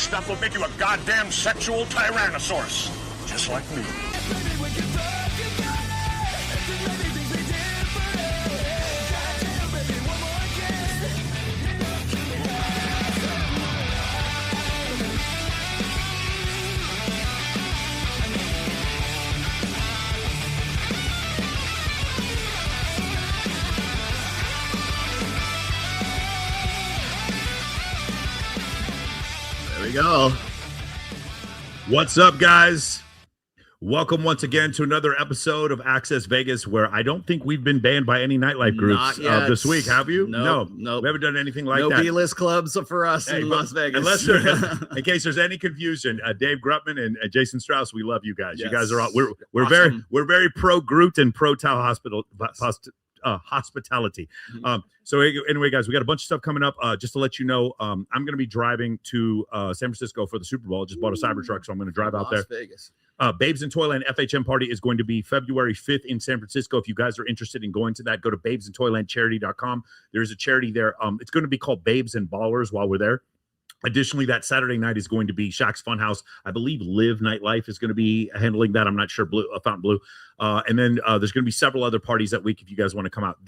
stuff will make you a goddamn sexual tyrannosaurus. Just like me. There we go. What's up, guys? Welcome once again to another episode of Access Vegas, where I don't think we've been banned by any nightlife groups this week. Have you? No. We haven't done anything like that. No B-list clubs for us in Las Vegas. Unless there, in case there's any confusion, Dave Grutman and Jason Strauss, we love you guys. Yes. You guys are all we're awesome. We're very pro Groot and pro Tau hospitality. So anyway, guys, we got a bunch of stuff coming up. Just to let you know, I'm going to be driving to San Francisco for the Super Bowl. I just bought a Cybertruck, so I'm going to drive out there. Vegas. Babes in Toyland FHM party is going to be February 5th in San Francisco. If you guys are interested in going to that, go to babesintoylandcharity.com. There's a charity there. It's going to be called Babes and Ballers while we're there. Additionally, that Saturday night is going to be Shaq's Funhouse. I believe Live Nightlife is going to be handling that. I'm not sure. Fountain Blue. And then there's going to be several other parties that week if you guys want to come out.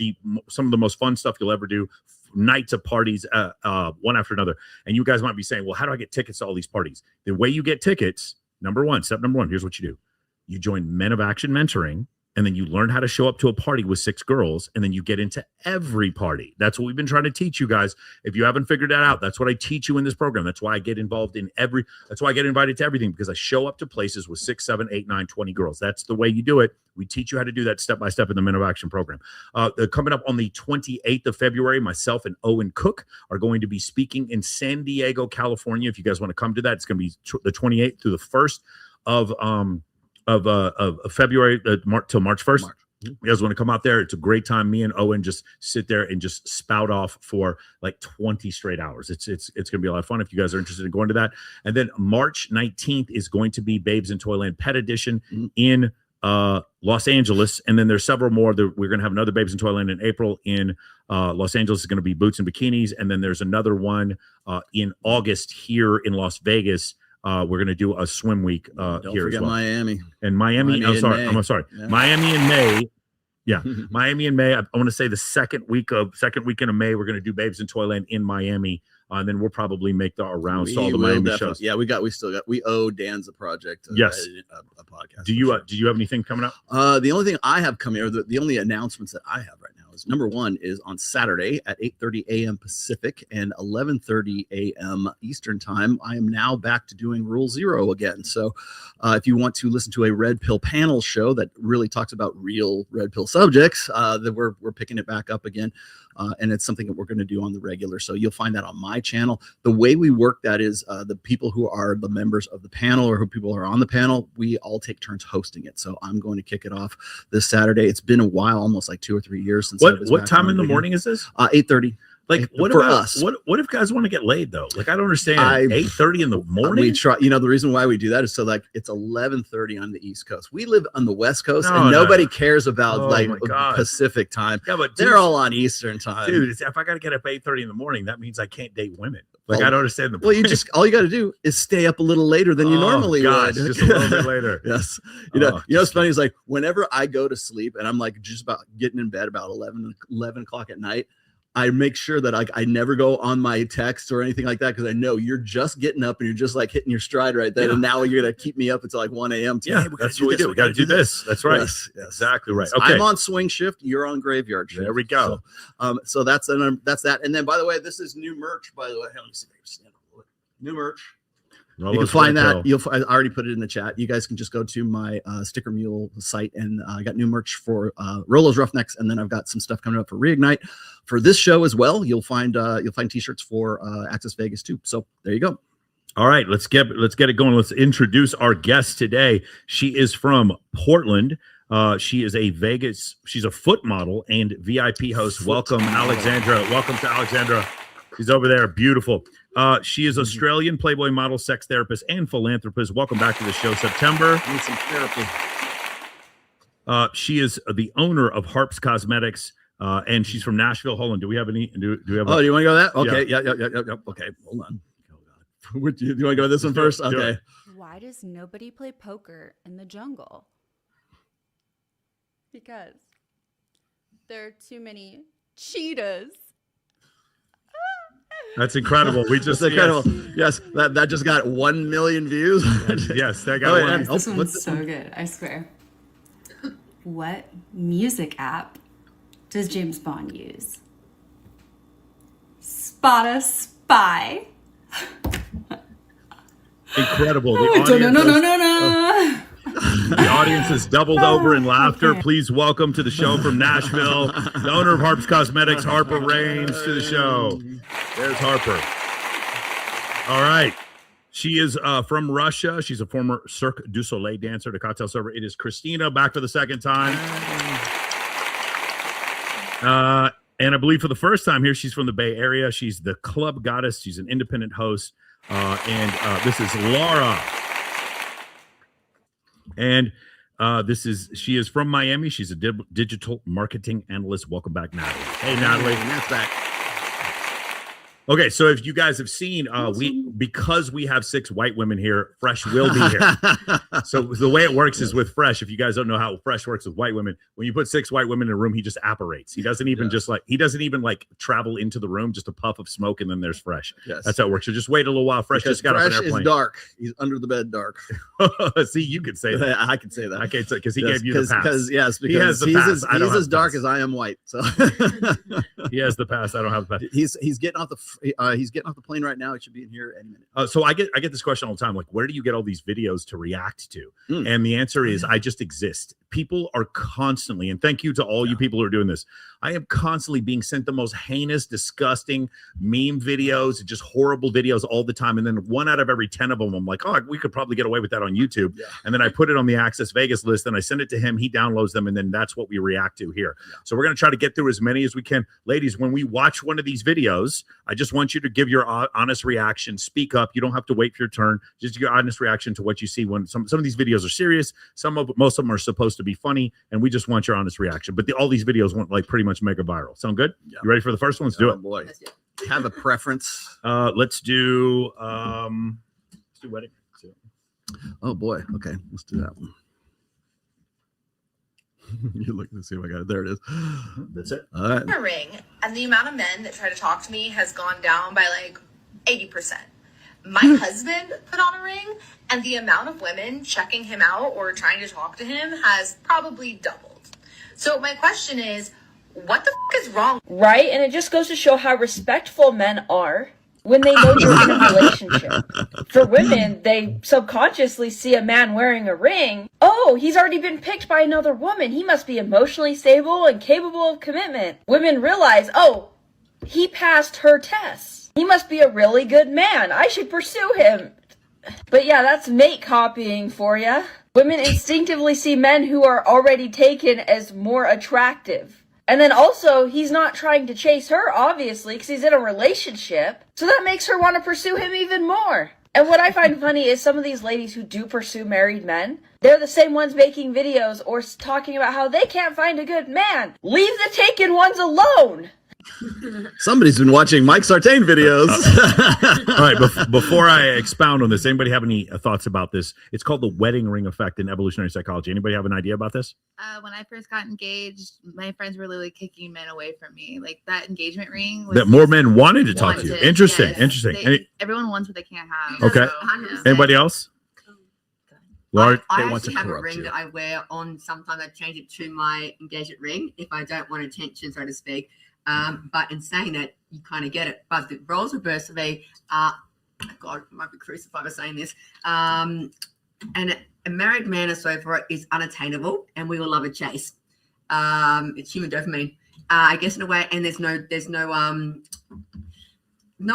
Some of the most fun stuff you'll ever do, nights of parties, one after another. And you guys might be saying, well, how do I get tickets to all these parties? The way you get tickets, step number one, here's what you do. You join Men of Action Mentoring, and then you learn how to show up to a party with 6 girls, and then you get into every party. That's what we've been trying to teach you guys. If you haven't figured that out, that's what I teach you in this program. That's why I get involved in that's why I get invited to everything, because I show up to places with 6, 7, 8, 9, 20 girls. That's the way you do it. We teach you how to do that step by step in the Men of Action program. Coming up on the 28th of February, myself and Owen Cook are going to be speaking in San Diego, California. If you guys want to come to that, it's going to be the 28th through the 1st of February till March 1st. You guys want to come out there? It's a great time. Me and Owen just sit there and just spout off for like 20 straight hours. It's going to be a lot of fun if you guys are interested in going to that. And then March 19th is going to be Babes in Toyland Pet Edition in Los Angeles. And then there's several more. We're going to have another Babes in Toyland in April in Los Angeles. Is going to be Boots and Bikinis. And then there's another one in August here in Las Vegas. We're going to do a swim week here as well. Miami. And Miami. I'm sorry. Yeah. Miami in May. Yeah. Miami in May. I want to say the second weekend of May, we're going to do Babes in Toyland in Miami. And then we'll probably make our rounds to all the Miami shows. Yeah, we owe Dan's a project. Yes. A podcast. Do you have anything coming up? The only thing I have coming, or the only announcements that I have right now is number one is on Saturday at 8:30 a.m. Pacific and 11:30 a.m. Eastern time. I am now back to doing Rule Zero again. So if you want to listen to a Red Pill panel show that really talks about real Red Pill subjects, that we're picking it back up again. And it's something that we're going to do on the regular. So you'll find that on my channel. The way we work that is the people who are the members of the panel or who people are on the panel, we all take turns hosting it. So I'm going to kick it off this Saturday. It's been a while, almost like 2 or 3 years since. What time in the morning is this? 8:30. Like, what for about us? What if guys want to get laid though? Like, I don't understand. 8:30 in the morning. We try. The reason why we do that is so like it's 11:30 on the East Coast. We live on the West Coast, and nobody cares about Pacific time. Yeah, but they're all on Eastern time. Dude, if I got to get up 8:30 in the morning, that means I can't date women. Like, I don't understand the. Well, all you got to do is stay up a little later than you normally would. Just a little bit later. Yes. You know what's funny is like whenever I go to sleep and I'm like just about getting in bed about 11 o'clock at night, I make sure that I never go on my text or anything like that, because I know you're just getting up and you're just like hitting your stride right there. Yeah. And now you're going to keep me up until like 1 a.m. Yeah, that's what we do. We got to do this. That's right. Yes. Exactly right. Okay. I'm on swing shift. You're on graveyard shift. There we go. So that's that. And then, by the way, this is new merch, by the way. Let me see. New merch. You can find that. I already put it in the chat. You guys can just go to my Sticker Mule site, and I got new merch for Rolo's Roughnecks, and then I've got some stuff coming up for Reignite for this show as well. You'll find t-shirts for Access Vegas too. So there you go. All right, let's get it going. Let's introduce our guest today. She is from Portland. She is a Vegas. She's a foot model and VIP host. Welcome, Alexandra. Welcome to Alexandra. She's over there. Beautiful. She is Australian Playboy model, sex therapist, and philanthropist. Welcome back to the show, September. Need some therapy. She is the owner of Harps Cosmetics, and she's from Nashville, Holland. Do we have any? Do we have? Do you want to go that? Okay. Yeah. Okay. Hold on. Do you want to go with this one first? Do it. Okay. Why does nobody play poker in the jungle? Because there are too many cheetahs. That's incredible. We just That's incredible. Yes, that just got 1 million views. Yes, that got one. This one's so good, I swear. What music app does James Bond use? Spot a Spy. Incredible. The audience is doubled over in laughter. Okay. Please welcome to the show from Nashville, the owner of Harp's Cosmetics, Harper Raines, to the show. There's Harper. All right. She is from Russia. She's a former Cirque du Soleil dancer, the cocktail server. It is Christina, back for the second time. And I believe for the first time here, she's from the Bay Area. She's the club goddess. She's an independent host. And this is Laura. And she is from Miami. She's a digital marketing analyst. Welcome back, Natalie. Hey, Natalie. And that's back. Okay, so if you guys have seen, because we have 6 white women here, Fresh will be here. So the way it works is with Fresh. If you guys don't know how Fresh works with white women, when you put 6 white women in a room, he just apparates. He doesn't even travel into the room, just a puff of smoke, and then there's Fresh. Yes. That's how it works. So just wait a little while. Fresh Because just got off an Fresh airplane. is dark. He's under the bed dark. See, you could say that. I can say that. I can't say because he gave you the pass. Because he has the he's pass. I don't as have the dark pass. as I am white. So He has the pass. I don't have the pass. he's getting off the plane right now. He should be in here any minute. So I get this question all the time, like, where do you get all these videos to react to? And the answer is, I just exist. People are constantly, and thank you to all you people who are doing this, I am constantly being sent the most heinous, disgusting meme videos, just horrible videos all the time. And then 1 out of every 10 of them, I'm like, oh, we could probably get away with that on YouTube. Yeah. And then I put it on the Access Vegas list and I send it to him. He downloads them. And then that's what we react to here. Yeah. So we're going to try to get through as many as we can. Ladies, when we watch one of these videos, I just want you to give your honest reaction. Speak up. You don't have to wait for your turn. Just your honest reaction to what you see. When some of these videos are serious, most of them are supposed to be funny, and we just want your honest reaction. But all these videos want like pretty much mega viral. Sound good? Yeah. You ready for the first one? Let's do it. Boy, have a preference. Let's do wedding. Oh boy. Okay, let's do that one. You're looking to see if I got it. There it is. That's it. All right. A ring, and the amount of men that try to talk to me has gone down by like 80%. My husband put on a ring, and the amount of women checking him out or trying to talk to him has probably doubled. So my question is, what the f*** is wrong? Right? And it just goes to show how respectful men are when they know you're in a relationship. For women, they subconsciously see a man wearing a ring. Oh, he's already been picked by another woman. He must be emotionally stable and capable of commitment. Women realize, oh, he passed her tests. He must be a really good man. I should pursue him. But yeah, that's mate copying for ya. Women instinctively see men who are already taken as more attractive. And then also, he's not trying to chase her, obviously, because he's in a relationship. So that makes her want to pursue him even more. And what I find funny is some of these ladies who do pursue married men, they're the same ones making videos or talking about how they can't find a good man. Leave the taken ones alone. Somebody's been watching Mike Sartain videos. All right, before I expound on this, anybody have any thoughts about this? It's called the wedding ring effect in evolutionary psychology. Anybody have an idea about this? When I first got engaged, my friends were literally kicking men away from me. Like that engagement ring. That more men wanted to talk to you. Interesting, interesting. Everyone wants what they can't have. Okay. So, Anybody else? Lord, I want to actually have a corrupt ring you. that I wear on. Sometimes I change it to my engagement ring if I don't want attention, so to speak. But in saying that, you kind of get it. But the roles reversed of God, I might be crucified for saying this. And a married man or so forth is unattainable, and we all love a chase. It's human dopamine, I guess, in a way. And there's no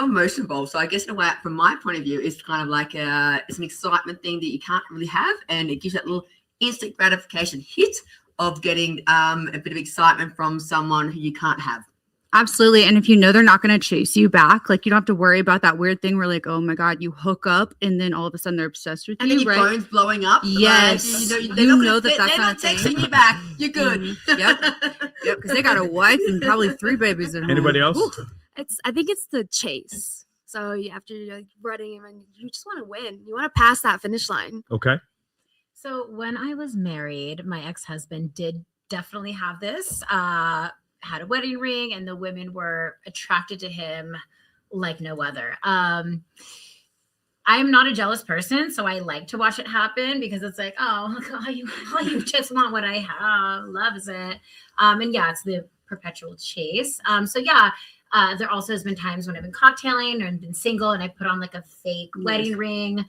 emotion involved. So I guess in a way, from my point of view, it's kind of like it's an excitement thing that you can't really have, and it gives that little instant gratification hit of getting a bit of excitement from someone who you can't have. Absolutely. And if you know they're not going to chase you back, like you don't have to worry about that weird thing where like, oh my God, you hook up and then all of a sudden they're obsessed with And you. then your phone's blowing up. Yes. They're not that they're kind not of thing. texting you back. You're good. Mhm. Yep. Because they got a wife and probably 3 babies at home. Anybody else? I think it's the chase. So after you're like running and you just want to win. You want to pass that finish line. Okay. So when I was married, my ex-husband did definitely have this, had a wedding ring, and the women were attracted to him like no other. I am not a jealous person, so I like to watch it happen because it's like, oh, you just want what I have, loves it. And yeah, it's the perpetual chase. So yeah, there also has been times when I've been cocktailing or been single and I put on like a fake wedding ring.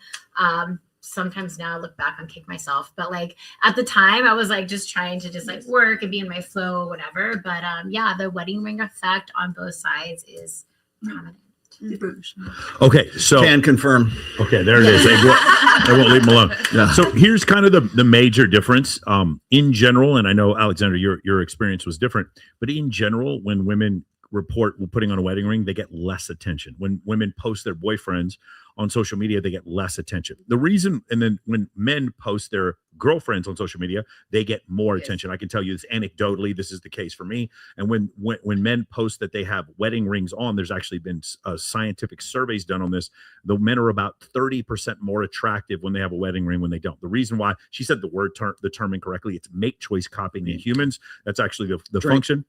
Sometimes now I look back and kick myself, but like at the time I was like just trying to just like work and be in my flow or whatever. But yeah, the wedding ring effect on both sides is prominent. Okay, so Can confirm. okay, there it is. They won't leave them alone. Yeah. So here's kind of the major difference. In general, and I know Alexander, your experience was different, but in general, when women report putting on a wedding ring, they get less attention. When women post their boyfriends on social media, they get less attention. The reason, and then when men post their girlfriends on social media, they get more attention. I can tell you this anecdotally, this is the case for me. And when men post that they have wedding rings on, there's actually been scientific surveys done on this. The men are about 30% more attractive when they have a wedding ring when they don't. The reason why, she said the term incorrectly, it's mate choice copying in humans. That's actually the function.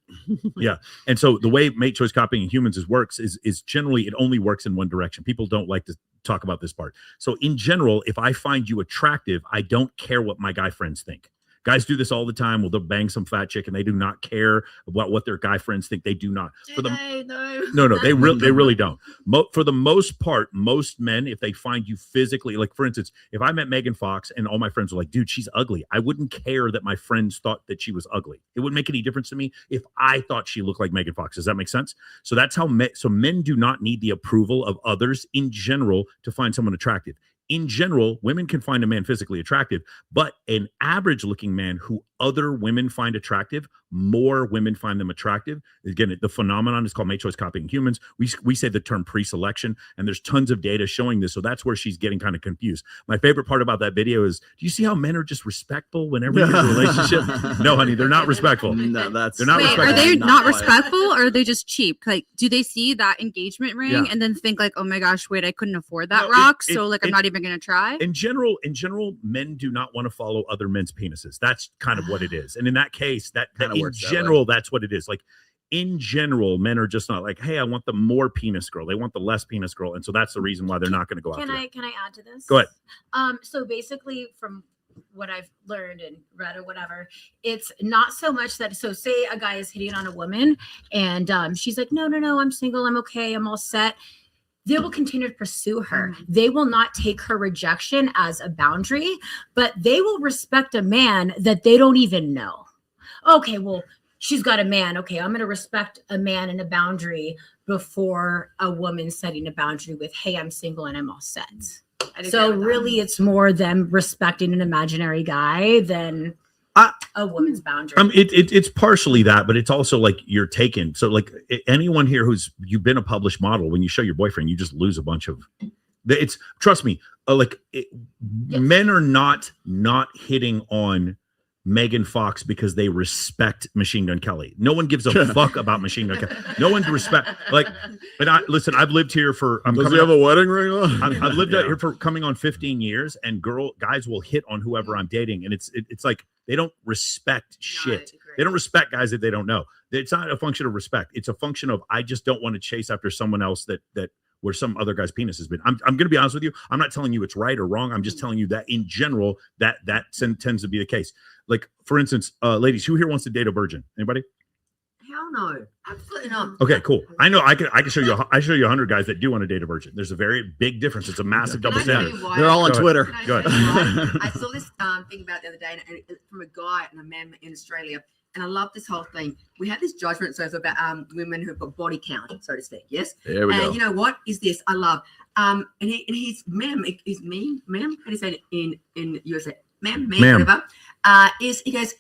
Yeah. And so the way mate choice copying in humans works is generally it only works in one direction. People don't like to talk about this part. So in general, if I find you attractive, I don't care what my guy friends think. Guys do this all the time. Well, they'll bang some fat chick and they do not care about what their guy friends think. They do not. No, they really don't. For the most part, most men, if they find you physically, like for instance, if I met Megan Fox and all my friends were like, dude, she's ugly, I wouldn't care that my friends thought that she was ugly. It wouldn't make any difference to me if I thought she looked like Megan Fox. Does that make sense? So that's how men do not need the approval of others in general to find someone attractive. In general, women can find a man physically attractive, but an average looking man who other women find attractive, more women find them attractive. Again, the phenomenon is called mate choice copying humans. We say the term pre-selection, and there's tons of data showing this. So that's where she's getting kind of confused. My favorite part about that video is, do you see how men are just respectful whenever you're in a relationship? No, honey, they're not respectful. No, they're not respectful. Are they not quite. respectful or are they just cheap? Like, do they see that engagement ring and then think like, oh my gosh, wait, I couldn't afford that rock, so like I'm not even gonna try? In general, men do not want to follow other men's penises. That's kind of what it is. And in that case, that in general, that's what it is. Like in general, men are just not like, hey, I want the more penis girl. They want the less penis girl. And so that's the reason why they're not going to go after it. Can I add to this? Go ahead. So basically from what I've learned and read or whatever, it's not so much that, so say a guy is hitting on a woman and she's like, no, I'm single. I'm okay. I'm all set. They will continue to pursue her. They will not take her rejection as a boundary, but they will respect a man that they don't even know. Okay, well, she's got a man. Okay, I'm going to respect a man and a boundary before a woman setting a boundary with, hey, I'm single and I'm all set. So really, it's more them respecting an imaginary guy than a woman's boundary. It's partially that, but it's also like you're taken. So like anyone here you've been a published model, when you show your boyfriend, you just lose a bunch of. It's trust me, men are not hitting on Megan Fox because they respect Machine Gun Kelly. No one gives a fuck about Machine Gun Kelly. No one respect listen, I've lived here for Does he have a wedding ring on? I've lived out here for coming on 15 years, and guys will hit on whoever I'm dating, and it's like they don't respect shit. They don't respect guys that they don't know. It's not a function of respect. It's a function of I just don't want to chase after someone else that where some other guy's penis has been. I'm going to be honest with you. I'm not telling you it's right or wrong. I'm just telling you that in general, that tends to be the case. Like, for instance, ladies, who here wants to date a virgin? Anybody? Hell no, absolutely not. Okay, cool. I know I can show you. I show you 100 guys that do want to date a virgin. There's a very big difference. It's a massive double standard. They're all on Twitter. Go ahead. I saw this thing about the other day from a guy and a man in Australia. And I love this whole thing. We have this judgment, so it's about women who've got body count, so to speak. Yes. There we go. And you know what is this? I love. And he's mem. Is mem? How do you say it in USA? Mem. Whatever. He goes.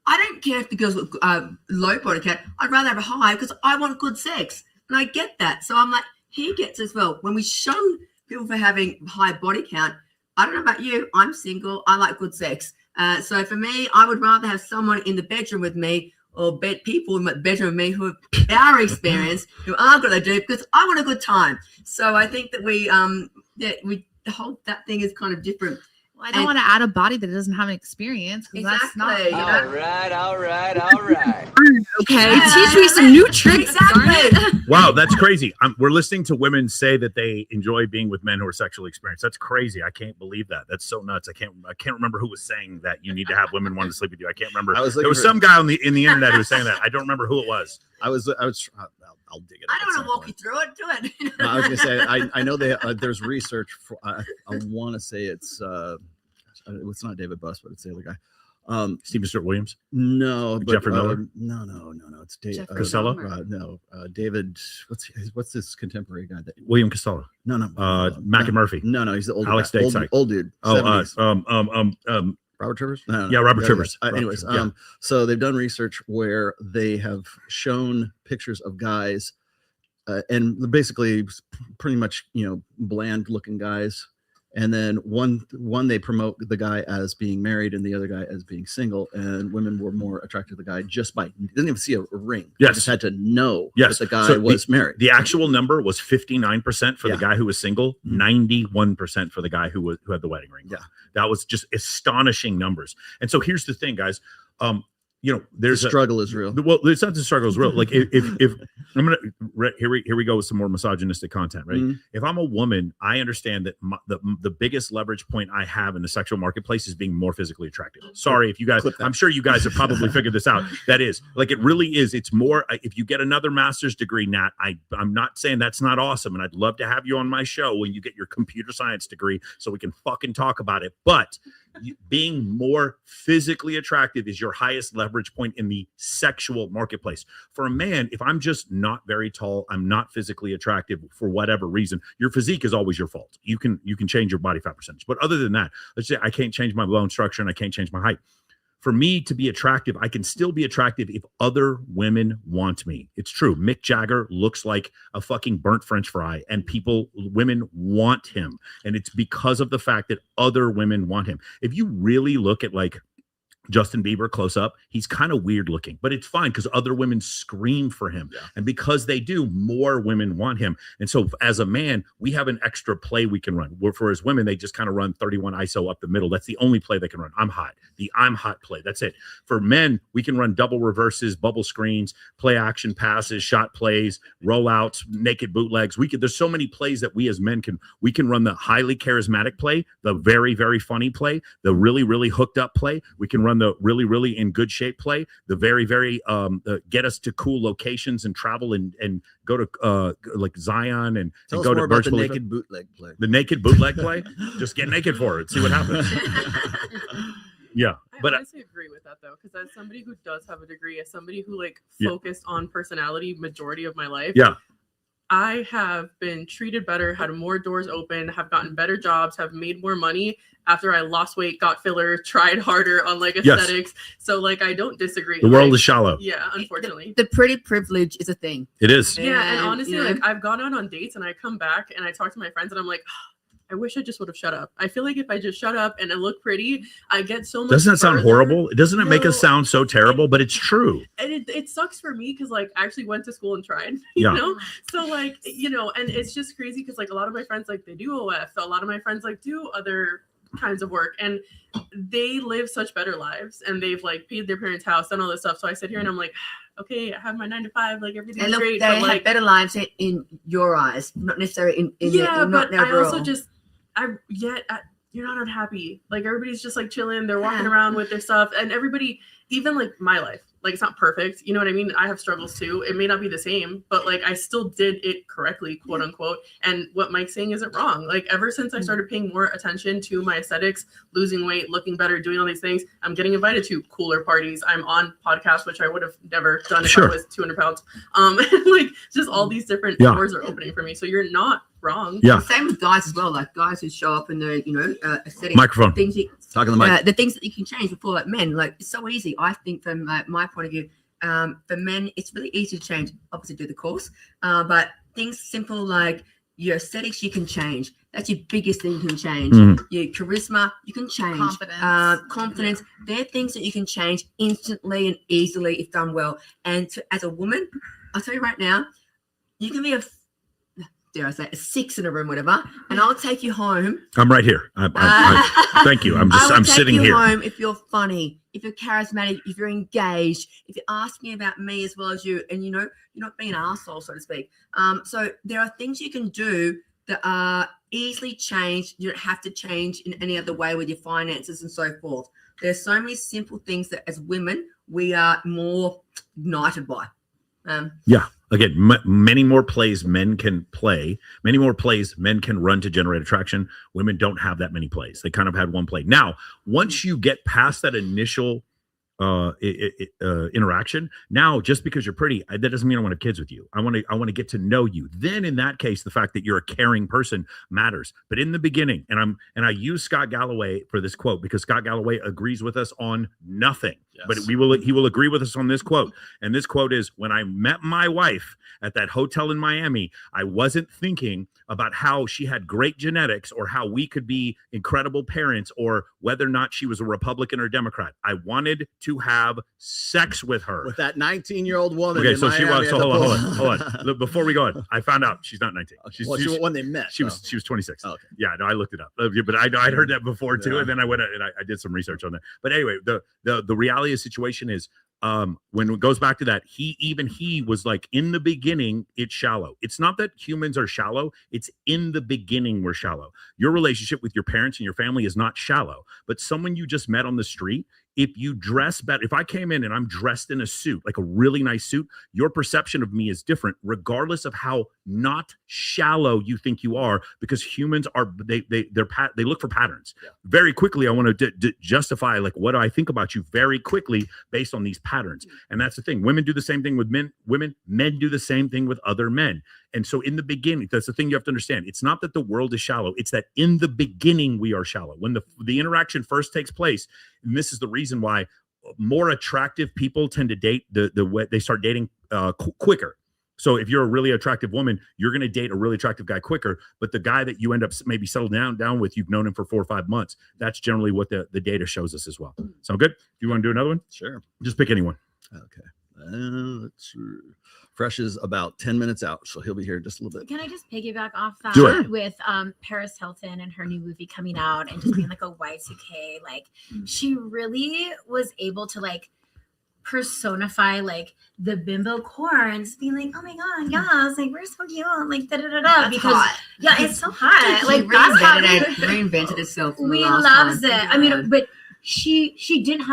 I don't care if the girl's got low body count. I'd rather have a high because I want good sex, and I get that. So I'm like, he gets as well. When we shun people for having high body count, I don't know about you. I'm single. I like good sex. So for me, I would rather have someone in the bedroom with me or people much better than me who have our experience, who are going to do it because I want a good time. So I think that the whole that thing is kind of different. Well, I don't want to add a body that doesn't have an experience. That's not. All right. Okay, teach me some new tricks. Wow, that's crazy. We're listening to women say that they enjoy being with men who are sexually experienced. That's crazy. I can't believe that. That's so nuts. I can't remember who was saying that you need to have women want to sleep with you. I can't remember. There was some guy in the internet who was saying that. I don't remember who it was. I'll dig it. I don't want to walk you through it. Do it. No, I was gonna say I know there's research for. I want to say it's not David Buss, but it's the other guy. Steven Stewart Williams. No, but, Jeffrey Miller. No. It's David Costello. David. What's this contemporary guy? William Costello. No. Mac and Murphy. No, he's the old Alex guy, old dude. Oh, 70s. Robert Trivers? No. Yeah, Robert Trivers. Anyways, yeah. So they've done research where they have shown pictures of guys, and basically pretty much bland looking guys, and then one they promote the guy as being married and the other guy as being single, and women were more attracted to the guy just by didn't even see a ring. Yes, they just had to know that the guy was married. The actual number was 59% for the guy who was single, 91% for the guy who had the wedding ring. Yeah, that was just astonishing numbers. And so here's the thing, guys. There's the struggle is real. Well, it's not the struggle is real. Like if I'm gonna here we go with some more misogynistic content, right? Mm-hmm. If I'm a woman, I understand that the biggest leverage point I have in the sexual marketplace is being more physically attractive. Sorry, if you guys, I'm sure you guys have probably figured this out. That is, like, it really is. It's more. If you get another master's degree, Nat, I'm not saying that's not awesome, and I'd love to have you on my show when you get your computer science degree, so we can fucking talk about it. But being more physically attractive is your highest leverage point in the sexual marketplace. For a man, if I'm just not very tall, I'm not physically attractive for whatever reason, your physique is always your fault. You can change your body fat percentage. But other than that, let's say I can't change my bone structure and I can't change my height. For me to be attractive, I can still be attractive if other women want me. It's true. Mick Jagger looks like a fucking burnt French fry, and women want him. And it's because of the fact that other women want him. If you really look at like Justin Bieber close up, he's kind of weird looking, but it's fine because other women scream for him. Yeah. And because they do, more women want him. And so as a man, we have an extra play we can run. For as women, they just kind of run 31 ISO up the middle. That's the only play they can run. I'm hot. The I'm hot play. That's it. For men, we can run double reverses, bubble screens, play action passes, shot plays, rollouts, naked bootlegs. There's so many plays that we as men can run the highly charismatic play, the very, very funny play, the really, really hooked up play. We can run the really, really in good shape play, the very, very get us to cool locations and travel and go to like Zion and go to Burj Khalifa. Naked bootleg play. The naked bootleg play. Just get naked for it. See what happens. Yeah, but I honestly agree with that though, because as somebody who does have a degree, as somebody who focused on personality majority of my life, I have been treated better, had more doors open, have gotten better jobs, have made more money after I lost weight, got filler, tried harder on aesthetics. So I don't disagree. The world is shallow. Yeah, unfortunately. The pretty privilege is a thing. It is. Yeah, and honestly, I've gone out on dates and I come back and I talk to my friends and I'm like, I wish I just would have shut up. I feel like if I just shut up and I look pretty, I get so much. Doesn't that sound horrible? Doesn't it make us sound so terrible? But it's true. And it sucks for me because I actually went to school and tried, you know? So and it's just crazy because a lot of my friends, they do OF. A lot of my friends do other kinds of work and they live such better lives and they've paid their parents' house, done all this stuff. So I sit here and I'm like, okay, I have my 9 to 5, everything's great. They have better lives in your eyes, not necessarily in yeah, but not I also just you're not unhappy. Everybody's just chilling. They're walking around with their stuff, and everybody, even my life, it's not perfect. You know what I mean? I have struggles too. It may not be the same, but I still did it correctly, quote unquote. And what Mike's saying isn't wrong. Ever since I started paying more attention to my aesthetics, losing weight, looking better, doing all these things, I'm getting invited to cooler parties. I'm on podcasts, which I would have never done if I was 200 pounds. Just all these different doors are opening for me. So you're not wrong. Yeah. Same with guys as well. Guys who show up in the aesthetic microphone things. Talking to the mic. The things that you can change before men. It's so easy. I think from my point of view, for men, it's really easy to change. Obviously, do the course, but things simple Your aesthetics, you can change. That's your biggest thing you can change. Mhm. Your charisma, you can change. Confidence. They're things that you can change instantly and easily if done well. And as a woman, I'll tell you right now, you can be dare I say, a 6 in a room, whatever, and I'll take you home. I'm right here. Thank you. I'm sitting take you here. home if you're funny, if you're charismatic, if you're engaged, if you're asking about me as well as you, and you're not being an asshole, so to speak. So there are things you can do that are easily changed. You don't have to change in any other way with your finances and so forth. There's so many simple things that as women we are more ignited by. Yeah. Again, many more plays men can play, many more plays men can run to generate attraction. Women don't have that many plays. They kind of had one play. Now, once you get past that initial interaction, now just because you're pretty, that doesn't mean I want to have kids with you. I want to get to know you. Then in that case, the fact that you're a caring person matters. But in the beginning, and I use Scott Galloway for this quote because Scott Galloway agrees with us on nothing. Yes. But he will agree with us on this quote. And this quote is, when I met my wife at that hotel in Miami, I wasn't thinking about how she had great genetics or how we could be incredible parents or whether or not she was a Republican or Democrat. I wanted to have sex with her. With that 19-year-old woman. Okay, so Miami she was. So hold on. Look, before we go on, I found out she's not 19. She's when they met. She was 26. Oh, okay. Yeah, no, I looked it up. But I'd heard that before too, and then I went and I did some research on that. But anyway, the reality of the situation is, when it goes back to that, he was like, in the beginning, it's shallow. It's not that humans are shallow. It's in the beginning we're shallow. Your relationship with your parents and your family is not shallow, but someone you just met on the street, if you dress better, if I came in and I'm dressed in a suit, like a really nice suit, your perception of me is different, regardless of how not shallow you think you are, because humans are, they look for patterns. Yeah. Very quickly, I want to justify, like, what do I think about you very quickly based on these patterns. And that's the thing. Women do the same thing with men. Men do the same thing with other men. And so in the beginning, that's the thing you have to understand. It's not that the world is shallow. It's that in the beginning, we are shallow. When the interaction first takes place, and this is the reason why more attractive people tend to date they start dating quicker. So if you're a really attractive woman, you're going to date a really attractive guy quicker. But the guy that you end up maybe settled down with, you've known him for 4 or 5 months. That's generally what the data shows us as well. Sound good? Do you want to do another one? Sure. Just pick anyone. Okay. Let's see. Fresh is about 10 minutes out, so he'll be here just a little bit. Can I just piggyback off that with Paris Hilton and her new movie coming out and just being like a Y2K? Like, she really was able to like personify like the bimbo corns, being like, oh my god, yeah, it's like, we're so cute, like da da da da. Because hot. Yeah, it's so hot. Like that's how reinvented itself. We loves it. I mean, but she didn't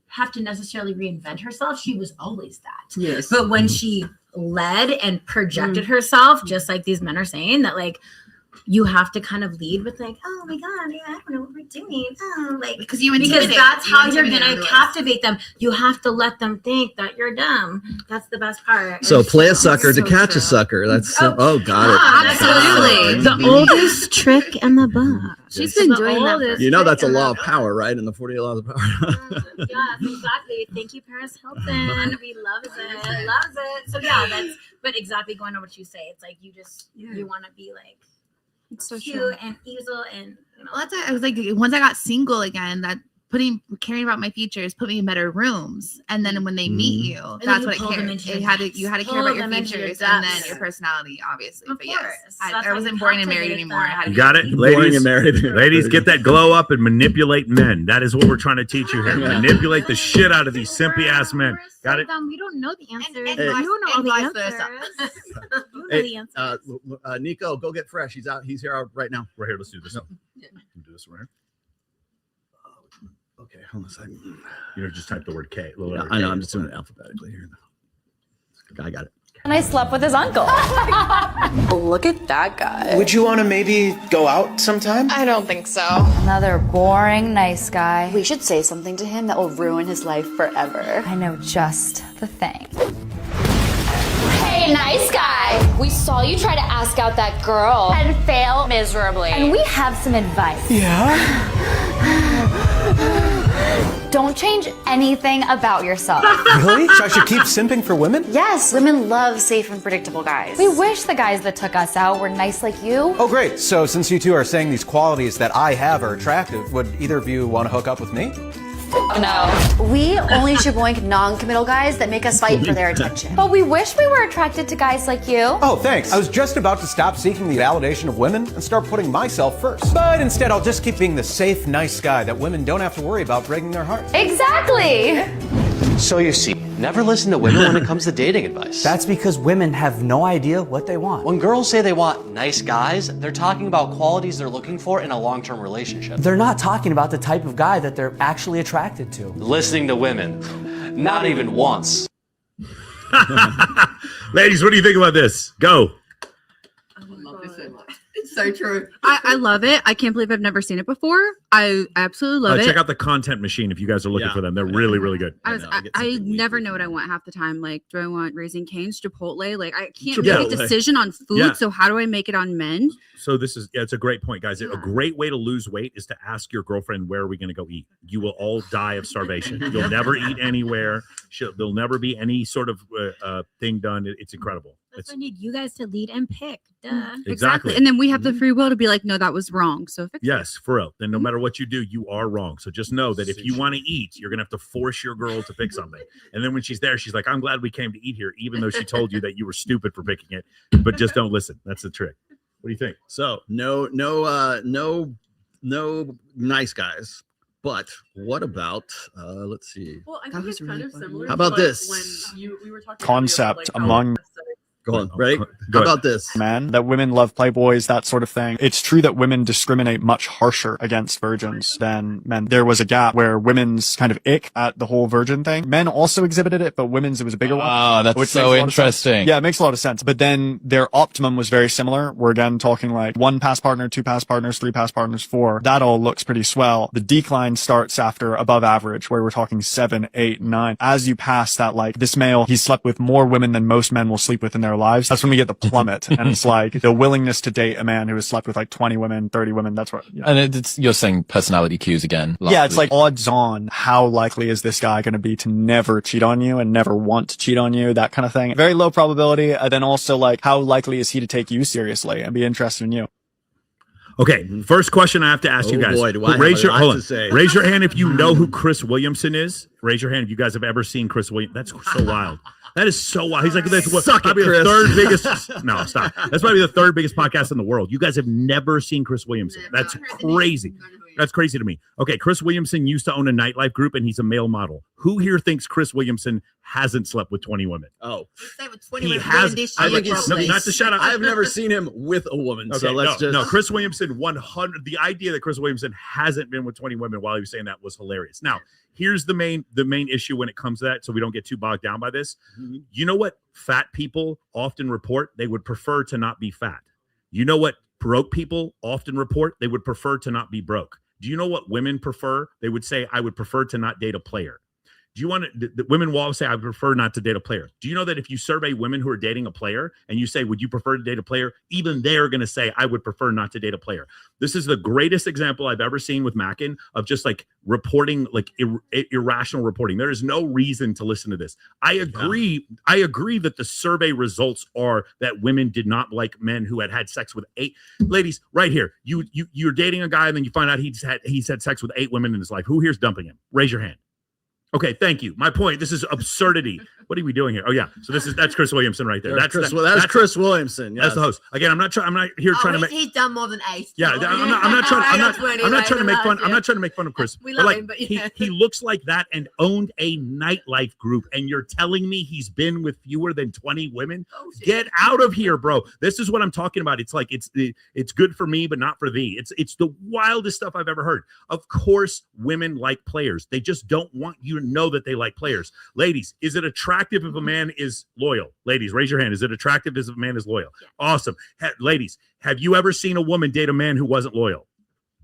have to necessarily reinvent herself. She was always that. Yes. But when she led and projected herself, just like these men are saying, that like you have to kind of lead with like, oh my god, I don't know what we're doing. Oh, like because that's how you're gonna captivate them. You have to let them think that you're dumb. That's the best part. So play a sucker to catch a sucker. That's got it. Absolutely. The oldest trick in the book. She's been doing that. You know that's a law of power, right? In the 48 laws of power. Yes, exactly. Thank you, Paris Hilton. We loves it. So yeah, but exactly going on what you say. It's like you want to be like it's so cute true. and easel and Well, that's why I was like, once I got single again, that caring about my features put me in better rooms, and then when they meet you, that's what it cares. You had to care about your features and then your personality, obviously. Of but course. yes, I wasn't born and married anymore. I had to You got it, ladies. And married. Ladies, get that glow up and manipulate men. That is what we're trying to teach you here. Manipulate the shit out of these simpy ass men. Got it? We don't know the answers. And You don't know all the answers. You know the answers. Nico, go get Fresh. He's out. He's here right now. Right here. Let's do this. Do this right here. Okay, hold on a second. You know, just type the word K. Yeah, I know. I'm just doing it alphabetically here. I got it. And I slept with his uncle. Look at that guy. Would you want to maybe go out sometime? I don't think so. Another boring nice guy. We should say something to him that will ruin his life forever. I know just the thing. Hey, nice guy. We saw you try to ask out that girl and fail miserably. And we have some advice. Yeah? Don't change anything about yourself. Really? So I should keep simping for women? Yes, women love safe and predictable guys. We wish the guys that took us out were nice like you. Oh, great. So since you two are saying these qualities that I have are attractive, would either of you want to hook up with me? No. We only shaboink non-committal guys that make us fight for their attention. But we wish we were attracted to guys like you. Oh, thanks. I was just about to stop seeking the validation of women and start putting myself first. But instead, I'll just keep being the safe, nice guy that women don't have to worry about breaking their hearts. Exactly. So you see, never listen to women when it comes to dating advice. That's because women have no idea what they want. When girls say they want nice guys, they're talking about qualities they're looking for in a long-term relationship. They're not talking about the type of guy that they're actually attracted to. Listening to women, not even once. Ladies, what do you think about this? Go. I love this so much. It's so true. I love it. I can't believe I've never seen it before. I absolutely love it. Check out the Content Machine if you guys are looking for them. They're really, really good. I never know what I want half the time. Like, do I want Raising Cane's, Chipotle? Like, I can't make a decision on food. Yeah. So how do I make it on men? So this is, it's a great point, guys. A great way to lose weight is to ask your girlfriend, where are we going to go eat? You will all die of starvation. You'll never eat anywhere. There'll never be any sort of thing done. It's incredible. That's why I need you guys to lead and pick. Duh. Exactly. And then we have the free will to be like, no, that was wrong. So fix it. Yes, for real. Then no matter what you do, you are wrong. So just know that if you want to eat, you're going to have to force your girl to pick something. And then when she's there, she's like, I'm glad we came to eat here, even though she told you that you were stupid for picking it. But just don't listen. That's the trick. What do you think? So no nice guys. But what about let's see. Well, I think it's kind of similar. How about to, like, this? When we were talking Concept about, like, among Go on, right? How about this? Man, that women love playboys, that sort of thing. It's true that women discriminate much harsher against virgins than men. There was a gap where women's kind of ick at the whole virgin thing. Men also exhibited it, but women's, it was a bigger one. Oh, that's so interesting. Yeah, it makes a lot of sense. But then their optimum was very similar. We're again talking like 1 past partner, 2 past partners, 3 past partners, 4. That all looks pretty swell. The decline starts after above average, where we're talking 7, 8, 9. As you pass that, like, this male, he's slept with more women than most men will sleep with in their lives. That's when we get the plummet. And it's like the willingness to date a man who has slept with like 20 women, 30 women. That's what, And it's, you're saying personality cues again. Yeah, it's like odds on how likely is this guy going to be to never cheat on you and never want to cheat on you, that kind of thing. Very low probability. And then also like how likely is he to take you seriously and be interested in you? Okay, first question I have to ask you guys. Boy, do I raise have a your lot to say. Raise your hand if you know who Chris Williamson is. Raise your hand if you guys have ever seen Chris Williamson. That's so wild. That is so wild. He's like, that's what, probably the third biggest. No, stop. That's probably the third biggest podcast in the world. You guys have never seen Chris Williamson. That's crazy. That's crazy to me. Okay, Chris Williamson used to own a nightlife group, and he's a male model. Who here thinks Chris Williamson hasn't slept with 20 women? Oh, he has. Not to shut up. I've never seen him with a woman. Okay, So let's just. No, Chris Williamson 100. The idea that Chris Williamson hasn't been with 20 women while he was saying that was hilarious. Now, here's the main issue when it comes to that, so we don't get too bogged down by this. You know what fat people often report? They would prefer to not be fat. You know what broke people often report? They would prefer to not be broke. Do you know what women prefer? They would say, I would prefer to not date a player. Do you want to, the women will always say, I prefer not to date a player. Do you know that if you survey women who are dating a player and you say, would you prefer to date a player? Even they're going to say, I would prefer not to date a player. This is the greatest example I've ever seen with Mackin of just like reporting, like irrational reporting. There is no reason to listen to this. I agree. I agree that the survey results are that women did not like men who had sex with 8 ladies right here. You're dating a guy and then you find out he's had sex with 8 women in his life. Who here's dumping him? Raise your hand. Okay, thank you. My point. This is absurdity. What are we doing here? Oh yeah. So that's Chris Williamson right there. That's Chris Williamson. That's the host. Again, I'm not here trying to make. He's done more than 8. Yeah, I'm not trying to make fun. I'm not trying to make fun of Chris. We love him, but yeah. he looks like that and owned a nightlife group, and you're telling me he's been with fewer than 20 women? Get out of here, bro. This is what I'm talking about. It's like it's good for me, but not for thee. It's the wildest stuff I've ever heard. Of course, women like players. They just don't want you to know that they like players. Ladies, is it attractive if a man is loyal? Ladies, raise your hand. Is it attractive if a man is loyal? Yeah. Awesome. Ladies, have you ever seen a woman date a man who wasn't loyal?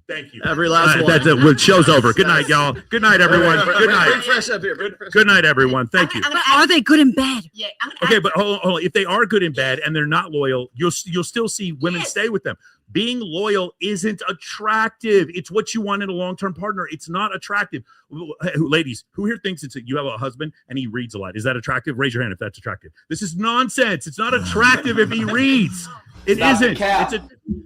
Thank you. Every last one. That's it. Show's over. Good night, y'all. Good night, everyone. Good night. Bring fresh up here. Good night, everyone. Thank you. But are they good in bed? Yeah. Okay, but hold on. If they are good in bed and they're not loyal, you'll still see women stay with them. Being loyal isn't attractive. It's what you want in a long-term partner. It's not attractive. Ladies, who here thinks you have a husband and he reads a lot? Is that attractive? Raise your hand if that's attractive. This is nonsense. It's not attractive if he reads. It isn't.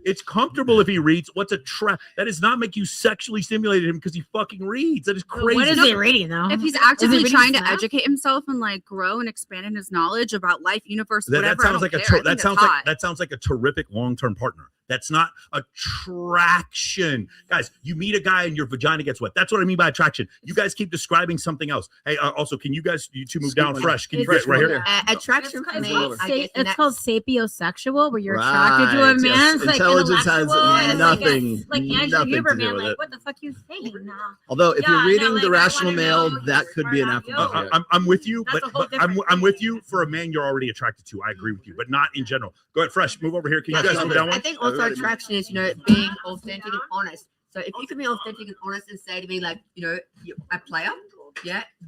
It's comfortable if he reads. What's a trap? That does not make you sexually stimulated him because he fucking reads. That is crazy. What is he reading though? If he's actively trying to educate himself and like grow and expand in his knowledge about life, universe, whatever, that sounds like a terrific long-term partner. That's not attraction. Guys, you meet a guy and your vagina gets wet. That's what I mean by attraction. You guys keep describing something else. Hey, also, can you two move down fresh? Can you right here? Attraction for me. It's called sapiosexual, where you're attracted to a man. Yes. It's like Intelligence has nothing. Like Andrew nothing Huber, to do man. with Like, it. what the fuck you saying? Although, if you're reading The like, Rational Male, that could be an aphrodisiac. I'm with you, That's but, a whole but I'm different with you for a man you're already attracted to. I agree with you, but not in general. Go ahead, fresh. Move over here. Can you guys move down one? I think also attraction is, being authentic and honest. So if you can be authentic and honest and say to me, like, you're a player,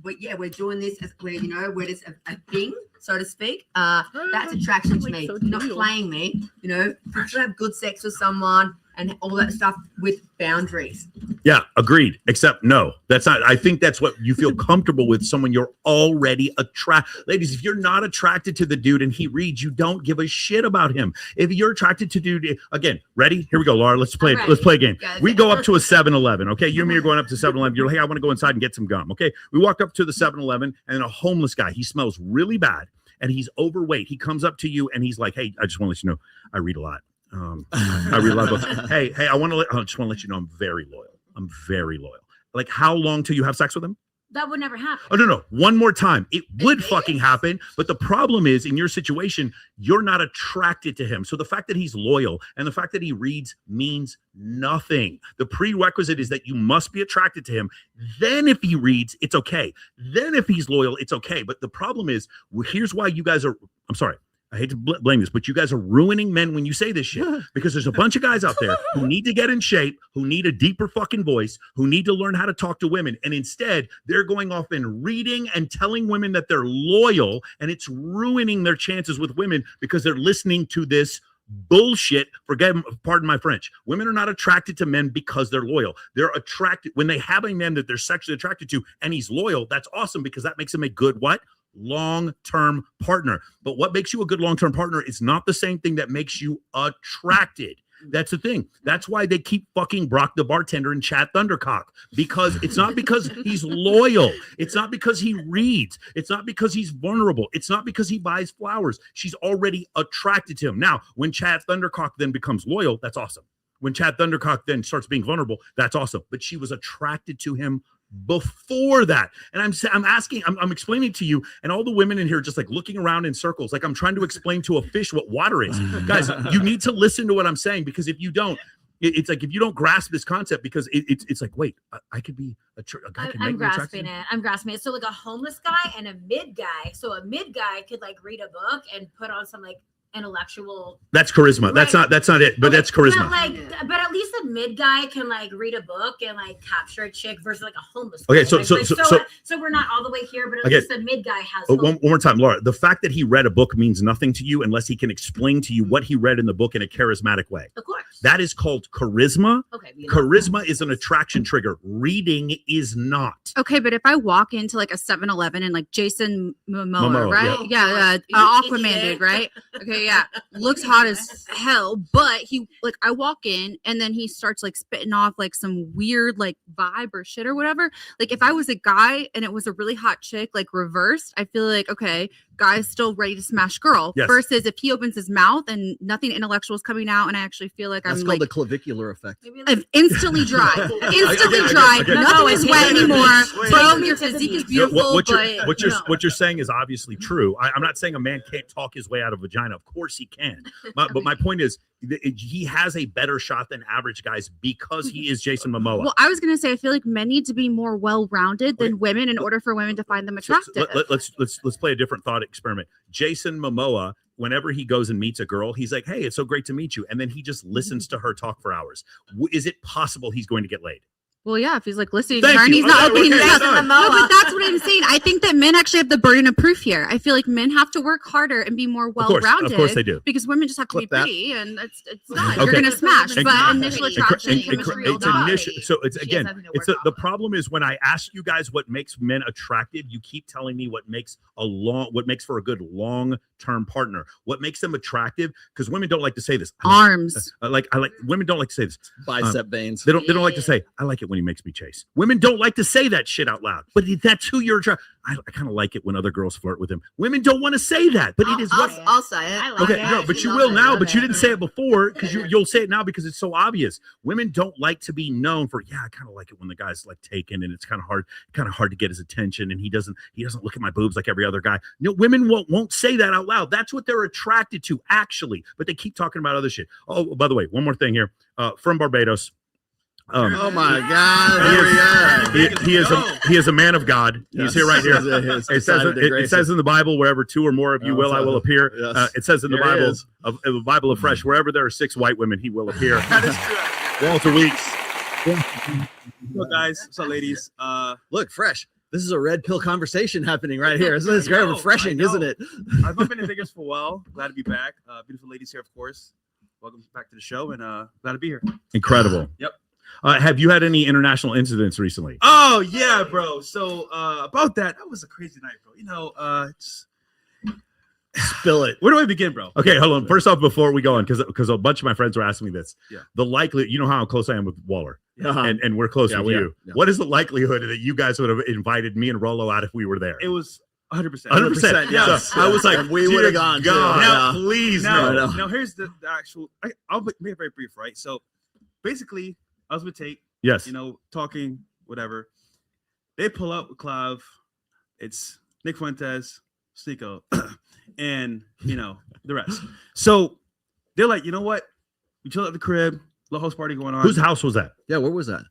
we're doing this as we're just a thing, so to speak. That's attraction to me. Not playing me, to have good sex with someone and all that stuff with boundaries. Yeah, agreed. Except no, that's not. I think that's what you feel comfortable with, someone you're already attracted. Ladies, if you're not attracted to the dude and he reads, you don't give a shit about him. If you're attracted to dude, again, ready? Here we go, Laura. Let's play. Let's play a game. We go up to a 7-Eleven. Okay, you and me are going up to 7-Eleven. You're like, hey, I want to go inside and get some gum. Okay, we walk up to the 7-Eleven and a homeless guy. He smells really bad and he's overweight. He comes up to you and he's like, hey, I just want to let you know, I read a lot. I read a lot of books. Hey, I just want to let you know I'm very loyal. I'm very loyal. Like, how long till you have sex with him? That would never happen. Oh, no. One more time. It would fucking happen. But the problem is, in your situation, you're not attracted to him. So the fact that he's loyal and the fact that he reads means nothing. The prerequisite is that you must be attracted to him. Then if he reads, it's okay. Then if he's loyal, it's okay. But the problem is, here's why you guys are, I'm sorry, I hate to blame this, but you guys are ruining men when you say this shit, because there's a bunch of guys out there who need to get in shape, who need a deeper fucking voice, who need to learn how to talk to women. And instead they're going off and reading and telling women that they're loyal, and it's ruining their chances with women because they're listening to this bullshit. Pardon my French. Women are not attracted to men because they're loyal. They're attracted when they have a man that they're sexually attracted to and he's loyal. That's awesome because that makes him a good what? Long-term partner. But what makes you a good long-term partner is not the same thing that makes you attracted. That's the thing. That's why they keep fucking Brock the bartender and Chad Thundercock, because it's not because he's loyal. It's not because he reads. It's not because he's vulnerable. It's not because he buys flowers. She's already attracted to him. Now, when Chad Thundercock then becomes loyal, that's awesome. When Chad Thundercock then starts being vulnerable, that's awesome. But she was attracted to him before that. And I'm explaining to you, and all the women in here just like looking around in circles, like I'm trying to explain to a fish what water is. Guys, you need to listen to what I'm saying, because if you don't, it's like if you don't grasp this concept, because it's like, wait, I could be a guy. I'm grasping it. I'm grasping it. So like a homeless guy and a mid guy. So a mid guy could like read a book and put on some like intellectual. That's charisma. Right. That's not it. But okay, that's charisma. But at least a mid guy can like read a book and like capture a chick versus like a homeless. Okay, guy. So we're not all the way here, but at okay, least a mid guy has. One more time, Laura. The fact that he read a book means nothing to you unless he can explain to you what he read in the book in a charismatic way. Of course. That is called charisma. Okay. Charisma is an attraction trigger. Reading is not. Okay, but if I walk into like a 7-Eleven and like Jason Momoa, right? Yeah, Aquaman dude, right? Okay, yeah. Looks hot as hell, but I walk in and then he starts like spitting off like some weird like vibe or shit or whatever. Like if I was a guy and it was a really hot chick, like reversed, I feel like, okay, guy's still ready to smash girl. Yes. Versus if he opens his mouth and nothing intellectual is coming out, and I actually feel like that's I'm called like the clavicular effect. I'm instantly dry. Instantly dry. Nothing is wet anymore. Bro, your physique is beautiful. What you're saying is obviously true. I'm not saying a man can't talk his way out of vagina. Of course he can. But my point is, he has a better shot than average guys because he is Jason Momoa. Well, I was gonna say I feel like men need to be more well-rounded than women in order for women to find them attractive. Let's play a different thought experiment. Jason Momoa, whenever he goes and meets a girl, he's like, "Hey, it's so great to meet you," and then he just listens to her talk for hours. Is it possible he's going to get laid? Well, yeah, if he's like listening Thank to her and you. he's not Okay, opening okay, his done. mouth. No, but that's what I'm saying. I think that men actually have the burden of proof here. I feel like men have to work harder and be more well-rounded. Of course they do. Because women just have to be Clip that. pretty, and it's not. Okay. You're gonna smash, And- but initial attraction, and- chemistry, it's all that. initial. So it's She has again, nothing to it's work the problem is when I ask you guys what makes men attractive, you keep telling me what makes for a good long-term partner, what makes them attractive, because women don't like to say this. Arms. Women don't like to say this. Bicep veins. They don't like to say, I like it when he makes me chase. Women don't like to say that shit out loud, but that's who you're attracted. I kind of like it when other girls flirt with him. Women don't want to say that, but it is what. I'll say it. Okay, no, but you will now, but you didn't say it before because you'll say it now because it's so obvious. Women don't like to be known for, I kind of like it when the guy's like taken and it's kind of hard to get his attention and he doesn't look at my boobs like every other guy. No, women won't say that out loud. That's what they're attracted to actually, but they keep talking about other shit. Oh, by the way, one more thing here. From Barbados. Oh my God! He is a man of God. He's here right here. It says in the Bible, wherever two or more of you will, I will appear. Yes. It says in the Here Bible, the Bible of Fresh, wherever there are 6 white women, he will appear. That is true. Walter Weeks. What's up, guys? What's up, ladies? Look, Fresh. This is a red pill conversation happening right here. Isn't this very refreshing, isn't it? I've not been in Vegas for a while. Glad to be back. Beautiful ladies here, of course. Welcome back to the show, and glad to be here. Incredible. Yep. Have you had any international incidents recently? Oh yeah, bro. So about that was a crazy night, bro. Spill it. Where do I begin, bro? Okay, hold on. First off, before we go on, because a bunch of my friends were asking me this. Yeah. The likely, you know how close I am with Waller, Uh-huh. and we're close Yeah, with we you. are. Yeah. What is the likelihood that you guys would have invited me and Rollo out if we were there? It was 100%. 100%. Yes. So I was like, And we would have gone. too. God, Yeah. please Now, no. now here's the actual. I'll make it very brief, right? So basically, I was with Tate. Yes. Talking, whatever. They pull up with Clav. It's Nick Fuentes, Sneeko, and the rest. So they're like, you know what? We chill at the crib. Little house party going on. Whose house was that? Yeah, where was that?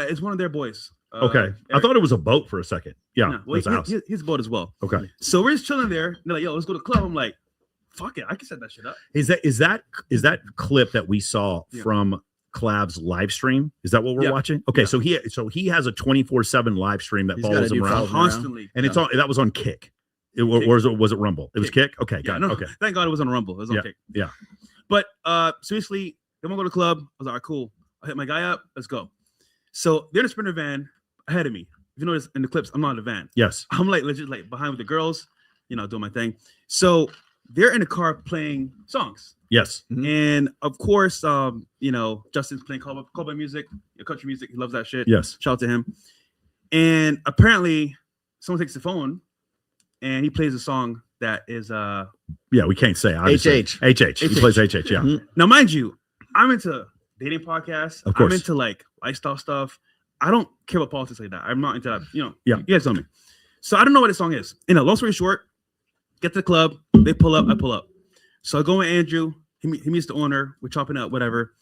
It's one of their boys. Okay, I thought it was a boat for a second. Yeah, No, it well, was a house. his boat as well. Okay, So we're just chilling there. They're like, yo, let's go to the club. I'm like, fuck it, I can set that shit up. is that clip that we saw Yeah. from Clav's live stream? Is that what we're Yeah. watching? Okay, Yeah. so he has a 24/7 live stream that He's got follows a him dude around follows him around. Constantly. and it's on. That was on Kick. It was, Kick. or was it Rumble? It was Kick. Okay, Yeah, got it. no, Okay, thank God it was on Rumble. It was on Yeah. Kick. yeah. But seriously, they want to go to the club. I was like, all right, cool. I hit my guy up. Let's go. So they're in a Sprinter van ahead of me. If you notice in the clips, I'm not in the van. Yes. I'm like legit like behind with the girls, doing my thing. So they're in the car playing songs. Yes. And of course, Justin's playing cowboy music, country music. He loves that shit. Yes. Shout out to him. And apparently, someone takes the phone and he plays a song that is Yeah, we can't say. Obviously. HH. He plays HH. Yeah. Now, mind you, I'm into dating podcasts. Of course. I'm into like lifestyle stuff. I don't care about politics like that. I'm not into that. Yeah. You guys know me. So I don't know what this song is. Long story short, get to the club. They pull up. I pull up. So I go with Andrew. He meets the owner. We're chopping up, whatever.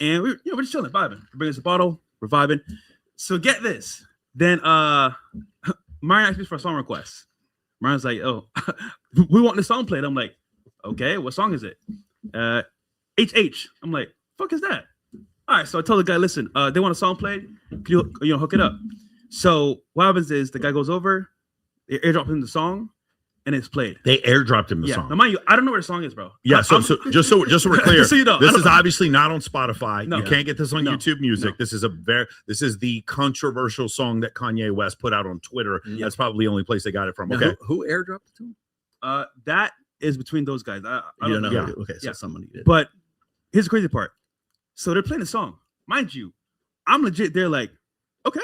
And we're just chilling, vibing. He brings us a bottle. We're vibing. So get this. Then Marion asked me for a song request. Marion's like, oh, we want the song played. I'm like, okay, what song is it? HH. I'm like, fuck is that? All right, so I told the guy, listen, they want a song played. Can you hook it up? So what happens is the guy goes over, they airdrop him the song, and it's played. They airdropped him the Yeah. song. Now, mind you, I don't know where the song is, bro. Yeah, so just so we're clear, Just so you know, this I don't- is obviously not on Spotify. No. You can't get this on No. YouTube Music. No. This is the controversial song that Kanye West put out on Twitter. Yeah. That's probably the only place they got it from. Now, Okay, who airdropped it to him? That is between those guys. I You don't know. Yeah. who- Okay, so Yeah. somebody did. But here's the crazy part. So they're playing the song. Mind you, I'm legit. They're like, okay,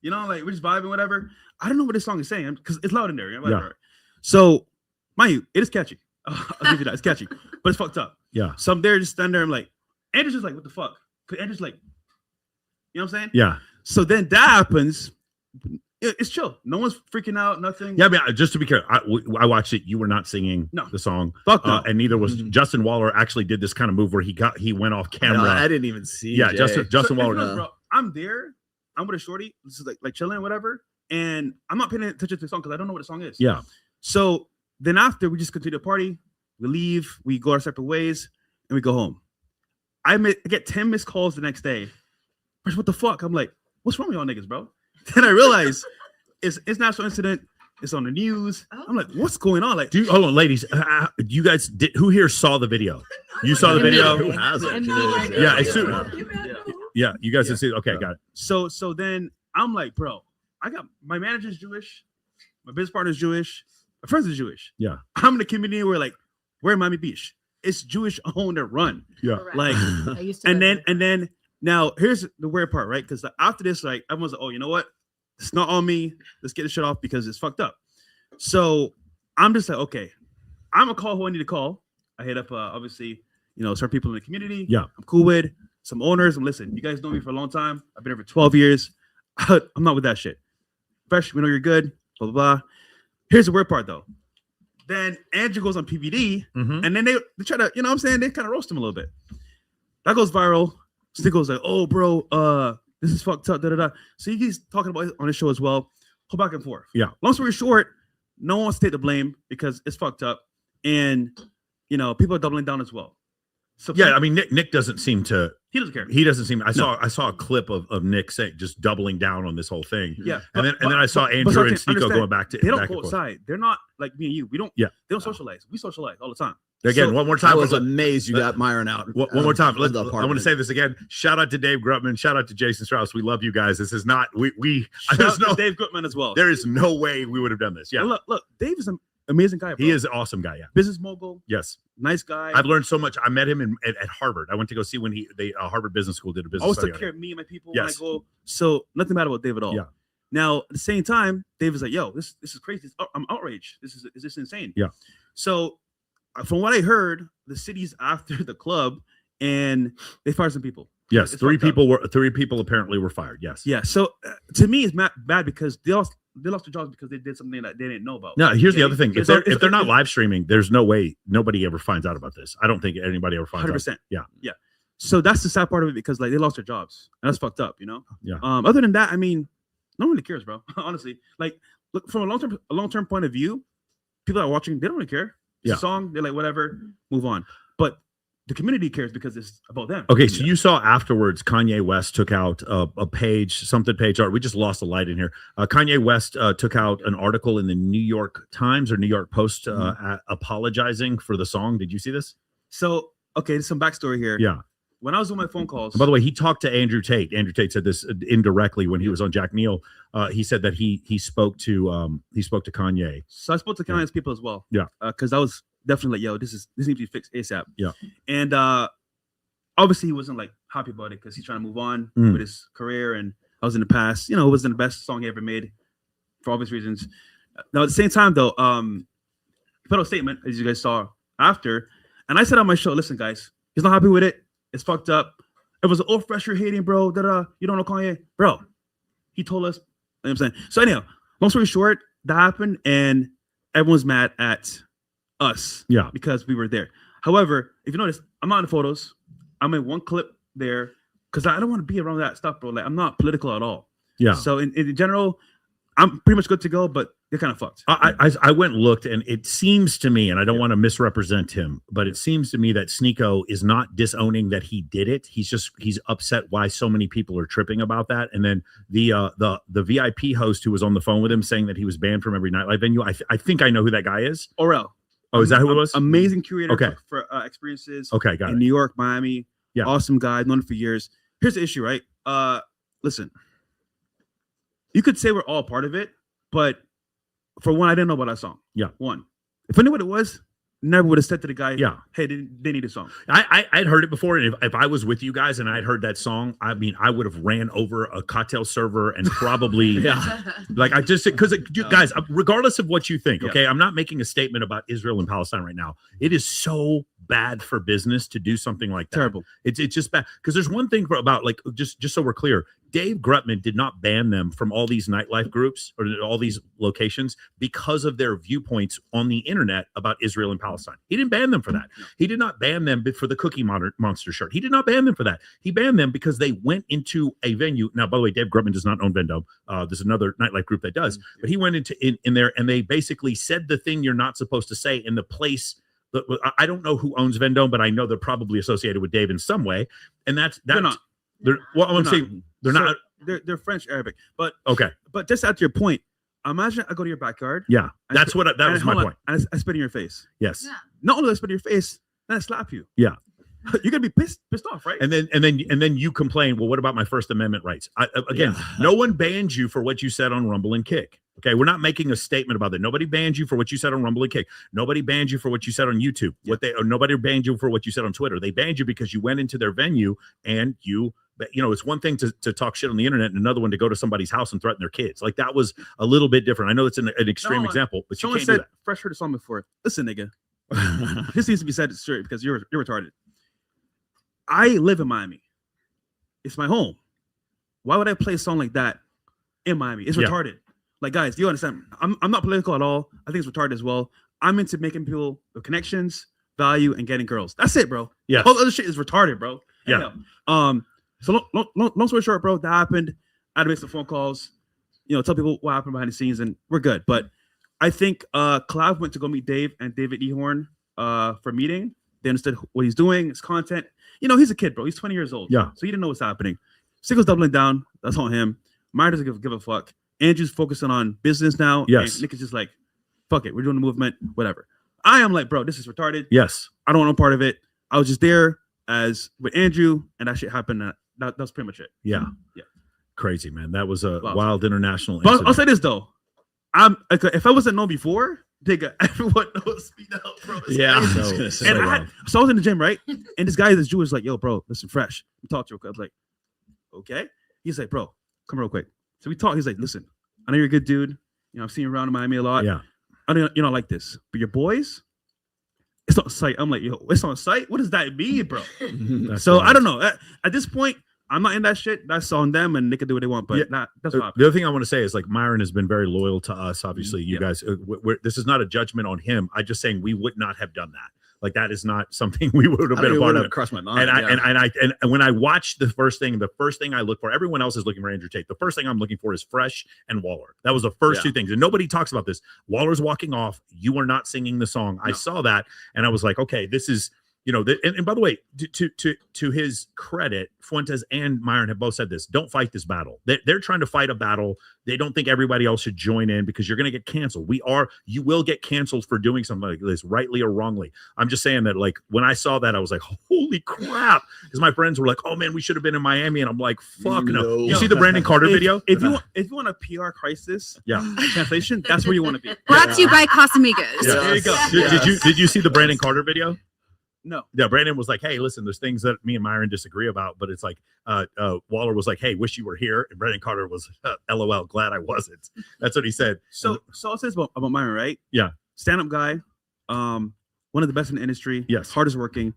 like we're just vibing, whatever. I don't know what this song is saying because it's loud in there. Whatever. So, mind you, it is catchy. I'll give you that. It's catchy, but it's fucked up. yeah, So I'm there, just standing there. I'm like, Andrew's just like, what the fuck? Because Andrew's like, you know what I'm saying? yeah, So then that happens. It's chill. No one's freaking out. Nothing. yeah. I mean, just to be clear, I watched it. You were not singing No. the song, Fuck no. and neither was Justin Waller. Actually, did this kind of move where he went off camera. No, I didn't even see. Yeah, Jay. Justin So, Waller. if you know, bro, I'm there. I'm with a shorty. This is like chilling, whatever. And I'm not paying attention to the song because I don't know what the song is. Yeah, So then after we just continue the party, we leave, we go our separate ways, and we go home. I get 10 missed calls the next day. What the fuck? I'm like, what's wrong with y'all niggas, bro? Then I realized it's national incident. It's on the news. I'm like, what's going on? Like, hold on, ladies. You guys who here saw the video? You saw the video? Who hasn't? Yeah, yeah, you guys have seen. Okay, got it. So then I'm like, bro, I got my manager's Jewish, my business partner's Jewish, my friends is Jewish. Yeah, I'm in the community where like we're in Miami Beach. It's Jewish owned and run. Yeah, like, and then now here's the weird part, right? Because after this, like everyone's like, oh, you know what? It's not on me. Let's get this shit off because it's fucked up. So I'm just like, okay, I'm gonna call who I need to call. I hit up obviously, certain people in the community. Yeah, I'm cool with some owners. And listen, you guys know me for a long time. I've been here for 12 years. I'm not with that shit. Fresh, we know you're good. Blah blah blah. Here's the weird part though. Then Andrew goes on PVD, and then they try to, they kind of roast him a little bit. That goes viral. Snicko's like, oh, bro, this is fucked up, da-da-da. So he's talking about it on his show as well. Go back and forth. Yeah. Long story short, no one wants to take the blame because it's fucked up. And, people are doubling down as well. So yeah, I mean, Nick doesn't seem to. He doesn't care. He doesn't seem. I saw a clip of Nick saying just doubling down on this whole thing. Yeah, and then I saw Andrew and Sneeko going back to. They don't back and coincide. forth. They're not like me and you. We don't. Yeah. They don't socialize. We socialize all the time. Again, one more time. I was amazed you got Myron out. One more time. I want to say this again. Shout out to Dave Grutman. Shout out to Jason Strauss. We love you guys. This is not we. Shout out to Dave Grutman as well. There is no way we would have done this. Yeah. And look. Dave is an amazing guy. Bro. He is an awesome guy. Yeah. Business mogul. Yes. Nice guy. I've learned so much. I met him at Harvard. I went to go see when Harvard Business School did a business. Always study took care of me and my people yes. when I go. So nothing bad about Dave at all. Yeah. Now at the same time, Dave is like, "Yo, this is crazy. I'm outraged. Is this insane?" Yeah. So from what I heard, the city's after the club, and they fired some people. Yes, three people apparently were fired. Yes. Yeah. So to me, it's bad because they lost their jobs because they did something that they didn't know about. No, here's the other thing: if they're not live streaming, there's no way nobody ever finds out about this. I don't think anybody ever finds 100%. out. Yeah. Yeah. So that's the sad part of it because like they lost their jobs and that's fucked up. Yeah. Other than that, I mean, no one really cares, bro. Honestly, like look from a long term point of view, people that are watching, they don't really care. It's a song, they're like whatever, move on. But the community cares because it's about them. Okay, so you saw afterwards Kanye West took out a page. We just lost a light in here. Kanye West took out an article in the New York Times or New York Post apologizing for the song. Did you see this? So, okay, there's some backstory here. Yeah. When I was on my phone calls. And by the way, he talked to Andrew Tate. Andrew Tate said this indirectly when he was on Jack Neal. He said that he spoke to Kanye. So I spoke to Kanye's people as well. Yeah. Because I was definitely like, yo, this needs to be fixed ASAP. Yeah. And obviously he wasn't like happy about it because he's trying to move on with his career. And I was in the past, it wasn't the best song he ever made for obvious reasons. Now at the same time though, he put out a statement as you guys saw after, and I said on my show, listen guys, he's not happy with it. It's fucked up. It was oh fresh, you're hating, bro. You don't know Kanye, bro. He told us. You know what I'm saying. So anyhow, long story short, that happened, and everyone's mad at us. Yeah, because we were there. However, if you notice, I'm not in the photos. I'm in one clip there because I don't want to be around that stuff, bro. Like I'm not political at all. Yeah. So in general, I'm pretty much good to go, but they're kind of fucked. I went and looked, and it seems to me, and I don't want to misrepresent him, but it seems to me that Sneeko is not disowning that he did it. He's upset why so many people are tripping about that. And then the VIP host who was on the phone with him saying that he was banned from every nightlife venue. I think I know who that guy is. Orel. Oh, is that who it was? Amazing curator okay. for experiences. Okay, got it. In New York, Miami. Yeah. Awesome guy. Known him for years. Here's the issue, right? Listen, you could say we're all part of it, but for one, I didn't know about that song. Yeah. One. If I knew what it was, never would have said to the guy, yeah, hey, they need a song. I'd heard it before, and if I was with you guys and I'd heard that song, I mean, I would have ran over a cocktail server and probably like I just because guys, regardless of what you think, okay, I'm not making a statement about Israel and Palestine right now. It is so bad for business to do something like that. Terrible. It's just bad because there's one thing about like just so we're clear. Dave Grutman did not ban them from all these nightlife groups or all these locations because of their viewpoints on the internet about Israel and Palestine. He didn't ban them for that. He did not ban them for the Cookie Monster shirt. He did not ban them for that. He banned them because they went into a venue. Now, by the way, Dave Grutman does not own Vendome. There's another nightlife group that does. But he went in there and they basically said the thing you're not supposed to say in the place. I don't know who owns Vendome, but I know they're probably associated with Dave in some way. And that's They're not. Well, I'm saying they're not. They're French Arabic. But okay. But just at your point, imagine I go to your backyard. Yeah, that's what that was my point. And I spit in your face. Yes. Yeah. Not only do I spit in your face, then I slap you. Yeah. You're gonna be pissed off, right? And then you complain. Well, what about my First Amendment rights? No one banned you for what you said on Rumble and Kick. Okay, we're not making a statement about that. Nobody banned you for what you said on Rumble and Kick. Nobody banned you for what you said on YouTube. Nobody banned you for what you said on Twitter. They banned you because you went into their venue and you it's one thing to talk shit on the internet and another one to go to somebody's house and threaten their kids. Like that was a little bit different. I know it's an extreme example, but you can't do that. Fresh heard a song before. Listen, nigga, this needs to be said straight because you're retarded. I live in Miami. It's my home. Why would I play a song like that in Miami? It's retarded. Like, guys, do you understand? I'm not political at all. I think it's retarded as well. I'm into making people with connections, value, and getting girls. That's it, bro. Yeah. All other shit is retarded, bro. Yeah. So long story short, bro, that happened. I had to make some phone calls, tell people what happened behind the scenes, and we're good. But I think Clive went to go meet Dave and David Ehorn for a meeting. They understood what he's doing, his content. He's a kid, bro. He's 20 years old. Yeah. So he didn't know what's happening. Single's doubling down. That's on him. Myron doesn't give a fuck. Andrew's focusing on business now. Yes. And Nick is just like, fuck it. We're doing the movement, whatever. I am like, bro, this is retarded. Yes. I don't want no part of it. I was just there with Andrew, and that shit happened. That's pretty much it. Yeah. Yeah. Crazy, man. That was a wild international But incident. I'll say this, though. If I wasn't known before, nigga, everyone knows Speed Out, bro. It's Yeah. crazy. I was gonna say, And wow. I was in the gym, right? And this guy, this Jew, is like, yo, bro, listen, Fresh. We talked to you. I was like, okay. He's like, bro, come real quick. So we talked. He's like, listen, I know you're a good dude. I've seen you around in Miami a lot. Yeah. I know you're not like this, but your boys, it's on site. I'm like, yo, it's on site? What does that mean, bro? So I don't know. At this point, I'm not in that shit. That's on them, and they can do what they want. But that's what the other thing I want to say is like Myron has been very loyal to us. Obviously, you guys. This is not a judgment on him. I'm just saying we would not have done that. Like that is not something we would have been a part of. Crossed my mind. And when I watched the first thing I look for, everyone else is looking for Andrew Tate. The first thing I'm looking for is Fresh and Waller. That was the first two things, and nobody talks about this. Waller's walking off. You are not singing the song. No. I saw that, and I was like, okay, this is. And by the way, to his credit, Fuentes and Myron have both said this. Don't fight this battle. They're trying to fight a battle. They don't think everybody else should join in because you're going to get canceled. You will get canceled for doing something like this, rightly or wrongly. I'm just saying that, like, when I saw that, I was like, holy crap. Because my friends were like, oh, man, we should have been in Miami. And I'm like, fuck no. You see the Brandon Carter video? If you want a PR crisis, translation, that's where you want to be. Brought to you by Casamigos. Yeah. There you go. Did you see the Brandon Carter video? No. Yeah, Brandon was like, hey, listen, there's things that me and Myron disagree about, but it's like Waller was like, hey, wish you were here. And Brandon Carter was, LOL, glad I wasn't. That's what he said. So I'll say this about Myron, right? Yeah. Stand-up guy, one of the best in the industry. Yes. Hardest working.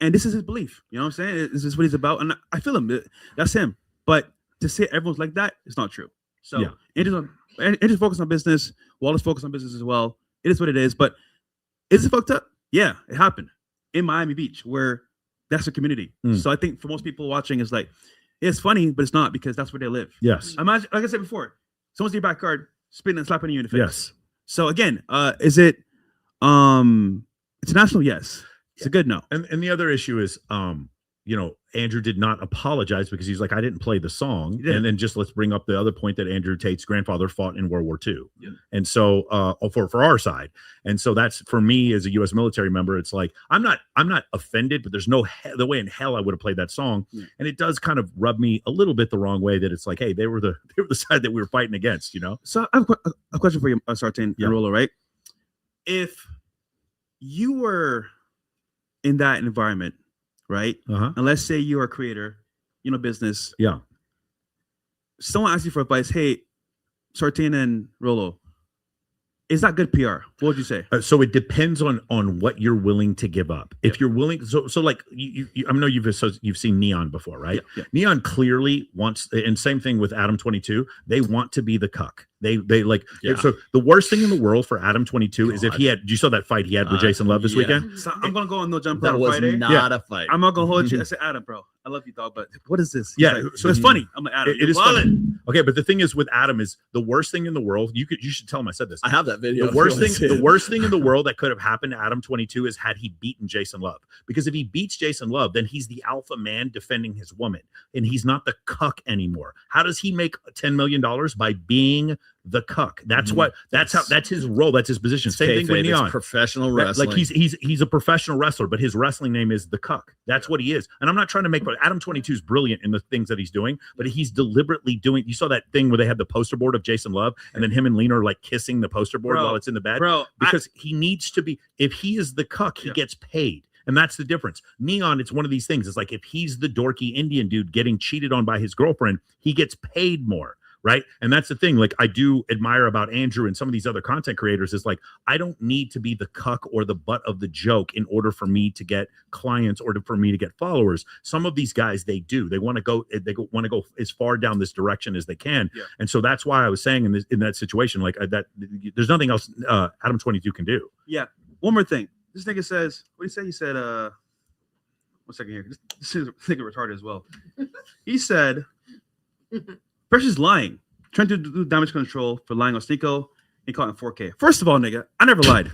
And this is his belief. You know what I'm saying? This is what he's about. And I feel him. That's him. But to say everyone's like that, it's not true. So Andrew's focused on business. Waller's focused on business as well. It is what it is. But is it fucked up? Yeah, it happened. In Miami Beach, where that's a community. So I think for most people watching, it's like, it's funny, but it's not because that's where they live. Yes. Imagine, like I said before, someone's in your backyard spitting and slapping you in the face. Yes. So again, is it international? Yes. It's a good no. And the other issue is, Andrew did not apologize because he's like, I didn't play the song. And then just let's bring up the other point that Andrew Tate's grandfather fought in World War II. Yeah. And so for our side. And so that's for me as a U.S. military member, it's like, I'm not offended, but there's no the way in hell I would have played that song. Yeah. And it does kind of rub me a little bit the wrong way that it's like, hey, they were the side that we were fighting against, So I have a question for you, Sartain and Rolo, right? If you were in that environment, right? And let's say you're a creator, business. Yeah. Someone asks you for advice. Hey, Sartain and Rolo, is that good PR? What would you say? So it depends on what you're willing to give up. If you're willing, so like you I know you've seen Neon before, right? Yeah. Neon clearly wants, and same thing with Adam 22. They want to be the cuck. They like Yeah. so the worst thing in the world for Adam 22 is if he had you saw that fight he had with Jason Love this weekend. So I'm gonna go on No Jumper That on was Friday. not a fight. I'm not gonna hold you. I said, Adam, bro, I love you, dog, but what is this? He's Yeah, like, so it's funny. I'm like, Adam, It is funny. funny. Okay, but the thing is with Adam is the worst thing in the world. You should tell him I said this. I have that video. The worst if you thing, wanna see the it. worst thing in the world that could have happened to Adam 22 is had he beaten Jason Love. Because if he beats Jason Love, then he's the alpha man defending his woman, and he's not the cuck anymore. How does he make $10 million? By being the cuck. That's what. That's his role. That's his position. Same thing with Kayfabe, it's Neon. professional Like wrestling. he's a professional wrestler, but his wrestling name is the cuck. That's what he is. And I'm not trying to make. But Adam 22 is brilliant in the things that he's doing, but he's deliberately doing. You saw that thing where they had the poster board of Jason Love, and then him and Lena are like kissing the poster board Bro, while it's in the bed. bro, because he needs to be. If he is the cuck, he gets paid. And that's the difference. Neon, it's one of these things. It's like if he's the dorky Indian dude getting cheated on by his girlfriend, he gets paid more, right? And that's the thing. Like I do admire about Andrew and some of these other content creators is like, I don't need to be the cuck or the butt of the joke in order for me to get clients or for me to get followers. Some of these guys, they do. They want to go. They want to go as far down this direction as they can. Yeah. And so that's why I was saying in that situation, like that, there's nothing else Adam 22 can do. Yeah. One more thing. This nigga says, what did he say? He said, 1 second here. This nigga retarded as well. He said, Precious lying, trying to do damage control for lying on Sneeko. He caught in 4K. First of all, nigga, I never lied.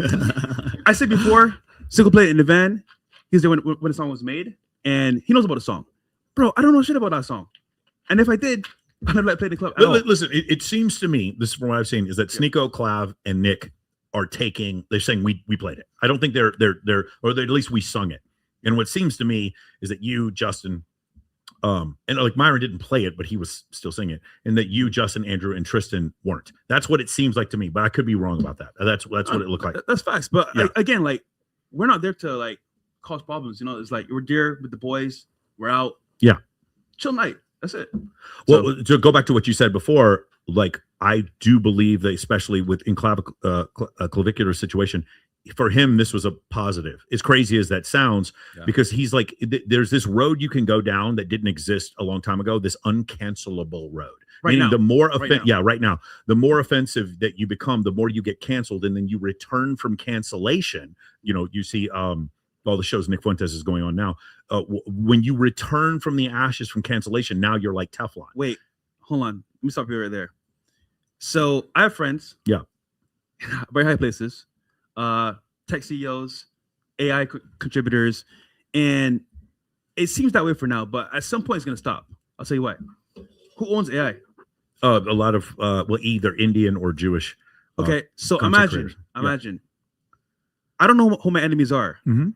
I said before, Sneeko played it in the van. He was there when the song was made, and he knows about the song. Bro, I don't know shit about that song. And if I did, I'd never play the club at all. Listen, it seems to me, this is from what I've seen, is that Sneeko, Clav, and Nick are they're saying we played it. I don't think they're or at least we sung it. And what seems to me is that you, Justin, and like Myron didn't play it, but he was still singing it, and that you, Justin, Andrew, and Tristan weren't. That's what it seems like to me, but I could be wrong about that. That's what it looked like. That's facts. But again, like we're not there to like cause problems. You know, it's like we're there with the boys. We're out. Yeah. Chill night. That's it. Well, to go back to what you said before, like I do believe that, especially within clavicular situation, for him this was a positive. As crazy as that sounds, because he's like, there's this road you can go down that didn't exist a long time ago. This uncancelable road. Right Meaning now. the more Right now. the more offensive that you become, the more you get canceled, and then you return from cancellation. You know, you see all the shows Nick Fuentes is going on now. When you return from the ashes from cancellation, now you're like Teflon. Wait, hold on. Let me stop you right there. So I have friends. Yeah. Very high places. Tech CEOs, AI contributors, and it seems that way for now. But at some point, it's gonna stop. I'll tell you what. Who owns AI? A lot of either Indian or Jewish. Okay, so content imagine. creators. I don't know who my enemies are, Mhm.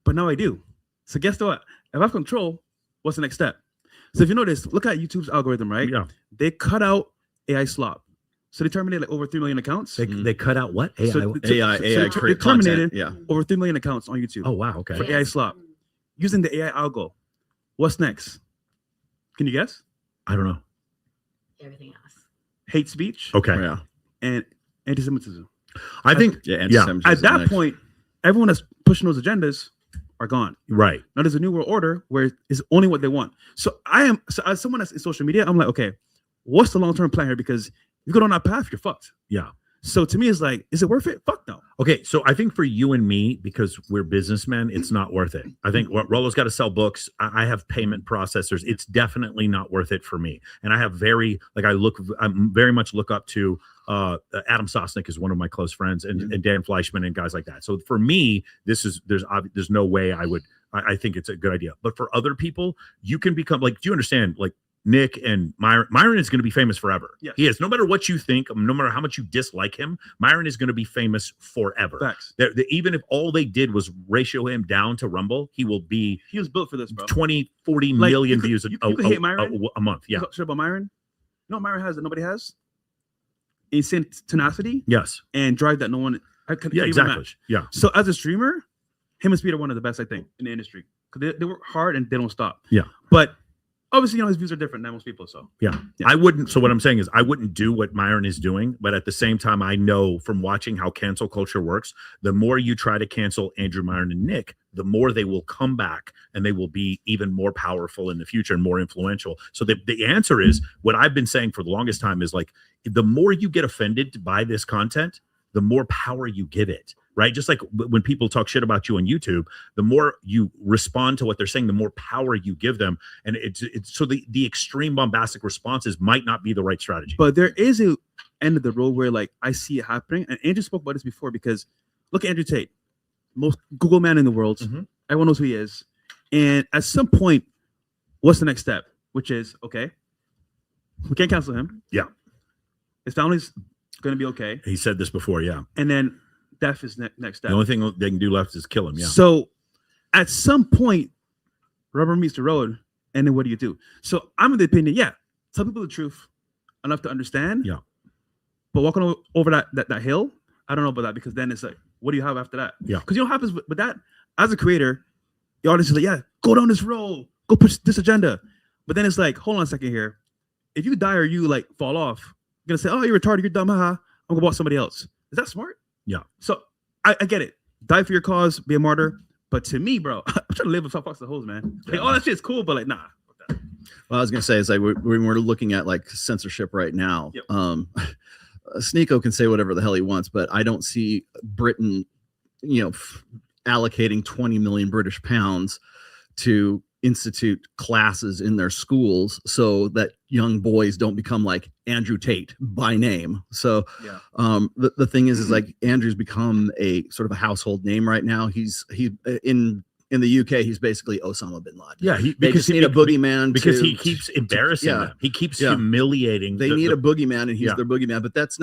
but now I do. So guess what? If I have control, what's the next step? So if you notice, look at YouTube's algorithm, right? Yeah. They cut out AI slop. So they terminated like over 3 million accounts. They cut out what? AI? They terminated over 3 million accounts on YouTube. Oh wow, okay. For AI slop. Using the AI algo. What's next? Can you guess? I don't know. Everything else. Hate speech. Okay. Yeah. And anti-Semitism. I think anti-Semitism At that next. point, everyone that's pushing those agendas are gone. Right. Now there's a new world order where it's only what they want. So as someone that's in social media, I'm like, okay, what's the long-term plan here? Because if you go down that path, you're fucked. Yeah. So to me, it's like, is it worth it? Fuck no. Okay, so I think for you and me, because we're businessmen, it's not worth it. I think Rollo's got to sell books. I have payment processors. It's definitely not worth it for me. And I have I very much look up to Adam Sosnick is one of my close friends, and Dan Fleischman and guys like that. So for me, there's no way I think it's a good idea. But for other people, you can become like, do you understand? Like Nick and Myron is going to be famous forever. Yes. He is. No matter what you think, no matter how much you dislike him, Myron is going to be famous forever. Facts. Even if all they did was ratio him down to Rumble, he will be. He was built for this, bro. 20, 40 Like, million you could- views you could hate Myron? a month. Yeah. You talk shit about Myron? You know what Myron has that nobody has? Insane tenacity. Yes. And drive that no one can Yeah, even exactly. match. Yeah. So as a streamer, him and Speed are one of the best, I think, in the industry. Because they work hard and they don't stop. Yeah. But obviously, his views are different than most people. So yeah, I wouldn't. So what I'm saying is, I wouldn't do what Myron is doing, but at the same time, I know from watching how cancel culture works, the more you try to cancel Andrew, Myron, and Nick, the more they will come back and they will be even more powerful in the future and more influential. So the answer is what I've been saying for the longest time is like, the more you get offended by this content, the more power you give it. Right. Just like when people talk shit about you on YouTube, the more you respond to what they're saying, the more power you give them. And it's so the extreme bombastic responses might not be the right strategy. But there is a end of the road where like I see it happening. And Andrew spoke about this before, because look at Andrew Tate, most Google man in the world. Everyone knows who he is. And at some point, what's the next step? Which is, okay, we can't cancel him. Yeah. His family's going to be okay. He said this before. Yeah. And then death is next step. The only thing they can do left is kill him. Yeah. So at some point, rubber meets the road, and then what do you do? So I'm of the opinion, tell people the truth enough to understand. Yeah. But walking over that hill, I don't know about that, because then it's like, what do you have after that? Yeah. Because you know what happens with that? As a creator, your audience is like, go down this road, go push this agenda. But then it's like, hold on a second here. If you die or you like fall off, you're gonna say, oh, you're retarded, you're dumb, haha. I'm gonna watch somebody else. Is that smart? Yeah. So I get it. Die for your cause, be a martyr. But to me, bro, I'm trying to live with Fox the Hose, man. Like, all that shit's cool, but like, nah. Well, I was gonna say is like we're looking at like censorship right now. Yep. Sneeko can say whatever the hell he wants, but I don't see Britain, allocating 20 million British pounds to institute classes in their schools so that young boys don't become like Andrew Tate by name. So the thing is like Andrew's become a sort of a household name right now. He's in the UK, he's basically Osama bin Laden. Yeah, they just need a boogeyman because he keeps embarrassing them. He keeps humiliating. They need a boogeyman, and he's their boogeyman. But that's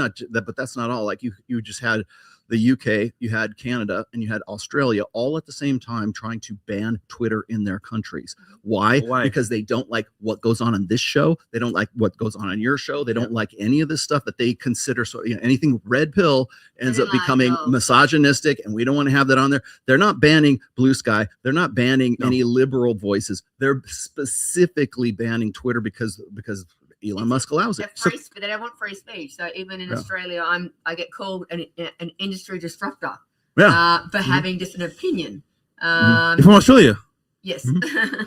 not all. Like you just had the UK, you had Canada, and you had Australia all at the same time trying to ban Twitter in their countries. Why? Because they don't like what goes on this show. They don't like what goes on your show. They don't like any of this stuff that they consider anything red pill ends up becoming misogynistic, and we don't want to have that on there. They're not banning Blue Sky. They're not banning any liberal voices. They're specifically banning Twitter because Elon Musk allows it. But they don't want free speech. So even in Australia, I get called an industry disruptor for having just an opinion. You're from Australia? Yes.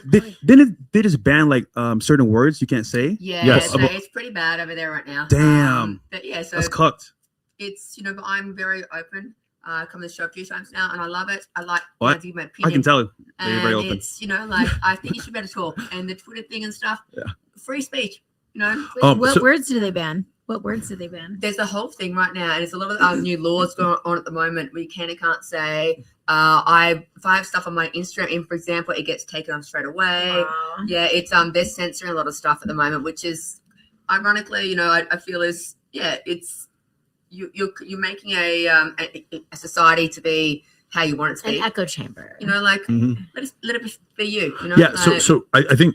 Didn't they just ban like certain words you can't say? Yeah, yes. So it's pretty bad over there right now. Damn. But yeah, so that's cooked. It's but I'm very open. I come to the show a few times now, and I love it. I like what? to give my opinion. I can tell you're and very open. It's like I think you should be able to talk, and the Twitter thing and stuff. Yeah. Free speech. What words do they ban? What words do they ban? There's a whole thing right now, and there's a lot of new laws going on at the moment where you can and can't say. If I have stuff on my Instagram, for example, it gets taken off straight away. Wow. Yeah, it's they're censoring a lot of stuff at the moment, which is ironically, I feel is it's you're making a society to be how you want it to be. An echo chamber. Let it be you. Yeah. So I think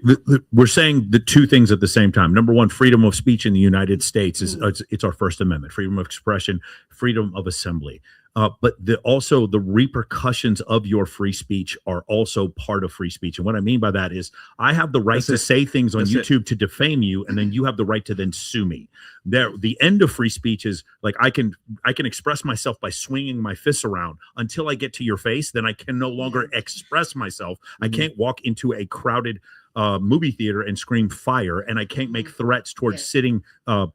we're saying the two things at the same time. Number one, freedom of speech in the United States is it's our First Amendment, freedom of expression, freedom of assembly. But also the repercussions of your free speech are also part of free speech. And what I mean by that is I have the right to say things on YouTube to defame you, and then you have the right to then sue me. The end of free speech is like I can express myself by swinging my fists around until I get to your face. Then I can no longer express myself. I can't walk into a crowded movie theater and scream fire, and I can't make threats towards sitting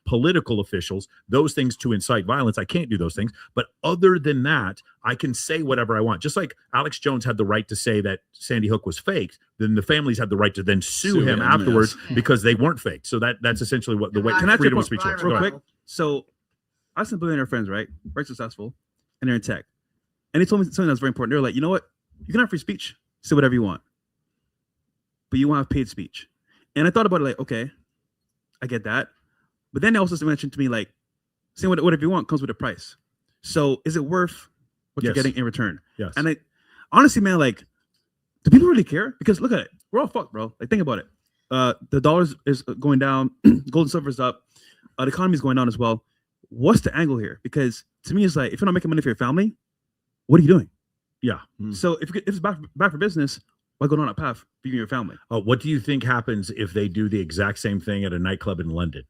political officials, those things to incite violence. I can't do those things. But other than that, I can say whatever I want. Just like Alex Jones had the right to say that Sandy Hook was faked, then the families had the right to then sue him afterwards because they weren't faked. So that's essentially what the way freedom of speech works. Real quick. So I have some billionaire friends, right? Very successful, and they're in tech. And they told me something that's very important. They're like, you know what? You can have free speech, say whatever you want, but you want to have paid speech. And I thought about it like, okay, I get that. But then they also mentioned to me like, saying whatever you want comes with a price. So is it worth what you're getting in return? Yes. And honestly, man, like, do people really care? Because look at it. We're all fucked, bro. Like, think about it. The dollar is going down. Gold and silver is up. The economy is going down as well. What's the angle here? Because to me, it's like, if you're not making money for your family, what are you doing? Yeah. So if it's bad for business, why go down that path for you and your family? What do you think happens if they do the exact same thing at a nightclub in London?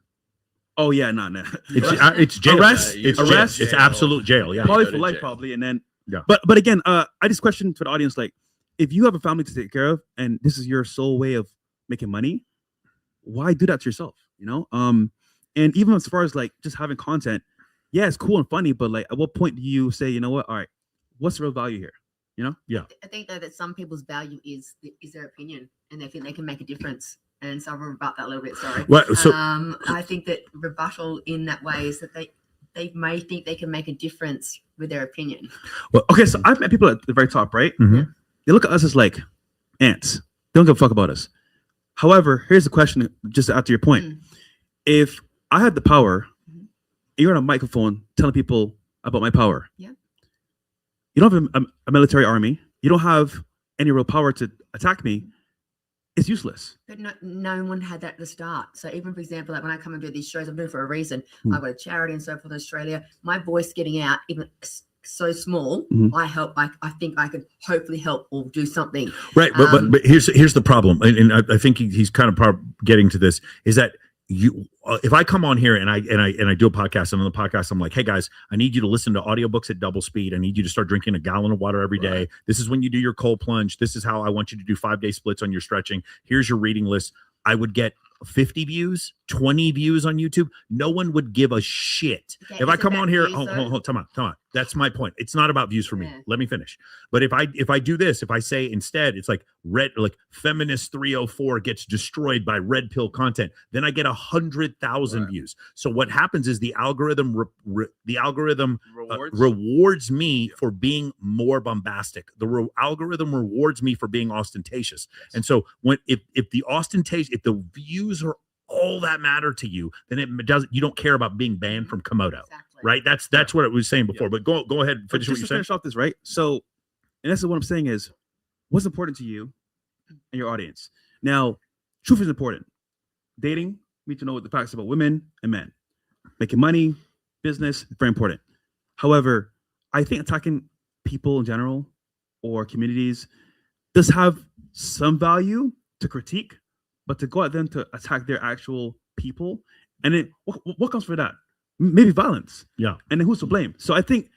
Oh yeah, no. It's jail. Arrest. It's arrest. It's absolute jail. Yeah, probably for life, probably. And then, yeah. But again, I just question for the audience, like, if you have a family to take care of, and this is your sole way of making money, why do that to yourself? You know, and even as far as like just having content, yeah, it's cool and funny, but like, at what point do you say, you know what? All right, what's the real value here? You know? Yeah. I think though that some people's value is their opinion, and they think they can make a difference. And so I'll rebut that a little bit. Sorry. Well, so- I think that rebuttal in that way is that they may think they can make a difference with their opinion. Well, okay, so I've met people at the very top, right? Mm-hmm. They look at us as like ants. They don't give a fuck about us. However, here's the question, just to add to your point. If I had the power, you're on a microphone telling people about my power. Yeah. You don't have a military army. You don't have any real power to attack me. It's useless. But no one had that at the start. So even, for example, like when I come and do these shows, I'm doing it for a reason. I've got a charity and so forth in Australia. My voice getting out, even so small, I help. I think I could hopefully help or do something. Right, but here's the problem, and I think he's kind of getting to this, is that you if I come on here and I do a podcast, and on the podcast I'm like, hey guys, I need you to listen to audiobooks at double speed. I need you to start drinking a gallon of water every day. This is when you do your cold plunge. This is how I want you to do 5-day splits on your stretching. Here's your reading list. I would get 50 views, 20 views on YouTube. No one would give a shit. Okay, if I come on here, views, hold, time on. That's my point. It's not about views for me. Let me finish. But if I do this, if I say instead, it's like feminist 304 gets destroyed by red pill content, then I get 100,000 views. So what happens is the algorithm rewards me for being more bombastic. The algorithm rewards me for being ostentatious. And so if the views are all that matter to you, then you don't care about being banned from Komodo. Right? That's what I was saying before. But go ahead and finish what you're saying. Finish off this, right? So, and that's what I'm saying is, what's important to you and your audience? Now, truth is important. Dating, we need to know what the facts about women and men. Making money, business, very important. However, I think attacking people in general or communities does have some value to critique, but to go at them to attack their actual people, and then what comes for that? Maybe violence. Yeah. And then who's to blame? So I think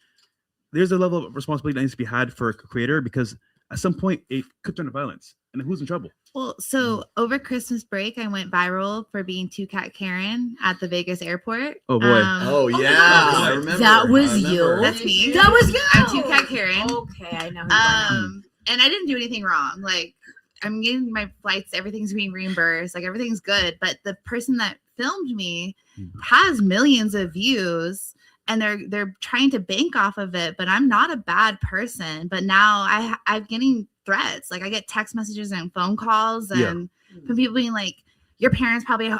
there's a level of responsibility that needs to be had for a creator, because at some point it could turn to violence, and then who's in trouble? Well, so over Christmas break, I went viral for being 2Cat Karen at the Vegas airport. Oh boy. I remember. That was you. That's me. That was you. I'm 2Cat Karen. Okay, I know. Who you are. And I didn't do anything wrong. Like, I'm getting my flights, everything's being reimbursed, like everything's good. But the person that filmed me has millions of views, and they're trying to bank off of it. But I'm not a bad person. But now I'm getting threats. Like, I get text messages and phone calls, and from people being like, your parents probably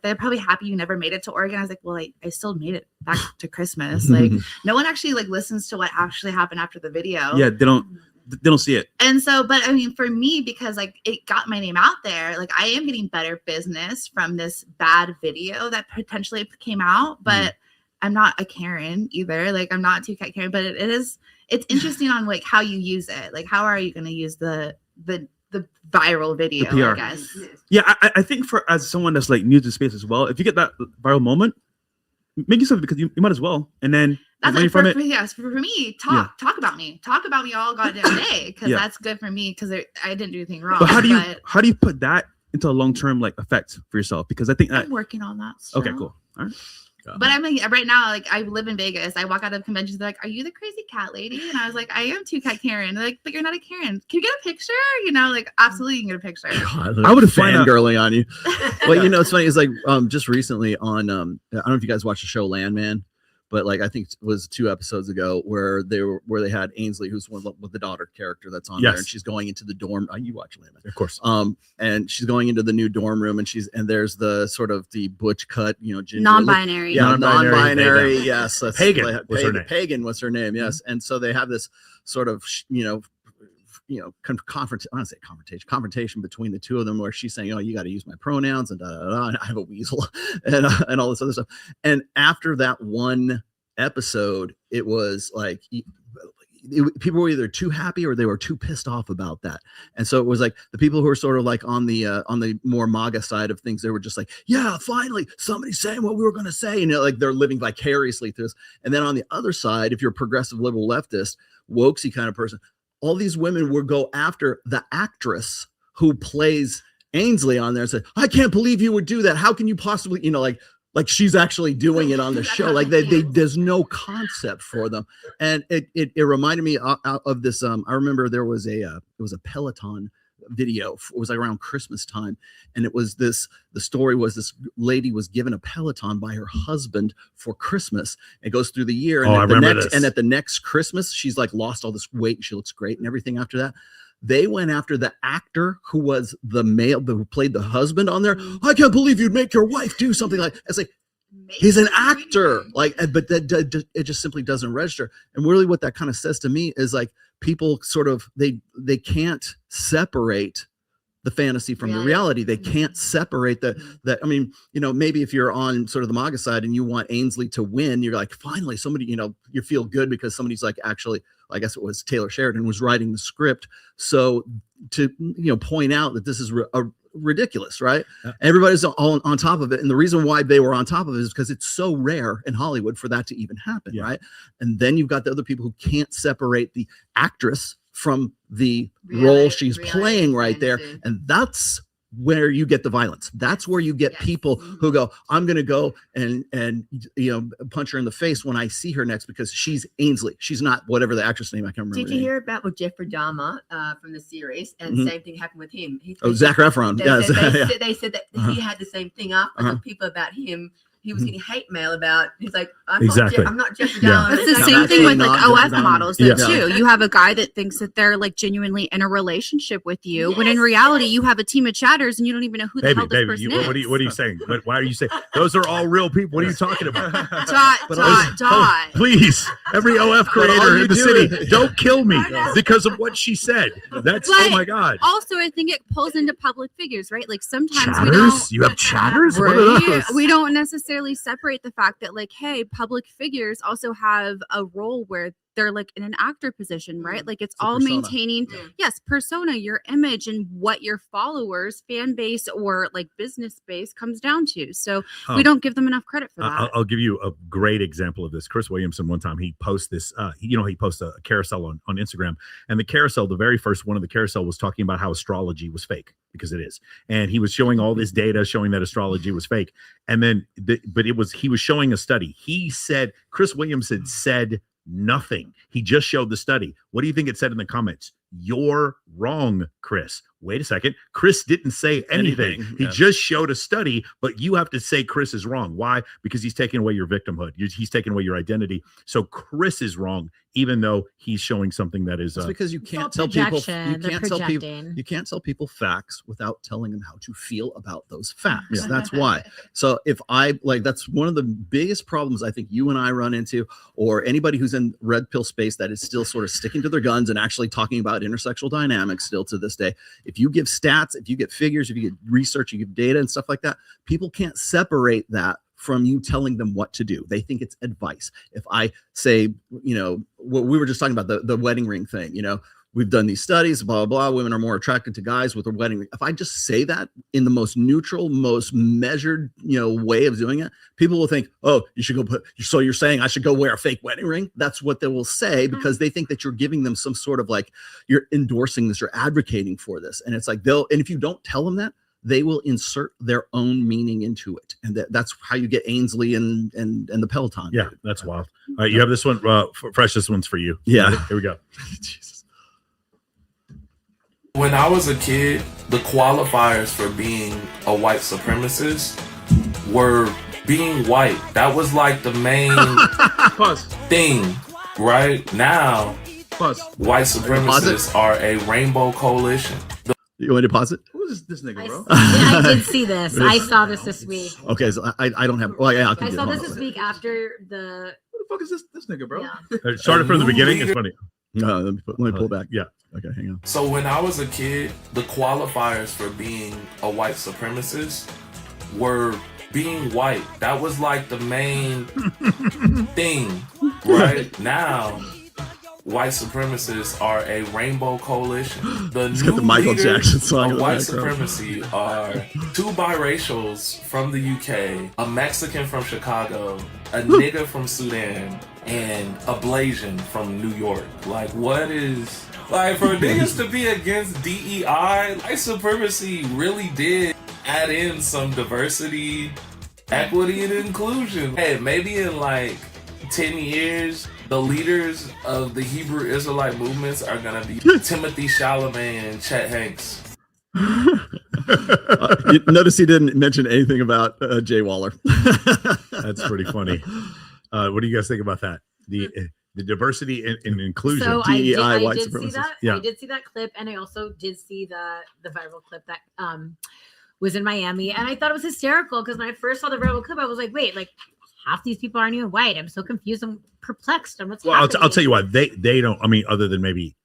they're probably happy you never made it to Oregon. I was like, well, I still made it back to Christmas. Like, no one actually like listens to what actually happened after the video. Yeah, they don't see it. And so, but I mean, for me, because like it got my name out there, like I am getting better business from this bad video that potentially came out, but I'm not a Karen either. Like, I'm not 2Cat Karen, but it's interesting on like how you use it. Like, how are you going to use the viral video, The PR. I guess. Yeah, I think as someone that's like new to the space as well, if you get that viral moment, make yourself, because you might as well. And then That's learn like from it. for me. Talk about me. Talk about me all goddamn day, because that's good for me, because I didn't do anything wrong. But how do you put that into a long-term like effect for yourself? Because I think that I'm working on that still. okay, cool. All right. But I'm like, right now, like I live in Vegas. I walk out of conventions, they're like, "Are you the crazy cat lady?" And I was like, "I am 2Cat Karen." They're like, "But you're not a Karen. Can you get a picture?" You know, like absolutely, you can get a picture. I would have fangirling on you. Well, you know, it's funny. It's like just recently on I don't know if you guys watched the show Landman, but like I think it was 2 episodes ago where they had Ainsley, who's one with the daughter character that's on there, and she's going into the dorm. You watch Landman, of course. And she's going into the new dorm room, and there's the sort of the butch cut, you know, non-binary. Yeah, non-binary. Yes, Pagan was her name. Pagan was her name. Yes, and so they have this sort of confrontation between the two of them, where she's saying, "Oh, you got to use my pronouns," and and I have a weasel, and all this other stuff. And after that one episode, it was like, people were either too happy or they were too pissed off about that. And so it was like the people who were sort of like on the more MAGA side of things, they were just like, yeah, finally somebody's saying what we were going to say. And like they're living vicariously through this. And then on the other side, if you're a progressive liberal leftist, wokesy kind of person, all these women would go after the actress who plays Ainsley on there and say, I can't believe you would do that. How can you possibly, like she's actually doing it on the show. Like there's no concept for them. And it reminded me of this. I remember there was it was a Peloton video. It was like around Christmas time. And the story was this lady was given a Peloton by her husband for Christmas. It goes through the year. And at the next Christmas, she's like lost all this weight. And she looks great and everything after that. They went after the actor who was the male who played the husband on there. I can't believe you'd make your wife do something like it's like he's an actor, like, but that it just simply doesn't register. And really, what that kind of says to me is like people sort of they can't separate the fantasy from the reality. They can't separate that. I mean, maybe if you're on sort of the MAGA side and you want Ainsley to win, you're like, finally, somebody, you feel good because somebody's like actually. I guess it was Taylor Sheridan was writing the script. So to, point out that this is ridiculous, right? Yeah. Everybody's all on top of it. And the reason why they were on top of it is because it's so rare in Hollywood for that to even happen, right? And then you've got the other people who can't separate the actress from the role she's playing right there. And that's where you get the violence. That's where you get people who go, I'm going to go and punch her in the face when I see her next because she's Ainsley. She's not whatever the actress name, I can't remember. Did you hear about with Jeffrey Dahmer from the series? And same thing happened with him. Zac Efron. They said that he had the same thing after the people about him. He was getting hate mail about. He's like, I'm not Jeffrey Dahmer. That's the same thing with like OF models though, too. You have a guy that thinks that they're like genuinely in a relationship with you, when in reality you have a team of chatters and you don't even know who the hell this person is. What are you saying? Why are you saying those are all real people? What are you talking about? Dot. Please, every OF creator in the city, don't kill me because of what she said. That's oh my god. Also, I think it pulls into public figures, right? Like sometimes chatters? You have chatters? What are those? We don't necessarily separate the fact that like, hey, public figures also have a role where they're like in an actor position, right? Like it's all persona. Maintaining, persona, your image and what your followers, fan base or like business base comes down to. So we don't give them enough credit for that. I'll give you a great example of this. Chris Williamson, one time he posts this, he posts a carousel on Instagram, and the carousel, the very first one of the carousel was talking about how astrology was fake because it is. And he was showing all this data showing that astrology was fake. And then, he was showing a study. He said, Chris Williamson said nothing. He just showed the study. What do you think it said in the comments? You're wrong, Chris. Wait a second. Chris didn't say anything. He just showed a study, but you have to say Chris is wrong. Why? Because he's taking away your victimhood. He's taking away your identity. So Chris is wrong, even though he's showing something that is. That's because you can't tell people. You can't tell people facts without telling them how to feel about those facts. Yeah. That's why. So if that's one of the biggest problems I think you and I run into, or anybody who's in red pill space that is still sort of sticking to their guns and actually talking about intersexual dynamics still to this day. If you give stats, if you get figures, if you get research, you give data and stuff like that, people can't separate that from you telling them what to do. They think it's advice. If I say, what we were just talking about, the wedding ring thing, we've done these studies, blah, blah, blah. Women are more attracted to guys with a wedding ring. If I just say that in the most neutral, most measured, way of doing it, people will think, oh, you should go so you're saying I should go wear a fake wedding ring? That's what they will say because they think that you're giving them some sort of like, you're endorsing this, you're advocating for this. And it's like and if you don't tell them that, they will insert their own meaning into it. And that's how you get Ainsley and the Peloton. Yeah, that's wild. All right, you have this one, Fresh, this one's for you. Yeah. Here we go. Jesus. When I was a kid, the qualifiers for being a white supremacist were being white. That was like the main thing. Right now, white supremacists are a rainbow coalition. You want to pause it? Who is this nigga, bro? I did see this. I saw this week. Okay, so I don't have. Well, yeah, I saw this week after the. Who the fuck is this nigga, bro? Yeah. Started from the beginning. It's funny. No, let me pull back. Yeah. Okay, hang on. So when I was a kid, the qualifiers for being a white supremacist were being white. That was like the main thing. Right now, white supremacists are a rainbow coalition. The He's new got the Michael leaders Jackson song in of the white background. supremacy are 2 biracials from the UK, a Mexican from Chicago, a nigga from Sudan, and a Blasian from New York. Like, what is... Like, for niggas to be against DEI, white supremacy really did add in some diversity, equity, and inclusion. Hey, maybe in like 10 years, the leaders of the Hebrew Israelite movements are gonna be Timothy Chalamet and Chet Hanks. You notice he didn't mention anything about Jay Waller. That's pretty funny. What do you guys think about that? The diversity and inclusion. So DEI, I white did see supremacists. that. Yeah. I did see that clip, and I also did see the viral clip that was in Miami, and I thought it was hysterical because when I first saw the viral clip, I was like, wait, like half these people aren't even white. I'm so confused. I'm perplexed on what's Well, happening. I'll tell you what, they don't. I mean, other than maybe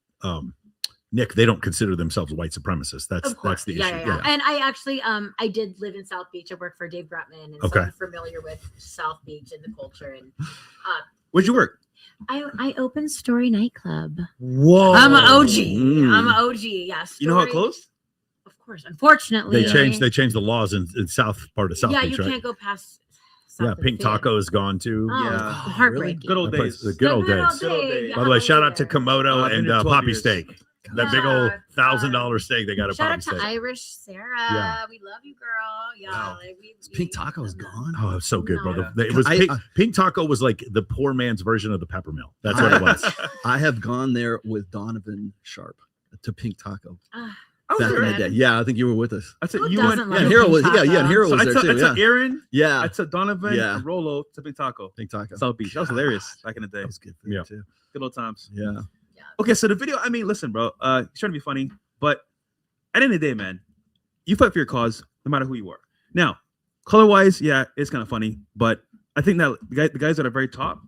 Nick, they don't consider themselves white supremacists. That's the issue. Yeah. And I actually I did live in South Beach. I worked for Dave Grutman, and so I'm familiar with South Beach and the culture. And Where'd you work? I opened Story nightclub. Whoa! I'm an OG. I'm an OG. Yeah. You know how it Story- closed? Of course. Unfortunately, They changed the laws in south part of South yeah, Beach, you right? can't go past. Yeah, Pink Taco is gone too. Oh, Yeah. heartbreaking. Good old That place- days. The good old days. Good old days. By the way, shout out to Komodo I've been and here 12 Poppy years. Steak. That big old $1,000 steak they got at Shout Poppy out to Steak. Irish Sarah. Yeah. We love you, girl. Yeah, like, Pink Taco is gone. Oh, it's so good, No. brother. It was Pink Taco was like the poor man's version of the peppermill. That's what it was. I have gone there with Donovan Sharp to Pink Taco. Ah. Back in the day. Yeah, I think you were with us. I said Who you doesn't went. love Yeah, a Hero Pink was. Yeah, Taco? Hero was I there took, too. I took Yeah, Aaron. yeah. I took Donovan Yeah. and Rolo to Big Taco. Pink Taco. South Beach. That was hilarious back in the day. That was good. Food Yeah. too. Good old times. Yeah. Okay, so the video. I mean, listen, bro. He's trying to be funny, but at the end of the day, man, you fight for your cause, no matter who you are. Now, color-wise, yeah, it's kind of funny, but I think that the guys that are very top,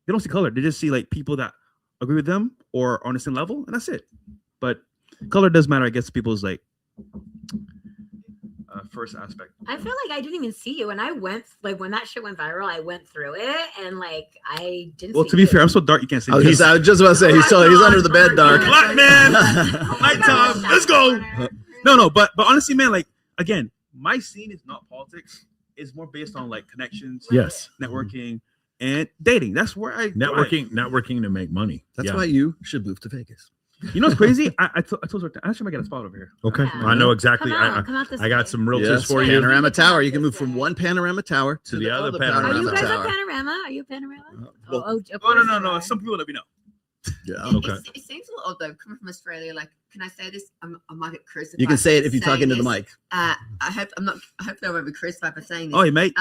they don't see color. They just see like people that agree with them or are on the same level, and that's it. But color does matter, I guess, to people's like first aspect. I feel like I didn't even see you, and I went like when that shit went viral. I went through it, and like I didn't. Well, see to be you. fair, I'm so dark you can't see. I me. was just about to say he's under the bed, dark. Black man, nighttime. Let's go. No, but honestly, man, like again, my scene is not politics. It's more based on like connections, Yes. networking, and dating. That's where I Networking to make money. That's Yeah. why you should move to Vegas. You know what's crazy? I told her I actually might get a spot over here. Okay, Yeah. I know exactly. Come out this I got way. some realtors Yes, for you. Panorama Tower. You can move from one Panorama Tower to the other Are Panorama you guys Tower. a panorama? Are you a panorama? well, of Oh course no. you are. Some people let me know. Yeah. Okay. It seems a little odd though, coming from Australia. Like, can I say this? I might get crucified. You can say it if you for talk saying into the this. mic. I hope I'm not. I hope they won't be crucified for saying this. Oh, mate.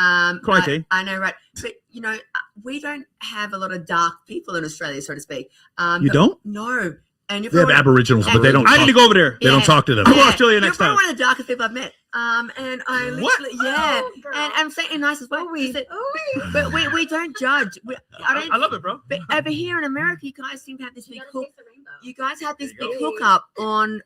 Crikey. I know, right? But you know, we don't have a lot of dark people in Australia, so to speak. You but- don't? No. And you're They have probably- Aboriginals, but they don't. I need to go over there. They don't talk to them. I'll go to Australia next You're time. probably one of the darkest people I've met. And I literally, yeah, Oh, girl. and I'm saying nice as well. But we don't judge. I love it, bro. But over here in America, you guys seem to have this big hook. You guys have this big hookup on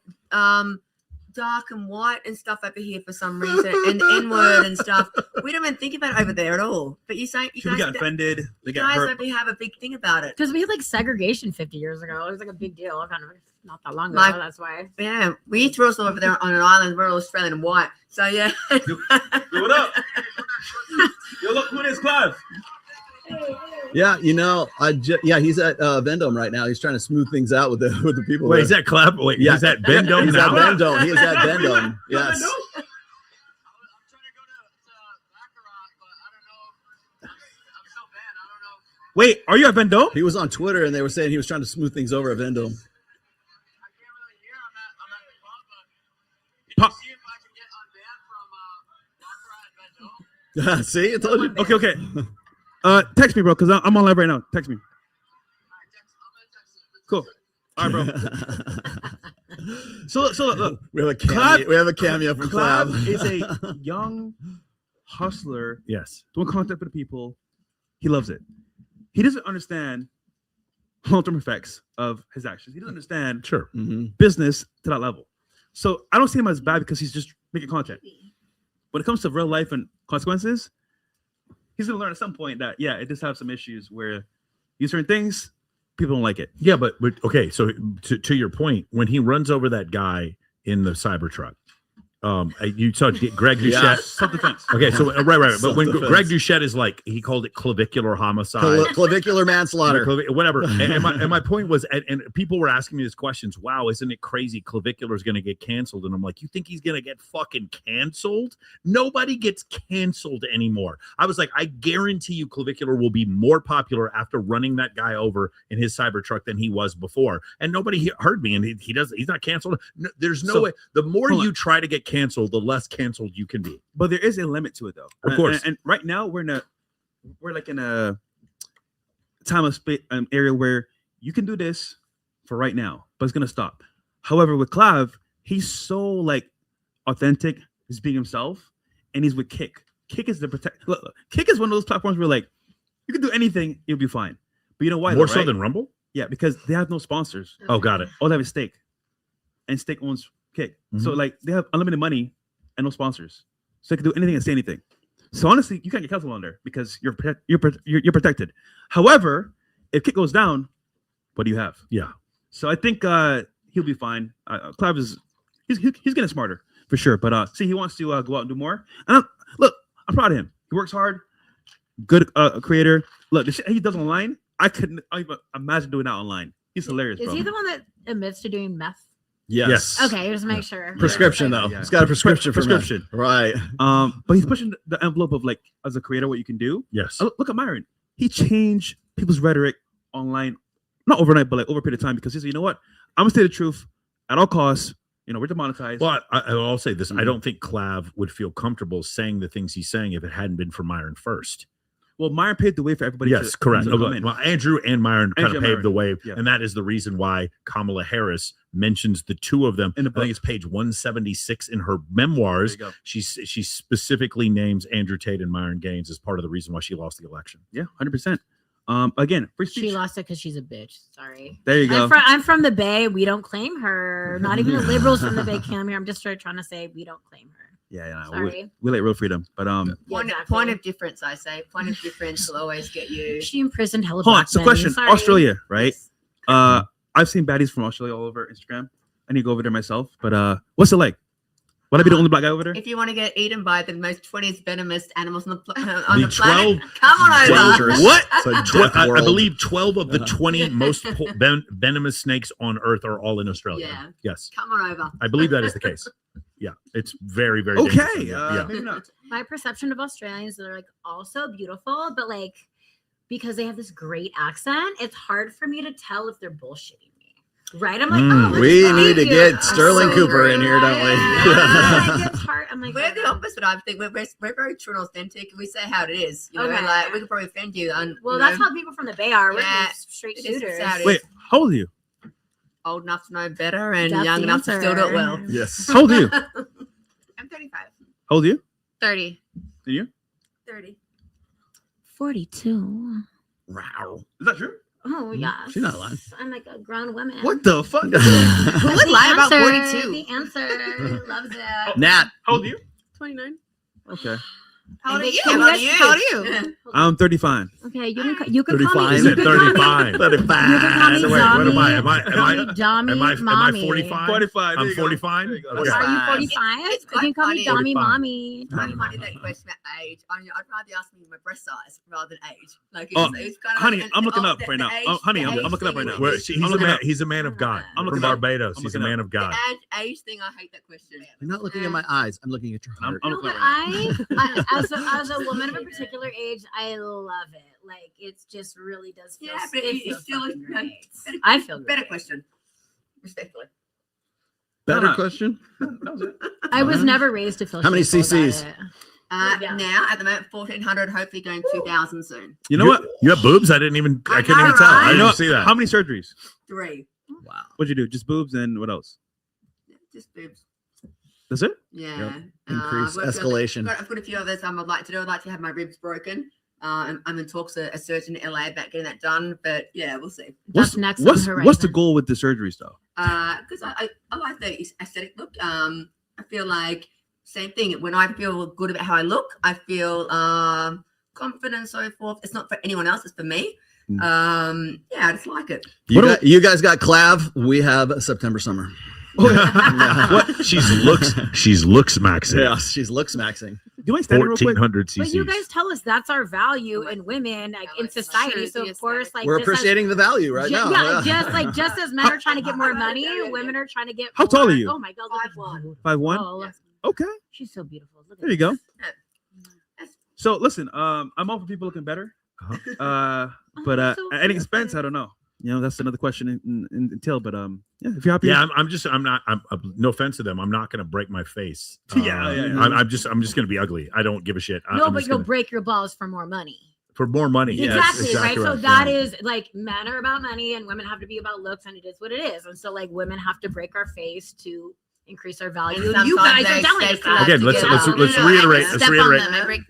dark and white and stuff over here for some reason, and the N-word and stuff. We don't even think about it over there at all. But you say you People guys, get offended. They you get guys hurt. over here have a big thing about it. Because we had like segregation 50 years ago. It was like a big deal. Kind of not that long ago. My- That's why. Yeah, we threw us all over there on an island. We're all Australian and white. So yeah. Yo, what up? Yo, look who this Clive. Yeah, you know, he's at Vendome right now. He's trying to smooth things out with the people. Wait, there. is that Clap? Wait, Yeah. he's at Vendome He's now? at Vendome. He is at Vendome. Yes. Wait, are you at Vendome? He was on Twitter and they were saying he was trying to smooth things over at Vendome. See, I told you. Okay. Text me, bro, because I'm on live right now. Text me. Cool. All right, bro. So look. We have a cameo. We have a cameo from Clav Clav. is a young hustler. Yes. Doing content for the people. He loves it. He doesn't understand long-term effects of his actions. He doesn't understand business to that level. So I don't see him as bad because he's just making content. When it comes to real life and consequences, he's gonna learn at some point that it does have some issues where you do certain things, people don't like it. Yeah, but okay. So to your point, when he runs over that guy in the Cybertruck, you saw Greg Doucette. Self-defense. Okay, so right. But when Self-defense. Greg Doucette is like, he called it clavicular homicide. Clavicular manslaughter. Whatever. And my point was, and people were asking me these questions. Wow, isn't it crazy? Clavicular is going to get canceled, and I'm like, you think he's going to get fucking canceled? Nobody gets canceled anymore. I was like, I guarantee you, Clavicular will be more popular after running that guy over in his Cybertruck than he was before. And nobody heard me, and he's not canceled. No, there's no way. The more you try to get canceled, the less canceled you can be. But there is a limit to it, though. Of course. And right now we're like in a time of area where you can do this for right now, but it's gonna stop. However, with Clav, he's so like authentic. He's being himself, and he's with Kick. Kick is the protect. Look, Kick is one of those platforms where like you can do anything, you'll be fine. But you know why? More though, so right? than Rumble? Yeah, because they have no sponsors. Oh, got it. All they have is Stake, and Stake owns Kick. So like they have unlimited money and no sponsors, so they can do anything and say anything. So honestly, you can't get canceled on there because you're protected. However, if Kick goes down, what do you have? Yeah. So I think he'll be fine. Clav is he's getting smarter for sure. But see, he wants to go out and do more. And I'm proud of him. He works hard. Good creator. Look, the shit he does online, I couldn't even imagine doing that online. He's hilarious. Is bro. he the one that admits to doing meth? Yes. Okay, just make sure. Prescription though. He's got a prescription for prescription. meth. Right. But he's pushing the envelope of like as a creator what you can do. Yes. Look at Myron. He changed people's rhetoric online, not overnight, but like over a period of time because he said, you know what? I'm gonna say the truth at all costs. You know, we're demonetized. Well, I'll say this. I don't think Clav would feel comfortable saying the things he's saying if it hadn't been for Myron first. Well, Myron paved the way for everybody. Yes, correct. to come in. Well, Andrew and Myron kind of Andrew and paved the way, Yeah. and that is the reason why Kamala Harris mentions the two of them. In the I think it's page 176 in her memoirs. There you go. She specifically names Andrew Tate and Myron Gaines as part of the reason why she lost the election. Yeah, 100%. Again, free speech. She lost it because she's a bitch. Sorry. There you go. I'm from the Bay. We don't claim her. Not even the liberals from the Bay claim her. I'm just trying to say we don't claim her. Yeah. Sorry. We like real freedom, but Point of difference, I say. Point of difference will always get you. She imprisoned hella hold on. black So, men. question: Sorry. Australia, right? I've seen baddies from Australia all over Instagram. I need to go over there myself. But what's it like? Would I be the only black guy over there? If you want to get eaten by the most 20th venomous animals on the, The planet, 12 come on over. What? It's like I World. believe 12 of the 20 most venomous snakes on Earth are all in Australia. Yeah. Yes. Come on over. I believe that is the case. Yeah. It's very, very Okay. dangerous. Yeah. Maybe not. My perception of Australians, they're like also beautiful, but like because they have this great accent, it's hard for me to tell if they're bullshitting me. Right? I'm like, oh, We thank need to you. get I'm Sterling so Cooper in rude. here, don't we? Like, it's hard. I'm like, We're the opposite, I think. We're very true and authentic. We say how it is. You know, Okay. like we could probably offend you. And, well, you that's know, how people from the Bay are. We're Yeah, straight it is shooters. how it is. Wait, how old are you? Old enough to know better and That's young the enough to still do it answer. well. Yes. How old are you? I'm 35. How old are you? 30. Are you? 30. 42. Wow. Is that true? Oh, yes. She's not lying. I'm like a grown woman. What the fuck? Who That's would the lie about answer. 42? The answer. Loves it. Nat. How old are you? 29. Okay. How old are you? How old are you? How old are you? I'm 35. Okay, you can call me. He You said can call me. 35. 35. You can call me So wait, what am I? Am I? Call me Dommy Am I Mommy. 45? 45. I'm 45. There you go. Okay. Are you 45? It's You quite can call me funny. Dommy 45. Mommy. It's really funny that question at age. I'd rather ask me my breast size rather than age. Like, Oh, it's kind of honey, like I'm looking up the right now. age- Oh, honey, the I'm age looking up thing right now. Where is- he's I'm looking up. he's a man of God. I'm From looking up. Barbados. I'm He's a looking man up. of God. The age thing, I hate that question. You're not looking at my eyes. I'm looking at your heart. I'm No, looking but up right now. as a woman of a particular age, I love it. Like it's just really does feel. Yeah, but it it's feels still fucking like, great. I feel better great. question. Respectfully. Better No. question. That was it. I was never raised to feel. How many shameful about CCs? it. Now, at the moment, 1,400, hopefully going 2,000 soon. You know what? You have boobs? I couldn't even I tell. know, I right? didn't You know see that. How many surgeries? 3. Wow. What'd you do? Just boobs and what else? Just boobs. That's it? Yeah. Increase I've got- escalation. I've got a few others I'd like to do. I'd like to have my ribs broken. I'm in talks with a surgeon in LA about getting that done. But yeah, we'll see. That's next on What's the the horizon. goal with the surgeries though? Because I like the aesthetic look. I feel like same thing. When I feel good about how I look, I feel confident and so forth. It's not for anyone else. It's for me. Yeah, I just like it. You guys got Clav. We have September Summer. What? She's looks maxing. Yeah, she's looks maxing. Do I stand real quick? 1400 But you cc's. guys tell us that's our value in women, like in society. So of course, like We're just as- appreciating the value right now. Yeah, just as men are trying to get more money, women are trying to get. How tall more. are you? Oh my God, look at 5'1"? Oh, Okay. she's so beautiful. Look at There you go. this. So listen, I'm all for people looking better. But at any expense, I don't know. You know, that's another question until. But yeah, if you're happy. Yeah, I'm not. No offense to them. I'm not going to break my face. Yeah. I'm just going to be ugly. I don't give a shit. No, I'm but just you'll gonna- break your balls for more money. for more money. Exactly, Yes, right. So right. that is like men are about money and women have to be about looks, and it is what it is. And so like women have to break our face to increase our value. And You guys sometimes are telling they us that. Again, let's reiterate. Let's reiterate.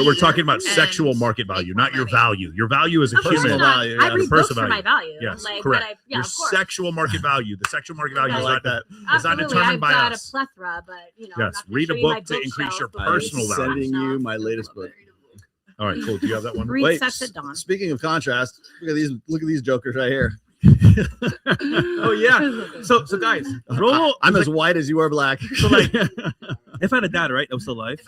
We're talking about And- sexual market value, not your value. Your value is a Of course human not. value. I read books Personal for my value. Yes, Like, correct. but yeah, Your of course. sexual market value. The sexual market value is not that. Is not Absolutely, determined I've by got us. a plethora, but you know, Yes, read a book to increase your personal value. Sending you my latest book. All right, cool. Do you have that one? Read Sex at Dawn. Speaking of contrast, look at these jokers right here. Oh yeah. So guys, Rolo. I'm as white as you are black. So like, if I had a dad, right, that was still alive,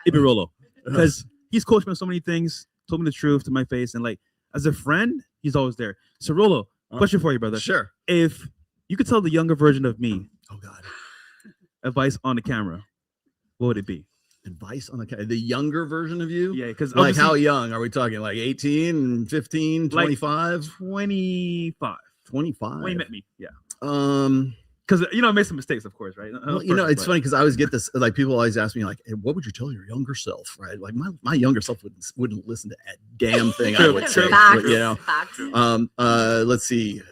it'd be Rolo, because he's coached me on so many things, told me the truth to my face, and like as a friend, he's always there. So Rolo, question for you, brother. Sure. If you could tell the younger version of me, oh God, advice on the camera, what would it be? Advice on the younger version of you? Yeah, because like how young are we talking? Like 18, 15, Like 25? 25. 25. When you met me, yeah. Because I made some mistakes, of course, right? Well, it's funny because I always get this. Like people always ask me, like, hey, "What would you tell your younger self?" Right? Like my younger self wouldn't listen to a damn thing I would say. Facts. But, you know, Facts. let's see.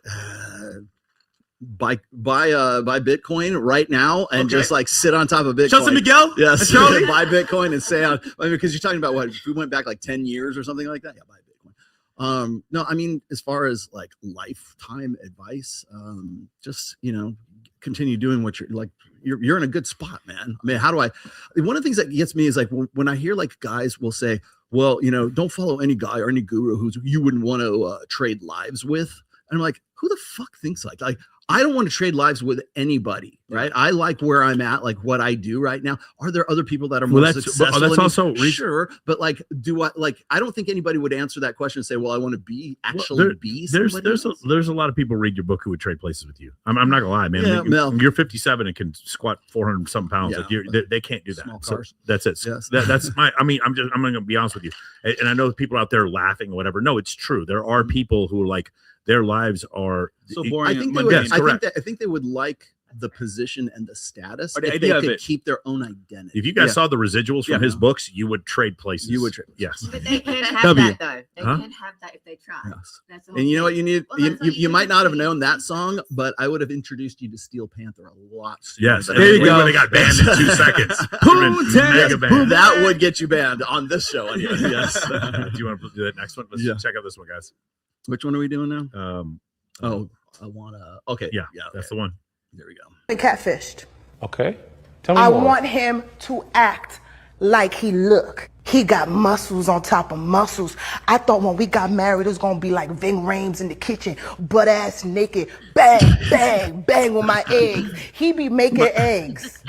Buy Bitcoin right now and just like sit on top of Bitcoin. Chelsea Miguel? Yes. Charlie? Buy Bitcoin and stay on. I mean, because you're talking about what if we went back like 10 years or something like that. Yeah, buy Bitcoin. No, I mean, as far as like lifetime advice, just continue doing what you're like. You're in a good spot, man. I mean, one of the things that gets me is like when I hear like guys will say, well, don't follow any guy or any guru who you wouldn't want to trade lives with. And I'm like, who the fuck thinks like I don't want to trade lives with anybody, right? I like where I'm at, like what I do right now. Are there other people that are more successful? That's also sure, but like, I don't think anybody would answer that question and say, "Well, I want to be be." There's a lot of people read your book who would trade places with you. I'm not gonna lie, man. Yeah, you're 57 and can squat 400 some pounds. Yeah. Like they can't do that. Small So cars. that's it. Yes. That's my. I mean, I'm gonna be honest with you, and I know people out there laughing or whatever. No, it's true. There are people who are like. Their lives are so boring. I think they would like the position and the status Or the if idea they of could it. keep their own identity. If you guys saw the residuals from his books, you would trade places. You would trade. Yes. But they can't have W. that though. They Huh? can't have that if they try. Yes. That's the whole And you know what thing. you need? Well, that's what You you might need not to have be. known that song, but I would have introduced you to Steel Panther a lot sooner. Yes. than There you we go. would They got banned in 2 seconds. Mega banned. That would get you banned on this show. Anyway. Yes. Do you want to do that next one? Let's check out this one, guys. Which one are we doing now? I want to. Okay. Yeah. That's the one. There we go. Been catfished. Okay. Tell me I more. want him to act like he look. He got muscles on top of muscles. I thought when we got married, it was gonna be like Ving Rhames in the kitchen, butt ass naked, bang, bang, bang with my eggs. He be making eggs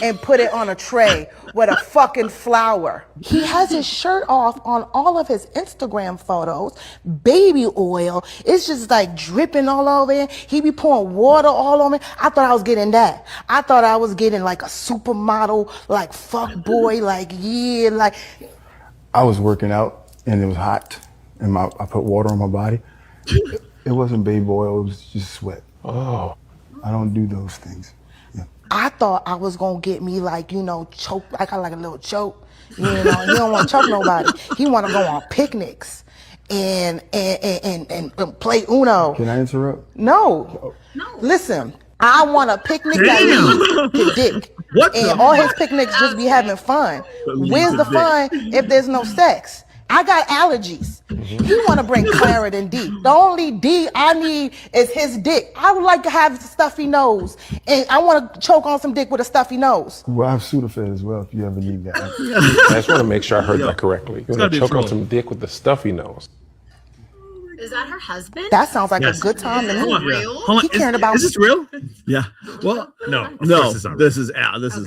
and put it on a tray with a fucking flour. He has his shirt off on all of his Instagram photos, baby oil. It's just like dripping all over him. He be pouring water all over me. I thought I was getting that. I thought I was getting like a supermodel, like fuck boy, like yeah, like. I was working out and it was hot and I put water on my body. It wasn't baby oil, it was just sweat. Oh. I don't do those things. I thought I was gonna get me like, choke. I got like a little choke. He don't want to choke nobody. He want to go on picnics and play Uno. Can I interrupt? No. Listen, I want a picnic that leads to dick. And all his picnics just be having fun. Where's the fun if there's no sex? I got allergies. He want to bring Claritin D. The only D I need is his dick. I would like to have a stuffy nose, and I want to choke on some dick with a stuffy nose. Well, I have Sudafed as well if you ever need that. I just want to make sure I heard that correctly. You It's want gotta to be choke on true. some dick with the stuffy nose. Is that her husband? That sounds like a good time to me. Hold on. He caring about. Is this real? Yeah. Well, No, of no. course it's not This is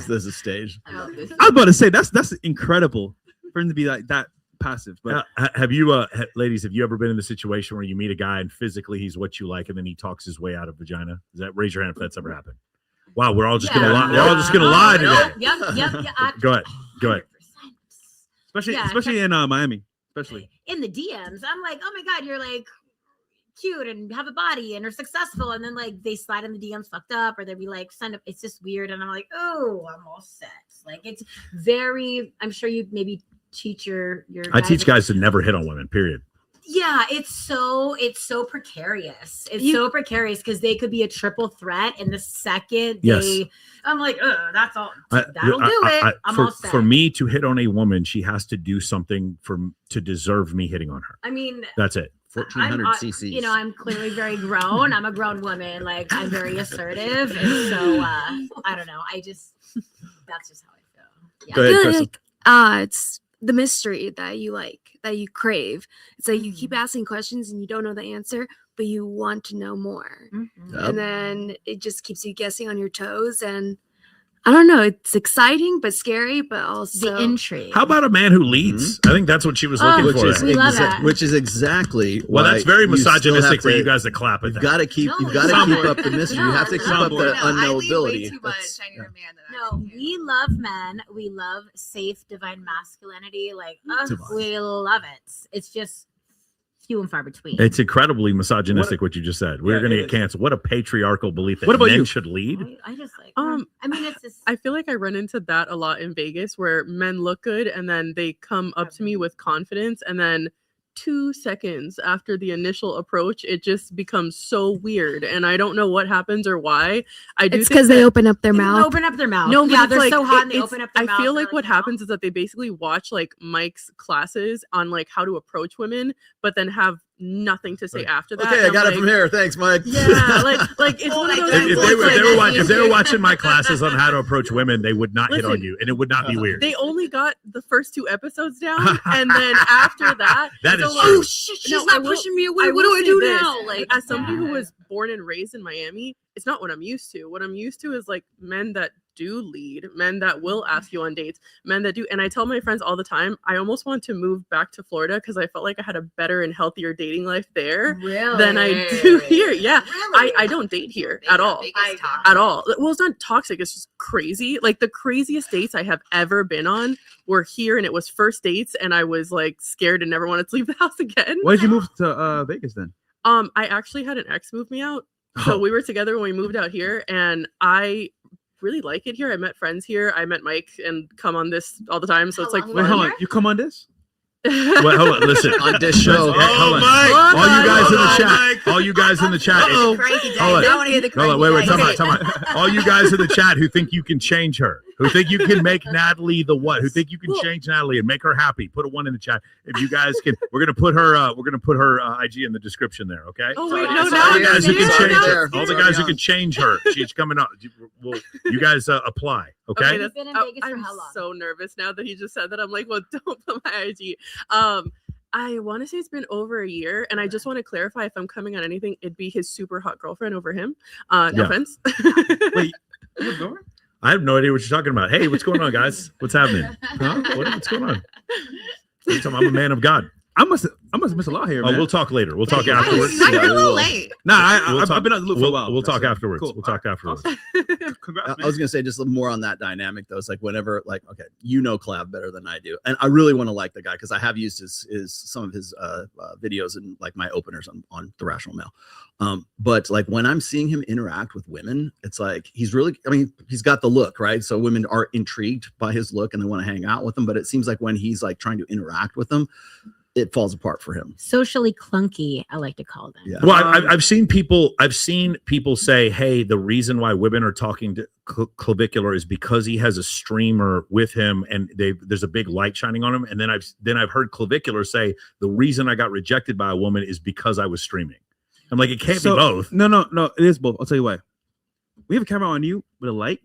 this is staged. I was about to say that's incredible for him to be like that passive. But have you, ladies, have you ever been in the situation where you meet a guy and physically he's what you like, and then he talks his way out of vagina? Raise your hand if that's ever happened? Wow, we're all just gonna lie. We're all just gonna lie today. Yep. Go ahead. Especially in Miami, especially In the DMs, I'm like, oh my god, you're like cute and have a body and are successful, and then like they slide in the DMs fucked up, or they'd be like, send up. It's just weird, and I'm like, oh, I'm all set. Like it's very. I'm sure you maybe teach your. I teach guys to never hit on women. Period. Yeah, it's so precarious. It's so precarious because they could be a triple threat, and the second I'm like, that's all. That'll do it. I'm all set. For me to hit on a woman, she has to do something to deserve me hitting on her. I mean, that's it. 1,400 cc's. You know, I'm clearly very grown. I'm a grown woman. Like I'm very assertive, and so I don't know. That's just how I feel. Yeah. Go ahead, Crystal. It's the mystery that you like, that you crave. It's like you keep asking questions and you don't know the answer, but you want to know more. And then it just keeps you guessing on your toes. And I don't know, it's exciting but scary, but also the intrigue. How about a man who leads? I think that's what she was looking for. We love that. Which is exactly well, why that's very you still misogynistic have for to- you guys to clap at You've that. got to keep up the mystery. You have to keep up the unknowability. We love men. We love safe, divine masculinity. Like us, we love it. It's just few and far between. It's incredibly misogynistic what you just said. We're going to get canceled. What a patriarchal belief that men should lead. I just like. I mean, it's just. I feel like I run into that a lot in Vegas, where men look good and then they come up to me with confidence, and then 2 seconds after the initial approach, it just becomes so weird, and I don't know what happens or why. It's because they open up their mouth. Open up their mouth. No, yeah, but they're it's so like, hot and they it's- open up their mouth. I feel like what happens is that they basically watch like Mike's classes on like how to approach women, but then have nothing to say after that. Okay, I And got I'm it from like, here. Thanks, Mike. Yeah, like it's one of those. If they were watching my classes on how to approach women, they would not hit on Listen, you, and it would not be weird. They only got the first 2 episodes down, and then after that, That is like, true. Oh shit, she's not pushing me away. What do will I say do this, now? Like as somebody who was born and raised in Miami, it's not what I'm used to. What I'm used to is like men that do lead, men that will ask you on dates, men that do. And I tell my friends all the time, I almost want to move back to Florida because I felt like I had a better and healthier dating life there than I do here. Yeah, I don't date here at all. At all. Well, it's not toxic. It's just crazy. Like the craziest dates I have ever been on were here, and it was first dates, and I was like scared and never wanted to leave the house again. why did you move to Vegas then? I actually had an ex move me out. So we were together when we moved out here, and I really like it here. I met friends here. I met Mike and come on this all the time. So it's like, Wait, hold on. You come on this? Wait, hold on. Listen. On this show. Hold on. All you guys in the chat. All you guys in the chat. Hold on. Wait. Time out. All you guys in the chat who think you can change her, who think you can make Natalie the what, who think you can change Natalie and make her happy, put a 1 in the chat. If you guys can, we're gonna put her IG in the description there. Okay. Oh wait, So all the guys who can change her. All the guys who can change her. She's coming up. Well, you guys apply. Okay. that's- Been in Vegas for I'm how long? so nervous now that he just said that. I'm like, well, don't put my IG. I want to say it's been over a year, and I just want to clarify if I'm coming on anything, it'd be his super hot girlfriend over him. No Yeah. offense. Wait, you have a girlfriend? I have no idea what you're talking about. Hey, what's going on, guys? What's happening? Huh? What's going on? I'm a man of God. I must miss a lot here, man. We'll talk later. We'll talk afterwards. You're a little late. Nah, I've been on the loop for a while. We'll talk So, afterwards. cool. We'll talk afterwards. Congrats, I was gonna say just more on that dynamic though. It's like whenever, like, okay, you know Clav better than I do, and I really want to like the guy because I have used his some of his videos and like my openers on The Rational Male. But like when I'm seeing him interact with women, it's like he's really, I mean, he's got the look, right? So women are intrigued by his look and they want to hang out with him. But it seems like when he's like trying to interact with them, it falls apart for him. Socially clunky, I like to call them. Yeah. Well, I've seen people say, "Hey, the reason why women are talking to Clavicular is because he has a streamer with him, and there's a big light shining on him." And then I've heard Clavicular say, "The reason I got rejected by a woman is because I was streaming." I'm like, it can't be both. No, it is both. I'll tell you why. We have a camera on you with a light.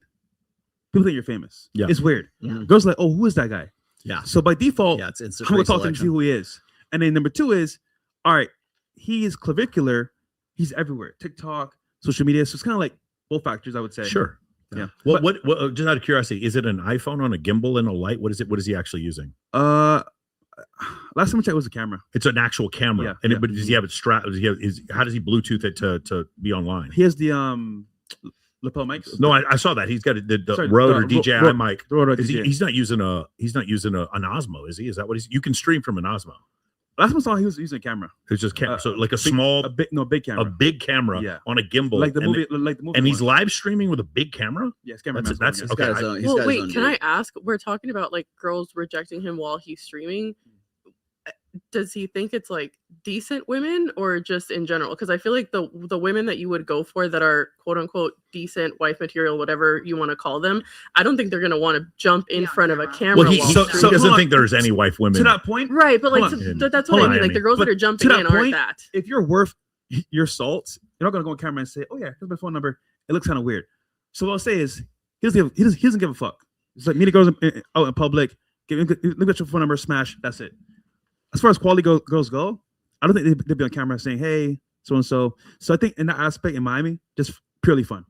People think you're famous. Yeah, it's weird. Yeah. Girls are like, oh, who is that guy? Yeah. So by default, it's I'm gonna talk to him to see who he is. And then number 2 is, all right, he is clavicular. He's everywhere. TikTok, social media. So it's kind of like both factors, I would say. Sure. Yeah. What just out of curiosity, is it an iPhone on a gimbal and a light? What is it? What is he actually using? Last time I checked, it was a camera. It's an actual camera. Yeah, and yeah. But does he have it strapped? How does he Bluetooth it to be online? He has the lapel mics. No, I saw that. He's got the Sorry, Rode or DJI Rode mic. Rode Is DJI. he's not using an Osmo, is he? Is that what he's? You can stream from an Osmo. Last time I saw, he was using a camera. It's just so like a big camera. a big camera Yeah. on a gimbal, Like the movie and he's one. live streaming with a big camera. Yes, cameraman. That's He's okay. got his own- he's Well, got his wait, own can deal. I ask? We're talking about like girls rejecting him while he's streaming. Does he think it's like decent women or just in general? Because I feel like the women that you would go for that are quote unquote decent wife material, whatever you want to call them, I don't think they're gonna want to jump in front of a camera. Well, he while doesn't streaming. think there's any wife women. To that point, Right, but like Hold on. that's Hold what I on, mean. Like the Amy. girls that But are jumping to that in aren't point, that. if you're worth your salt, you're not gonna go on camera and say, "Oh yeah, here's my phone number." It looks kind of weird. So what I'll say is, he doesn't give a fuck. It's like meeting girls out in public. Look at your phone number, smash. That's it. As far as quality girls go, I don't think they'd be on camera saying, "Hey, so and so." So I think in that aspect in Miami, just purely fun.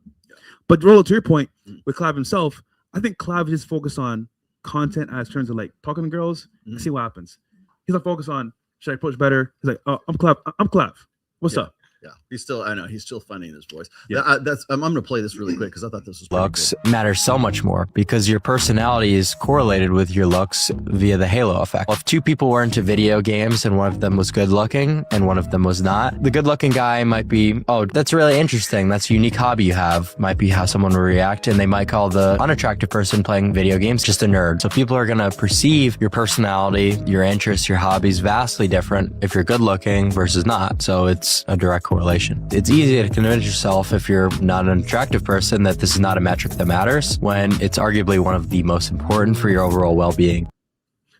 But Rolo, to your point with Clav himself, I think Clav is focused on content as terms of like talking to girls and see what happens. He's not focused on should I approach better. He's like, "Oh, I'm Clav. What's up?" Yeah, he's still funny in his voice. Yeah. I'm going to play this really quick because I thought this was pretty Looks matter so much more because your personality is correlated with your looks via the halo effect. If two people were into video games and one of them was good looking and one of them was not, the good looking guy might be, oh, that's really interesting. That's a unique hobby you have. Might be how someone will react, and they might call the unattractive person playing video games just a nerd. So people are going to perceive your personality, your interests, your hobbies vastly different if you're good looking versus not. So it's a direct correlation. It's easy to convince yourself if you're not an attractive person that this is not a metric that matters when it's arguably one of the most important for your overall well-being.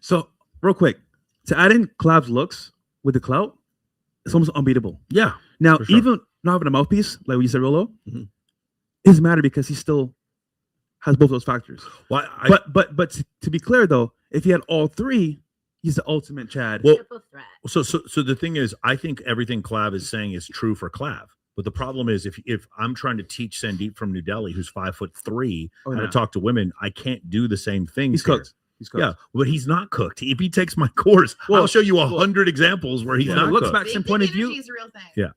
So real quick, to add in Clav's looks with the clout, it's almost unbeatable. Yeah. Now, for sure. even not having a mouthpiece, like what you said, Rolo, it doesn't matter because he still has both those factors. Well, but to be clear though, if he had all three, he's the ultimate Chad. Well, so the thing is, I think everything Clav is saying is true for Clav. But the problem is, if I'm trying to teach Sandeep from New Delhi, who's 5'3", how to talk to women, I can't do the same things. He's cooked. He's cooked. Yeah, but he's not cooked. If he takes my course, I'll show you 100 examples where he's not looks cooked. back some point of view. Is a real thing. Yeah.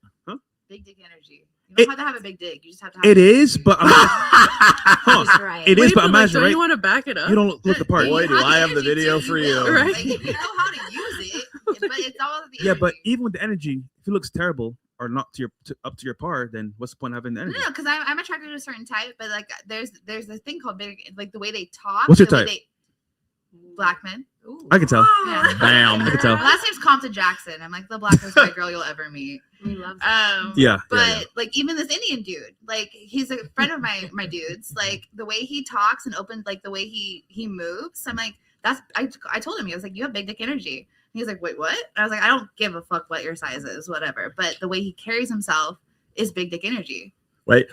Big dick energy. You don't have to have a big dick. You just have to have It is, but right. it is, Wait, but like, imagine, don't right? you want to back it up? You don't look the part. Boy, do I have the video for you. Right? Like, if you know how to use it, but it's all the Yeah, but even with the energy, if it looks terrible or not up to your par, then what's the point of having the energy? No, because I'm attracted to a certain type, but like there's a thing called big, like the way they talk. What's your the way type? Black men. I can tell. Yeah. Bam. I can tell. My last name's Compton Jackson. I'm like the blackest white girl you'll ever meet. We love Yeah. But like even this Indian dude, like he's a friend of my dude's. Like the way he talks and opens, like the way he moves, I'm like, I told him, I was like, you have big dick energy. And he was like, wait, what? I was like, I don't give a fuck what your size is, whatever. But the way he carries himself is big dick energy.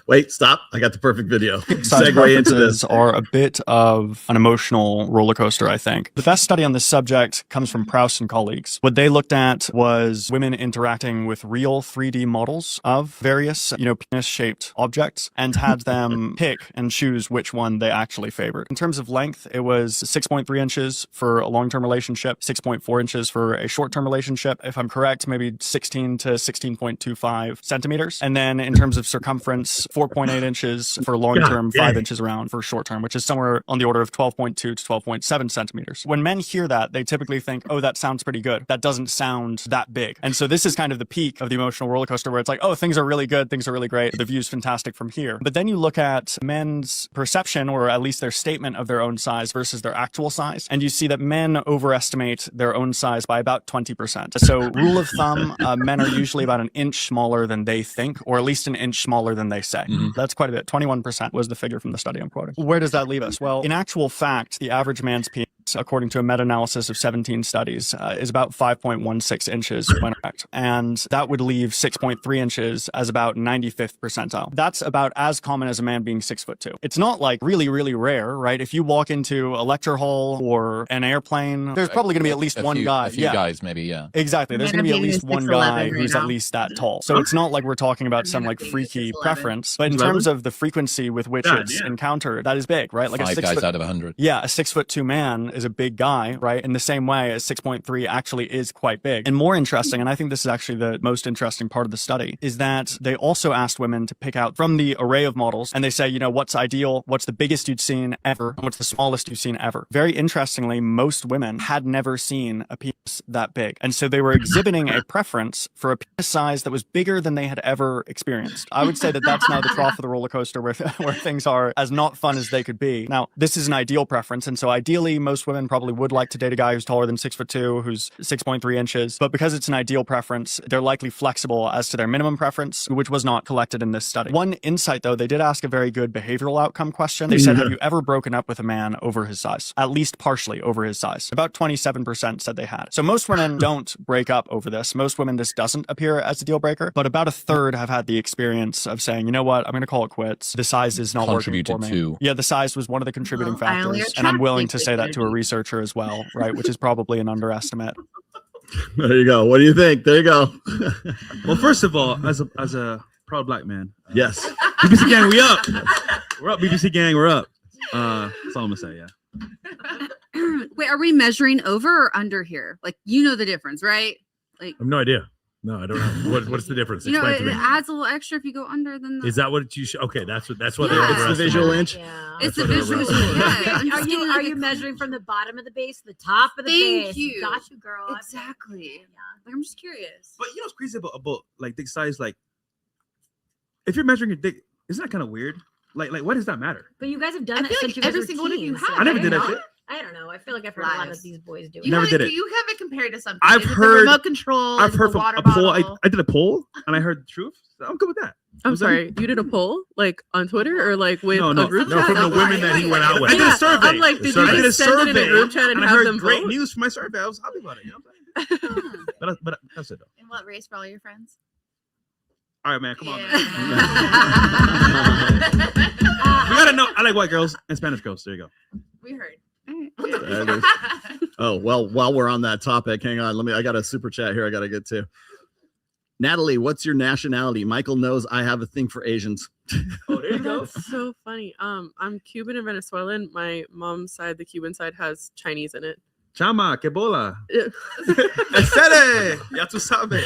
Wait, stop. I got the perfect video. Size Segue into this. preferences are a bit of an emotional roller coaster, I think. The best study on this subject comes from Proust and colleagues. What they looked at was women interacting with real 3D models of various, penis-shaped objects and had them pick and choose which one they actually favored. In terms of length, it was 6.3 inches for a long-term relationship, 6.4 inches for a short-term relationship. If I'm correct, maybe 16 to 16.25 centimeters. And then in terms of circumference, 4.8 inches for long-term, 5 inches around for short-term, which is somewhere on the order of 12.2 to 12.7 centimeters. When men hear that, they typically think, oh, that sounds pretty good. That doesn't sound that big. And so this is kind of the peak of the emotional roller coaster where it's like, oh, things are really good. Things are really great. The view's fantastic from here. But then you look at men's perception, or at least their statement of their own size versus their actual size. And you see that men overestimate their own size by about 20%. So rule of thumb, men are usually about an inch smaller than they think, or at least an inch smaller than they say. That's quite a bit. 21% was the figure from the study I'm quoting. Where does that leave us? Well, in actual fact, the average man's penis according to a meta-analysis of 17 studies, is about 5.16 inches when erect. And that would leave 6.3 inches as about 95th percentile. That's about as common as a man being 6'2". It's not like really, really rare, right? If you walk into a lecture hall or an airplane, there's probably going to be at least one guy. A few guys, maybe, yeah. Exactly. There's going to be at least one guy who's at least that tall. So it's not like we're talking about some like freaky preference, but in terms of the frequency with which it's encountered, that is big, right? Like 5 guys out of 100. Yeah, a 6'2" man is a big guy, right? In the same way as 6.3 actually is quite big. And more interesting, and I think this is actually the most interesting part of the study, is that they also asked women to pick out from the array of models, and they say, you know, what's ideal, what's the biggest you'd seen ever, and what's the smallest you've seen ever. Very interestingly, most women had never seen a penis that big. And so they were exhibiting a preference for a penis size that was bigger than they had ever experienced. I would say that that's now the trough of the roller coaster where things are as not fun as they could be. Now, this is an ideal preference, and so ideally, most women probably would like to date a guy who's taller than 6'2", who's 6.3 inches. But because it's an ideal preference, they're likely flexible as to their minimum preference, which was not collected in this study. One insight, though, they did ask a very good behavioral outcome question. They said, have you ever broken up with a man over his size? At least partially over his size. About 27% said they had. So most women don't break up over this. Most women, this doesn't appear as a deal breaker, but about a third have had the experience of saying, you know what, I'm going to call it quits. The size is not working for me. Yeah, the size was one of the contributing factors, and I'm willing to say that to a researcher as well, right? Which is probably an underestimate. There you go. What do you think? There you go. Well, first of all, as a proud black man, yes, BBC gang, we up. We're up, BBC gang, we're up. That's all I'm gonna say. Yeah. Wait, are we measuring over or under here? Like, you know the difference, right? Like, I have no idea. No, I don't know. What's the difference? you know, Explain it to me. adds a little extra if you go under than the. Is that what you should? Okay, that's what. Yeah. They're It's the visual inch. Yeah. It's the visual. Yeah. Are you measuring from the bottom of the base to the top of the Thank base? you. Got you, girl. Exactly. Like, I'm just curious. But you know what's crazy about like dick size? Like, if you're measuring your dick, isn't that kind of weird? Like, what does that matter? But you guys have done I that feel since like you guys every were single one of you teens. have. I never did that shit. I don't know. I feel like I've heard a lot of these boys do it. You Never have did it. it. You have it compared to something. I've Is it heard the remote control. I've Is it heard the from water a poll. bottle? I did a poll and I heard the truth. So I'm good with that. I'm Was that- sorry, you did a poll like on Twitter or like with No, a group No, chat? from the women that he went out with. I did a survey. I'm like, did you I did a just send it in a survey group chat and I have heard them great vote? news for my survey. I was happy about it. You know what I'm saying? but that's it though. And what race for all your friends? All right, man. Come on, man. We gotta know. I like white girls and Spanish girls. There you go. We heard. That is- Oh, well, while we're on that topic, hang on. I got a super chat here I got to get to. Natalie, what's your nationality? Michael knows I have a thing for Asians. Oh, there you go. That's so funny. I'm Cuban and Venezuelan. My mom's side, the Cuban side, has Chinese in it. Chama, que bola. Estere. Ya tú sabes.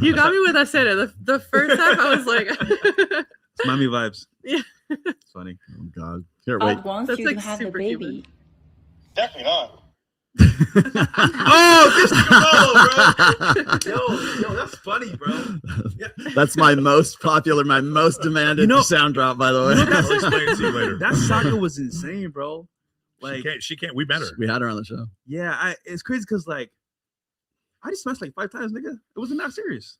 You got me with I said it. The first time I was like, It's Miami vibes. Yeah. It's funny. Oh, God. Here, wait. That's like super Cuban. Definitely not. Oh, this nigga bro. Yo, that's funny, bro. Yeah. That's my most popular, my most demanded sound drop, by the way. I'll explain it to you later. That soccer was insane, bro. Like, she can't. We met her. We had her on the show. yeah, it's crazy because like I just smashed like 5 times, nigga. It wasn't that serious.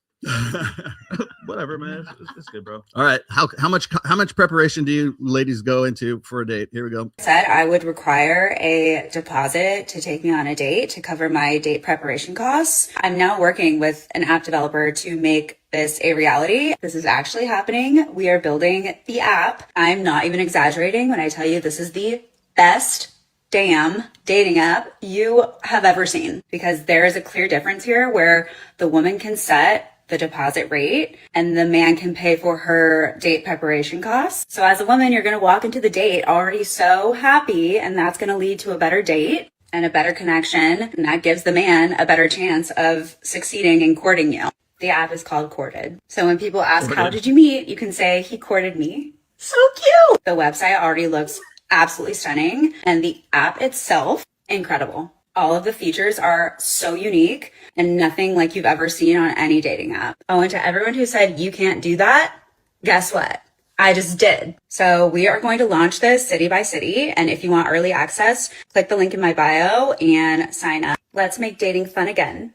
Whatever, man. It's good, bro. All right. How much preparation do you ladies go into for a date? Here we go. Said I would require a deposit to take me on a date to cover my date preparation costs. I'm now working with an app developer to make this a reality. This is actually happening. We are building the app. I'm not even exaggerating when I tell you this is the best damn dating app you have ever seen, because there is a clear difference here where the woman can set the deposit rate and the man can pay for her date preparation costs. So as a woman, you're going to walk into the date already so happy, and that's going to lead to a better date and a better connection. And that gives the man a better chance of succeeding in courting you. The app is called Courted. So when people ask, how did you meet? You can say, he courted me. So cute. The website already looks absolutely stunning, and the app itself, incredible. All of the features are so unique and nothing like you've ever seen on any dating app. Oh, and to everyone who said you can't do that, guess what? I just did. So we are going to launch this city by city. And if you want early access, click the link in my bio and sign up. Let's make dating fun again.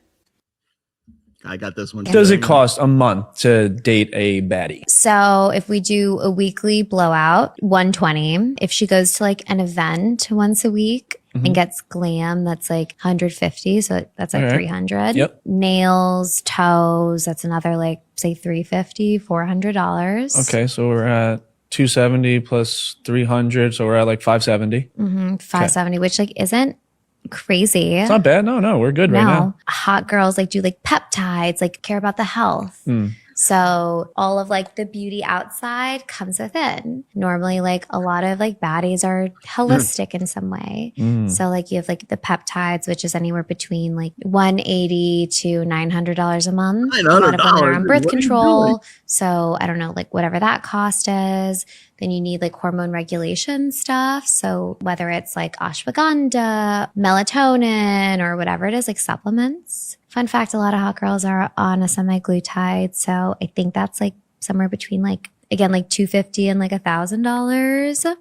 I got this one. Does it cost a month to date a baddie? So if we do a weekly blowout, $120. If she goes to like an event once a week, and gets glam, that's like 150. So that's like All right. 300. Yep. Nails, toes, that's another like say $350, $400. Okay, so we're at 270 plus 300, so we're at like 570. 570, which like isn't crazy. It's not bad. No, we're good right now. Hot girls like do like peptides, like care about the health. Mm. So all of like the beauty outside comes within. Normally like a lot of like baddies are holistic in some way. Mm. So like you have like the peptides, which is anywhere between like $180 to $900 a month. A lot of women are on $900. birth What are you control. doing? So I don't know, like whatever that cost is. Then you need like hormone regulation stuff. So whether it's like ashwagandha, melatonin, or whatever it is, like supplements. Fun fact, a lot of hot girls are on a semaglutide. So I think that's like somewhere between like, again, like $250 and like $1,000.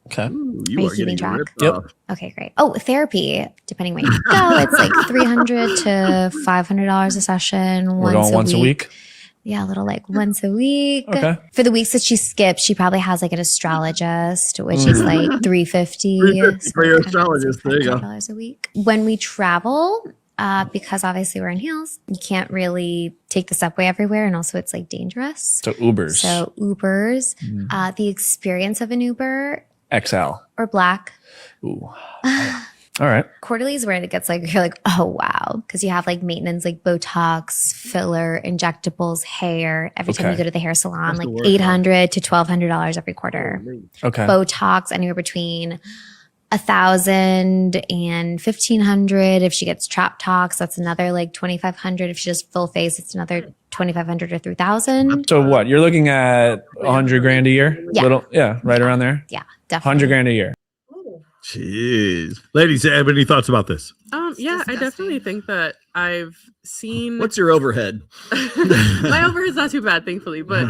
Okay. You are keeping track? Yep. Okay, great. Oh, therapy. Depending where you go, it's like $300 to $500 a session. We're going once a week. Yeah, a little like once a week. Okay. For the weeks that she skips, she probably has like an astrologist, which is like $350. $350 for your astrologist. There you go. $500 a week. When we travel, because obviously we're in heels, you can't really take the subway everywhere, and also it's like dangerous. So Ubers. So Ubers, the experience of an Uber XL. or Black. Ooh. All right. Quarterly is where it gets like, you're like, oh wow. Because you have like maintenance, like Botox, filler, injectables, hair. Every time you Okay. go to the hair salon, That's like the worst $800 to $1,200 every quarter. Okay. Botox anywhere between $1,000 and $1,500. If she gets trap tox, that's another like $2,500. If she does full face, it's another $2,500 or $3,000. So what? You're looking at 100 grand a year? Yeah. Right around there. Yeah, definitely. 100 grand a year. Jeez. Ladies, have any thoughts about this? Yeah, I definitely think that I've seen. What's your overhead? My overhead's not too bad, thankfully, but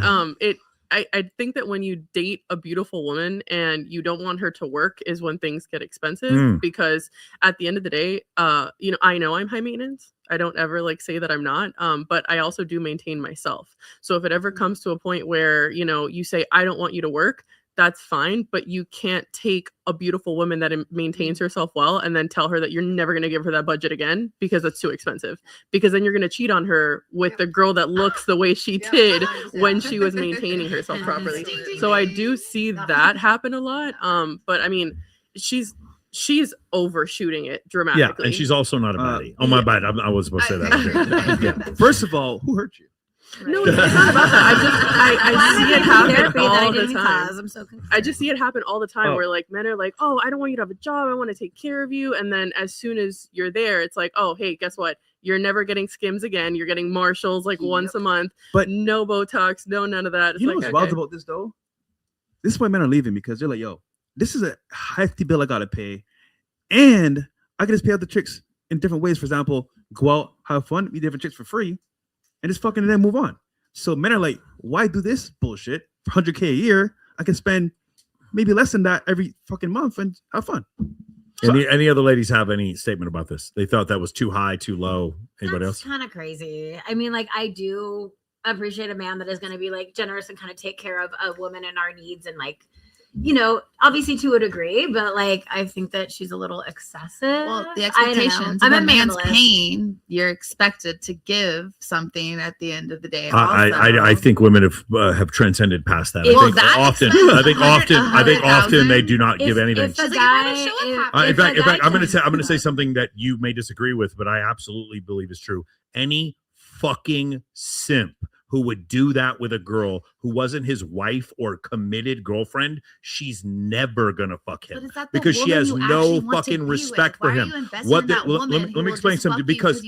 I think that when you date a beautiful woman and you don't want her to work is when things get expensive, because at the end of the day, I know I'm high maintenance. I don't ever like say that I'm not, but I also do maintain myself. So if it ever comes to a point where, you say, I don't want you to work, that's fine, but you can't take a beautiful woman that maintains herself well and then tell her that you're never going to give her that budget again because that's too expensive. Because then you're going to cheat on her with the girl that looks the way she did when she was maintaining herself properly. So I do see that happen a lot. But I mean, she's overshooting it dramatically. Yeah, and she's also not a baddie. Oh, my bad. I was supposed to say that. Yeah. First of all, who hurt you? No, it's not about that. I see it happen all the time. I'm so confused. I just see it happen all the time where like men are like, oh, I don't want you to have a job. I want to take care of you. And then as soon as you're there, it's like, oh, hey, guess what? You're never getting Skims again. You're getting Marshalls like once a month, but no Botox, no none of that. It's You know like, what's wild about this though? This is why men are leaving, because they're like, yo, this is a hefty bill I gotta pay. And I can just pay out the chicks in different ways. For example, go out, have fun, meet different chicks for free, and just fucking then move on. So men are like, why do this bullshit for $100K a year? I can spend maybe less than that every fucking month and have fun. Any other ladies have any statement about this? They thought that was too high, too low. Anybody else? Kind of crazy. I mean, like, I do appreciate a man that is going to be like generous and kind of take care of a woman and our needs, and like, obviously to a degree, but like, I think that she's a little excessive. Well, the I don't know. expectations. I'm of a a man's minimalist. pain. You're expected to give something at the end of the day. I think women have transcended past that. Well, I think that often, extent, I think often they do not give anything. If a guy, In fact, I'm going to say something that you may disagree with, but I absolutely believe is true. Any fucking simp who would do that with a girl who wasn't his wife or committed girlfriend, she's never gonna fuck him because she has no fucking respect for him. Let me explain something, because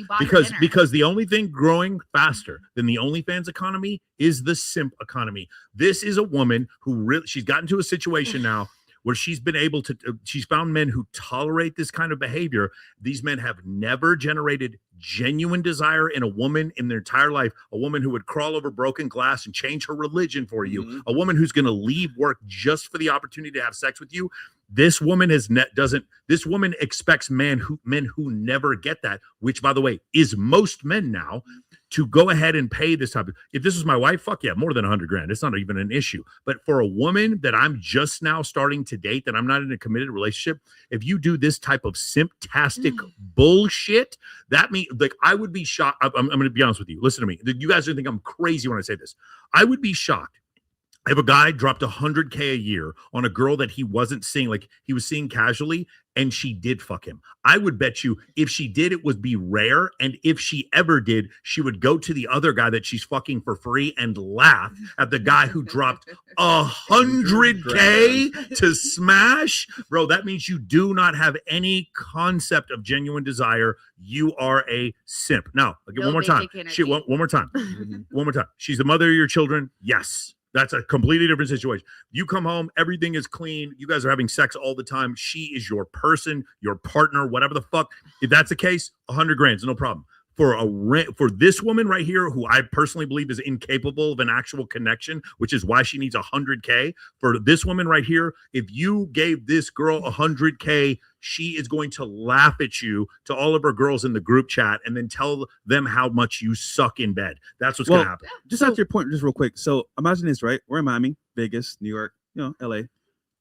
the only thing growing faster than the OnlyFans economy is the simp economy. This is a woman who really, she's gotten to a situation now where she's been able to, she's found men who tolerate this kind of behavior. These men have never generated genuine desire in a woman in their entire life. A woman who would crawl over broken glass and change her religion for you. A woman who's going to leave work just for the opportunity to have sex with you. This woman this woman expects men who never get that, which by the way is most men now, to go ahead and pay this type of, if this was my wife, fuck yeah, more than 100 grand. It's not even an issue. But for a woman that I'm just now starting to date, that I'm not in a committed relationship, if you do this type of simptastic bullshit, that means, like, I would be shocked. I'm going to be honest with you. Listen to me. You guys are going to think I'm crazy when I say this. I would be shocked if a guy dropped $100K a year on a girl that he wasn't seeing, like he was seeing casually, and she did fuck him. I would bet you if she did, it would be rare. And if she ever did, she would go to the other guy that she's fucking for free and laugh at the guy who dropped $100K to smash. Bro, that means you do not have any concept of genuine desire. You are a simp. Now, I'll get one more time. One more time. One more time. She's the mother of your children. Yes. That's a completely different situation. You come home, everything is clean. You guys are having sex all the time. She is your person, your partner, whatever the fuck. If that's the case, 100 grand, no problem. For this woman right here, who I personally believe is incapable of an actual connection, which is why she needs 100K. For this woman right here, if you gave this girl 100K, she is going to laugh at you to all of her girls in the group chat and then tell them how much you suck in bed. That's what's going to happen. Just after your point, just real quick. So imagine this, right? We're in Miami, Vegas, New York, LA,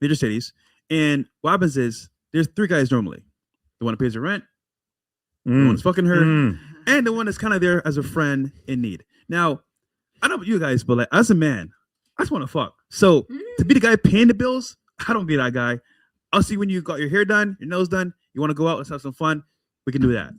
major cities. And what happens is there's 3 guys normally. The one that pays the rent, the one that's fucking her, and the one that's kind of there as a friend in need. Now, I don't know about you guys, but like as a man, I just want to fuck. So to be the guy paying the bills, I don't be that guy. I'll see when you got your hair done, your nose done, you want to go out, let's have some fun. We can do that.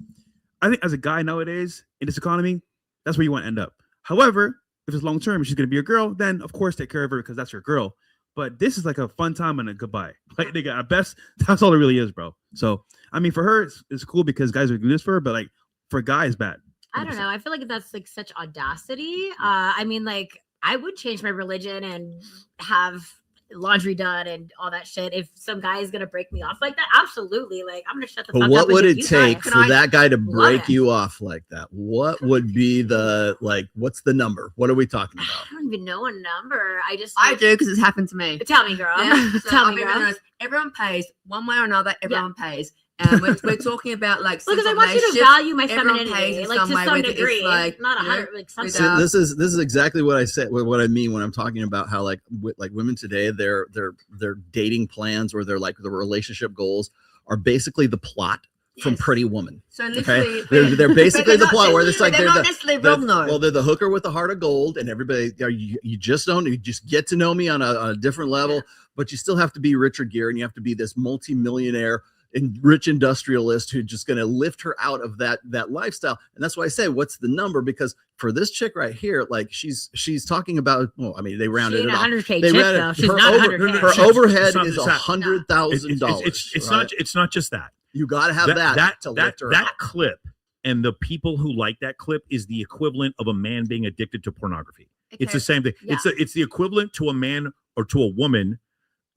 I think as a guy nowadays in this economy, that's where you want to end up. However, if it's long term, she's going to be your girl, then of course take care of her because that's your girl. But this is like a fun time and a goodbye. Like, nigga, at best, that's all it really is, bro. So, I mean, for her, it's cool because guys are doing this for her, but like for guys, bad. I don't know. I feel like that's like such audacity. I mean, like, I would change my religion and have laundry done and all that shit if some guy is gonna break me off like that. Absolutely. Like, I'm gonna shut the fuck up. But what would and it you take guys. for that guy to Love break it. you off like that? What would be the, like, what's the number? What are we talking about? I don't even know a number. I just I do because it's happened to me. Tell me, girl. Yeah, so Tell I'll me, be girl. really honest. Everyone pays one way or another. Everyone pays. And we're talking about like Because I some want you to relationship, value my everyone pays femininity, in like to way, some whether it's degree, like, not you know, 100, like some. See, this is exactly what I said. What I mean when I'm talking about how like women today, their dating plans or their relationship goals are basically the plot from Pretty Woman. So Okay, literally, they're basically the not- plot where it's like they're not necessarily wrong though. well, they're the hooker with the heart of gold, and everybody you just get to know me on a different level, but you still have to be Richard Gere, and you have to be this multi-millionaire and rich industrialist who's just going to lift her out of that lifestyle. And that's why I say, what's the number? Because for this chick right here, like she's talking about, well, I mean, they rounded it off. 100K They chick, rounded- though. She's her not over- 100K. Her It's overhead not is just that. $100,000. It's not just that. You got to have that to lift her that out. clip and the people who like that clip is the equivalent of a man being addicted to pornography. It's the same thing. Yeah. It's the equivalent to a man or to a woman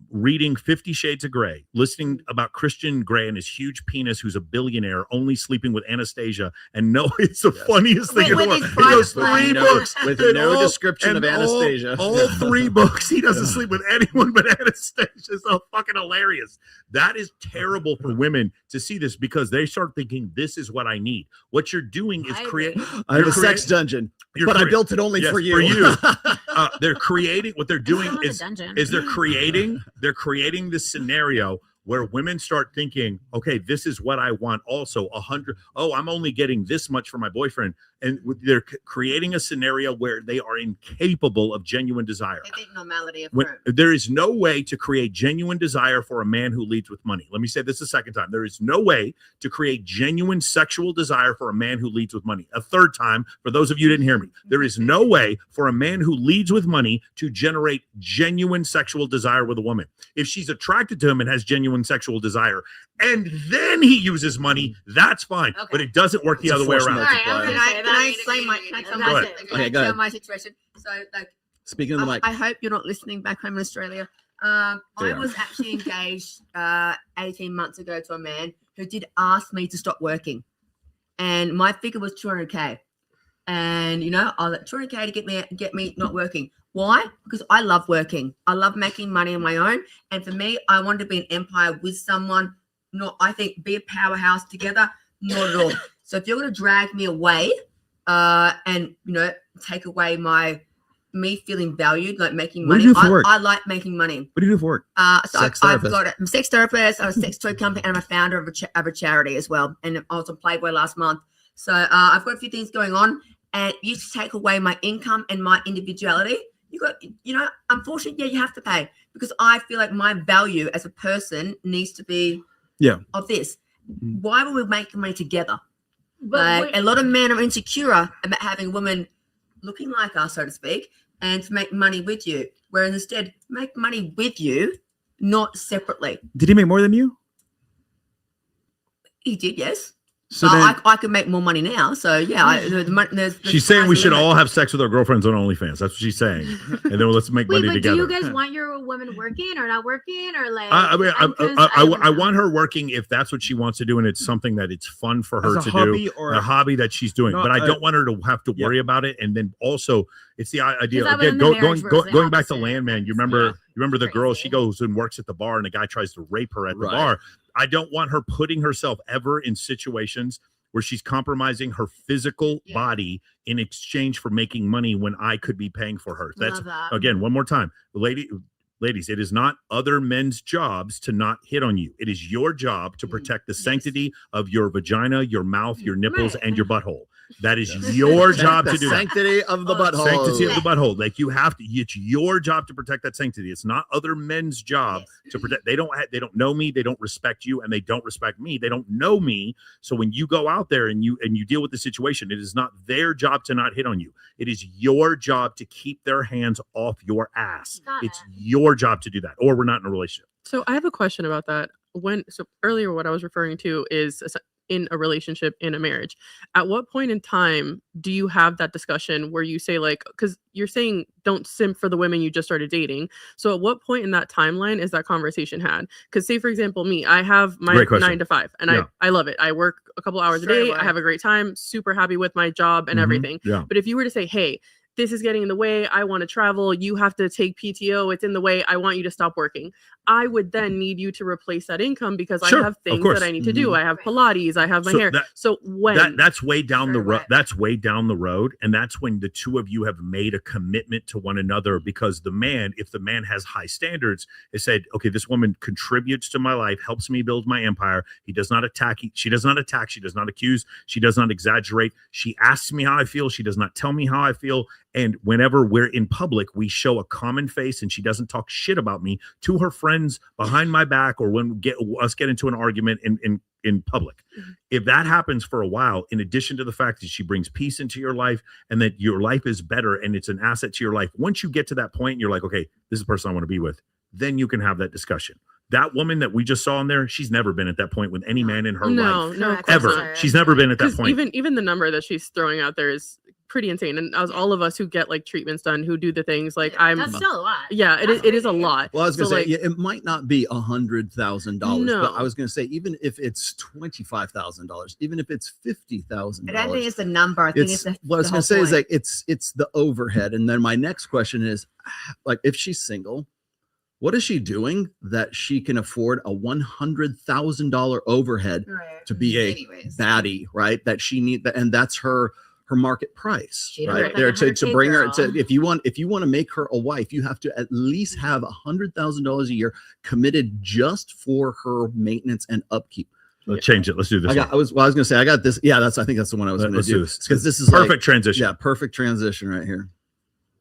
reading 50 Shades of Grey, listening about Christian Grey and his huge penis, who's a billionaire, only sleeping with Anastasia, and no, it's the funniest thing in the world. He goes 3 books with and no description of and Anastasia. All 3 books, he doesn't sleep with anyone but Anastasia. It's so fucking hilarious. That is terrible for women to see this because they start thinking this is what I need. What you're doing is create. I have a sex dungeon, but I built it only for you. They're creating what they're doing Sounds like a is dungeon. they're creating this scenario where women start thinking, okay, this is what I want also 100. Oh, I'm only getting this much for my boyfriend. And they're creating a scenario where they are incapable of genuine desire. I think normality of There is no way to create genuine desire for a man who leads with money. Let me say this a second time. There is no way to create genuine sexual desire for a man who leads with money. A third time, for those of you who didn't hear me, there is no way for a man who leads with money to generate genuine sexual desire with a woman. If she's attracted to him and has genuine sexual desire, and then he uses money, that's fine. Okay. But it doesn't work the other way around. All right, I'm gonna say Can that. I explain my Go ahead. Okay, go ahead. my situation? So like, Speaking of the mic. I hope you're not listening back home in Australia. They I are. was actually engaged 18 months ago to a man who did ask me to stop working, and my figure was 200K. And you know, I was like 200K to get me not working. Why? Because I love working. I love making money on my own. And for me, I want to be an empire with someone. Not, I think, be a powerhouse together. Not at all. So if you're going to drag me away and take away me feeling valued, like making What do money. you do for work? I like making money. What do you do for work? So I'm a sex therapist, I'm a sex toy company, and I'm a founder of a charity as well. And I was on Playboy last month. So I've got a few things going on, and you just take away my income and my individuality. Unfortunately, you have to pay, because I feel like my value as a person needs to be of this. Why would we make money together? A lot of men are insecure about having women looking like us, so to speak, and to make money with you. Whereas instead, make money with you, not separately. Did he make more than you? He did, yes. So I could make more money now. So yeah, there's she's saying we should all have sex with our girlfriends on OnlyFans. That's what she's saying. And then let's make money together. Do you guys want your woman working or not working, or like? I want her working if that's what she wants to do, and it's something that it's fun for her As a to hobby do, or a hobby that she's doing. No, but I don't want her to have to worry about it. And then also, it's the idea again going back to Landman. You remember the girl? She goes and works at the bar, and the guy tries to rape her at the bar. I don't want her putting herself ever in situations where she's compromising her physical body in exchange for making money when I could be paying for her. That's again, one more time, ladies, it is not other men's jobs to not hit on you. It is your job to protect the sanctity of your vagina, your mouth, your nipples, and your butthole. That is your job to do that. Sanctity of the butthole. Sanctity of the butthole. Like you have to. It's your job to protect that sanctity. It's not other men's job to protect. They don't know me. They don't respect you, and they don't respect me. They don't know me. So when you go out there and you deal with the situation, it is not their job to not hit on you. It is your job to keep their hands off your ass. It's your job to do that, or we're not in a relationship. So I have a question about that. So earlier, what I was referring to is in a relationship, in a marriage. At what point in time do you have that discussion where you say, like, because you're saying don't simp for the women you just started dating. So at what point in that timeline is that conversation had? Because say, for example, me, I have my 9 to 5 and I love it. I work a couple hours a day. I have a great time, super happy with my job and everything. Yeah. But if you were to say, hey, this is getting in the way, I want to travel, you have to take PTO, it's in the way, I want you to stop working, I would then need you to replace that income because I have things that I need to do. I have Pilates, I have my hair. So when that's way down the road, that's way down the road. And that's when the two of you have made a commitment to one another, because the man, if the man has high standards, has said, okay, this woman contributes to my life, helps me build my empire. He does not attack. She does not attack. She does not accuse. She does not exaggerate. She asks me how I feel. She does not tell me how I feel. And whenever we're in public, we show a common face, and she doesn't talk shit about me to her friends behind my back, or when we get into an argument in public. If that happens for a while, in addition to the fact that she brings peace into your life and that your life is better and it's an asset to your life, once you get to that point, you're like, okay, this is the person I want to be with. Then you can have that discussion. That woman that we just saw in there, she's never been at that point with any man in her life. No, ever. She's never been at that point. Even the number that she's throwing out there is pretty insane. And as all of us who get like treatments done, who do the things, like that's still a lot. Yeah, it is a lot. Well, I was gonna say, it might not be $100,000, but I was gonna say, even if it's $25,000, even if it's $50,000, I don't think it's the number. I think it's the what I was gonna say is like it's the overhead. And then my next question is, like, if she's single, what is she doing that she can afford a $100,000 overhead to be a baddie, right? That she need that, and that's her market price, right there to bring her to. If you want to make her a wife, you have to at least have $100,000 a year committed just for her maintenance and upkeep. Let's change it. Let's do this. I was going to say, I got this. Yeah, I think that's the one I was going to do, because this is perfect transition. Yeah, perfect transition right here.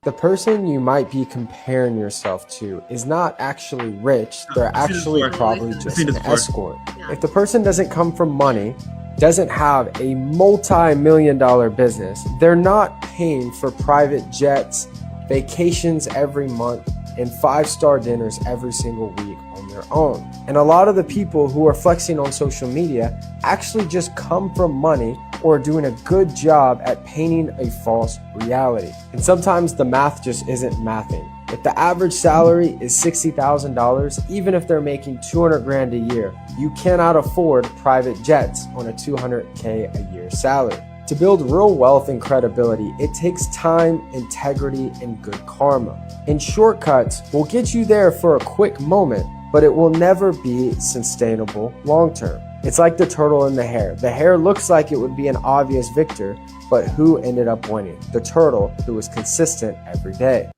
The person you might be comparing yourself to is not actually rich. They're actually probably just an escort. If the person doesn't come from money, doesn't have a multi-million-dollar business, they're not paying for private jets, vacations every month, and 5-star dinners every single week on their own. And a lot of the people who are flexing on social media actually just come from money or doing a good job at painting a false reality. And sometimes the math just isn't mathing. If the average salary is $60,000, even if they're making $200,000 a year, you cannot afford private jets on a $200K a year salary. To build real wealth and credibility, it takes time, integrity, and good karma. And shortcuts will get you there for a quick moment, but it will never be sustainable long term. It's like the turtle in the hare. The hare looks like it would be an obvious victor, But who ended up winning? The turtle, who was consistent every day.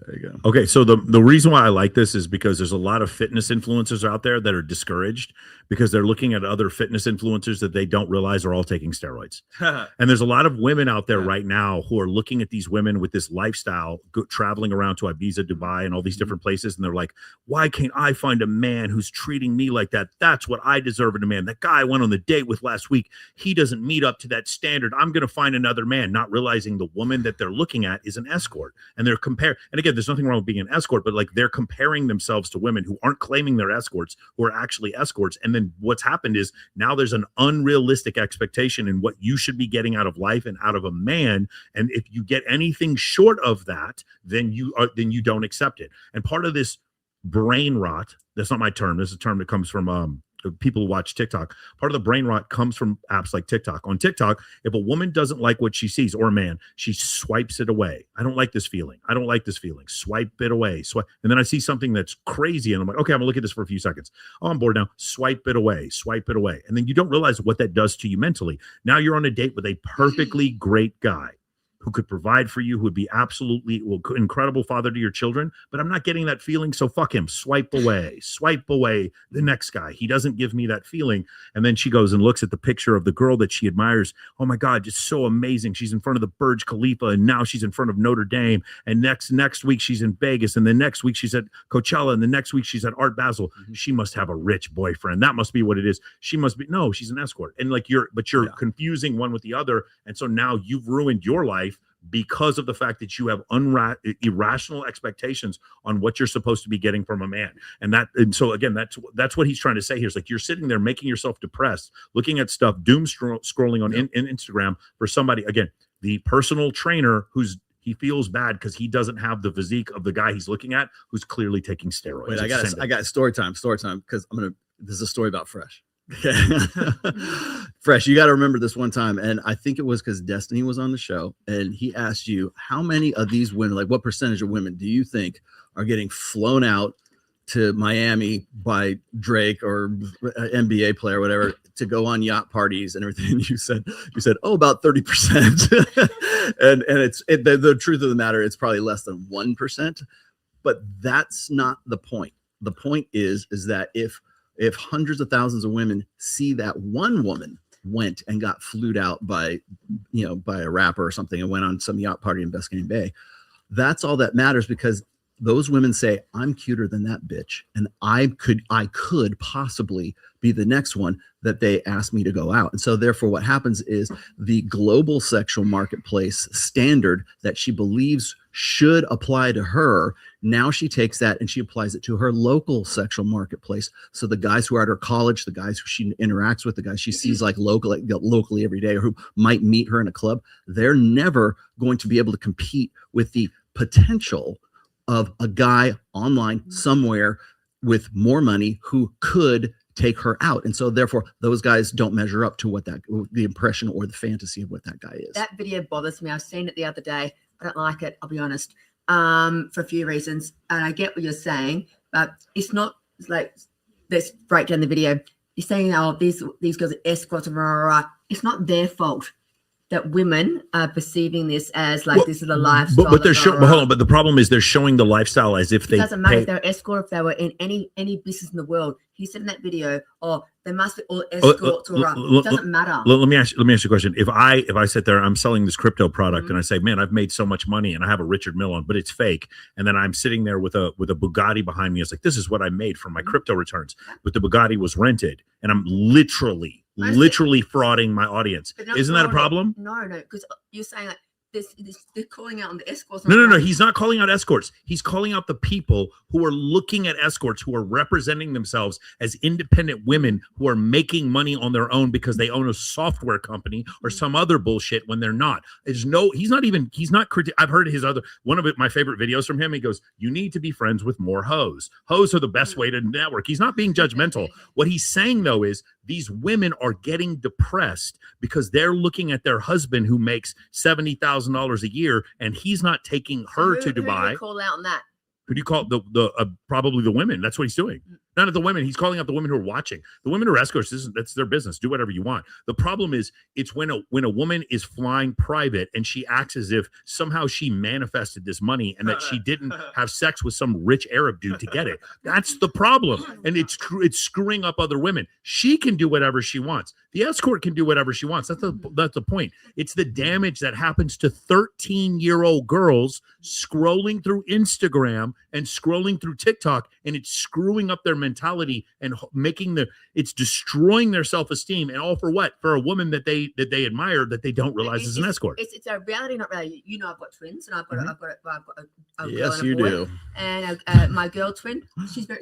There you go. Okay, so the reason why I like this is because there's a lot of fitness influencers out there that are discouraged because they're looking at other fitness influencers that they don't realize are all taking steroids. And there's a lot of women out there right now who are looking at these women with this lifestyle, traveling around to Ibiza, Dubai, and all these different places, and they're like, why can't I find a man who's treating me like that? That's what I deserve in a man. That guy I went on the date with last week, he doesn't meet up to that standard. I'm going to find another man, not realizing the woman that they're looking at is an escort. And they're comparing, and again, there's nothing wrong with being an escort, but like they're comparing themselves to women who aren't claiming they're escorts, who are actually escorts. And then what's happened is now there's an unrealistic expectation in what you should be getting out of life and out of a man. And if you get anything short of that, then you don't accept it. And part of this brain rot, that's not my term, this is a term that comes from people who watch TikTok. Part of the brain rot comes from apps like TikTok. On TikTok, if a woman doesn't like what she sees, or a man, she swipes it away. I don't like this feeling. I don't like this feeling. Swipe it away. Swipe. And then I see something that's crazy and I'm like, okay, I'm gonna look at this for a few seconds. Oh, I'm bored now. Swipe it away. Swipe it away. And then you don't realize what that does to you mentally. Now you're on a date with a perfectly great guy who could provide for you, who would be absolutely incredible father to your children, but I'm not getting that feeling, so fuck him. Swipe away the next guy. He doesn't give me that feeling. And then she goes and looks at the picture of the girl that she admires. Oh my God, just so amazing. She's in front of the Burj Khalifa, and now she's in front of Notre Dame, and next week she's in Vegas, and the next week she's at Coachella, and the next week she's at Art Basel. She must have a rich boyfriend. That must be what it is. She must be, no, she's an escort. And like you're confusing one with the other. And so now you've ruined your life because of the fact that you have irrational expectations on what you're supposed to be getting from a man. And so again, that's what he's trying to say here. Is like, you're sitting there making yourself depressed, looking at stuff, doom scrolling on in Instagram for somebody, again, the personal trainer he feels bad because he doesn't have the physique of the guy he's looking at, who's clearly taking steroids. Wait, I got story time because this is a story about Fresh. Fresh, you got to remember this one time, and I think it was because Destiny was on the show, and he asked you how many of these women, like what percentage of women do you think are getting flown out to Miami by Drake or an NBA player or whatever to go on yacht parties and everything? And you said, oh, about 30%. and the truth of the matter, it's probably less than 1%, but that's not the point. The point is that if hundreds of thousands of women see that one woman went and got flued out by a rapper or something and went on some yacht party in Biscayne Bay, that's all that matters, because those women say, I'm cuter than that bitch, and I could possibly be the next one that they ask me to go out. And so therefore what happens is the global sexual marketplace standard that she believes should apply to her, now she takes that and she applies it to her local sexual marketplace. So the guys who are at her college, the guys who she interacts with, the guys she sees like locally every day, or who might meet her in a club, they're never going to be able to compete with the potential of a guy online somewhere with more money who could take her out. And so therefore those guys don't measure up to what the impression or the fantasy of what that guy is. That video bothers me. I've seen it the other day. I don't like it, I'll be honest, for a few reasons. And I get what you're saying, but it's not like, let's break down the video. You're saying, oh, these girls are escorts, blah, blah, blah. It's not their fault that women are perceiving this as like, this is a lifestyle. But they're hold on. But the problem is they're showing the lifestyle as if it doesn't matter if they're escort, if they were in any business in the world. He said in that video, oh, they must be all escorts or it doesn't matter. Let me ask you a question. If I sit there, I'm selling this crypto product and I say, man, I've made so much money and I have a Richard Mille on, but it's fake. And then I'm sitting there with a Bugatti behind me. It's like, this is what I made from my crypto returns. But the Bugatti was rented, and I'm literally frauding my audience. Isn't that a problem? No, because you're saying like they're calling out on the escorts. No. He's not calling out escorts. He's calling out the people who are looking at escorts, who are representing themselves as independent women who are making money on their own because they own a software company or some other bullshit when they're not. I've heard one of my favorite videos from him. He goes, you need to be friends with more hoes. Hoes are the best way to network. He's not being judgmental. What he's saying though is these women are getting depressed because they're looking at their husband who makes $70,000 a year, and he's not taking her to Dubai. Who call out on that? Who do you call probably the women? That's what he's doing. None of the women. He's calling out the women who are watching. The women who are escorts, that's their business. Do whatever you want. The problem is, it's when a woman is flying private and she acts as if somehow she manifested this money and that she didn't have sex with some rich Arab dude to get it. That's the problem, and it's screwing up other women. She can do whatever she wants. The escort can do whatever she wants. That's the point. It's the damage that happens to 13-year-old girls scrolling through Instagram and scrolling through TikTok, and it's screwing up their mentality and it's destroying their self-esteem, and all for what? For a woman that they admire that they don't realize is an escort. It's a reality, not reality. You know, I've got twins, and I've got a girl Yes, and a you boy. do. And my girl twin, she's very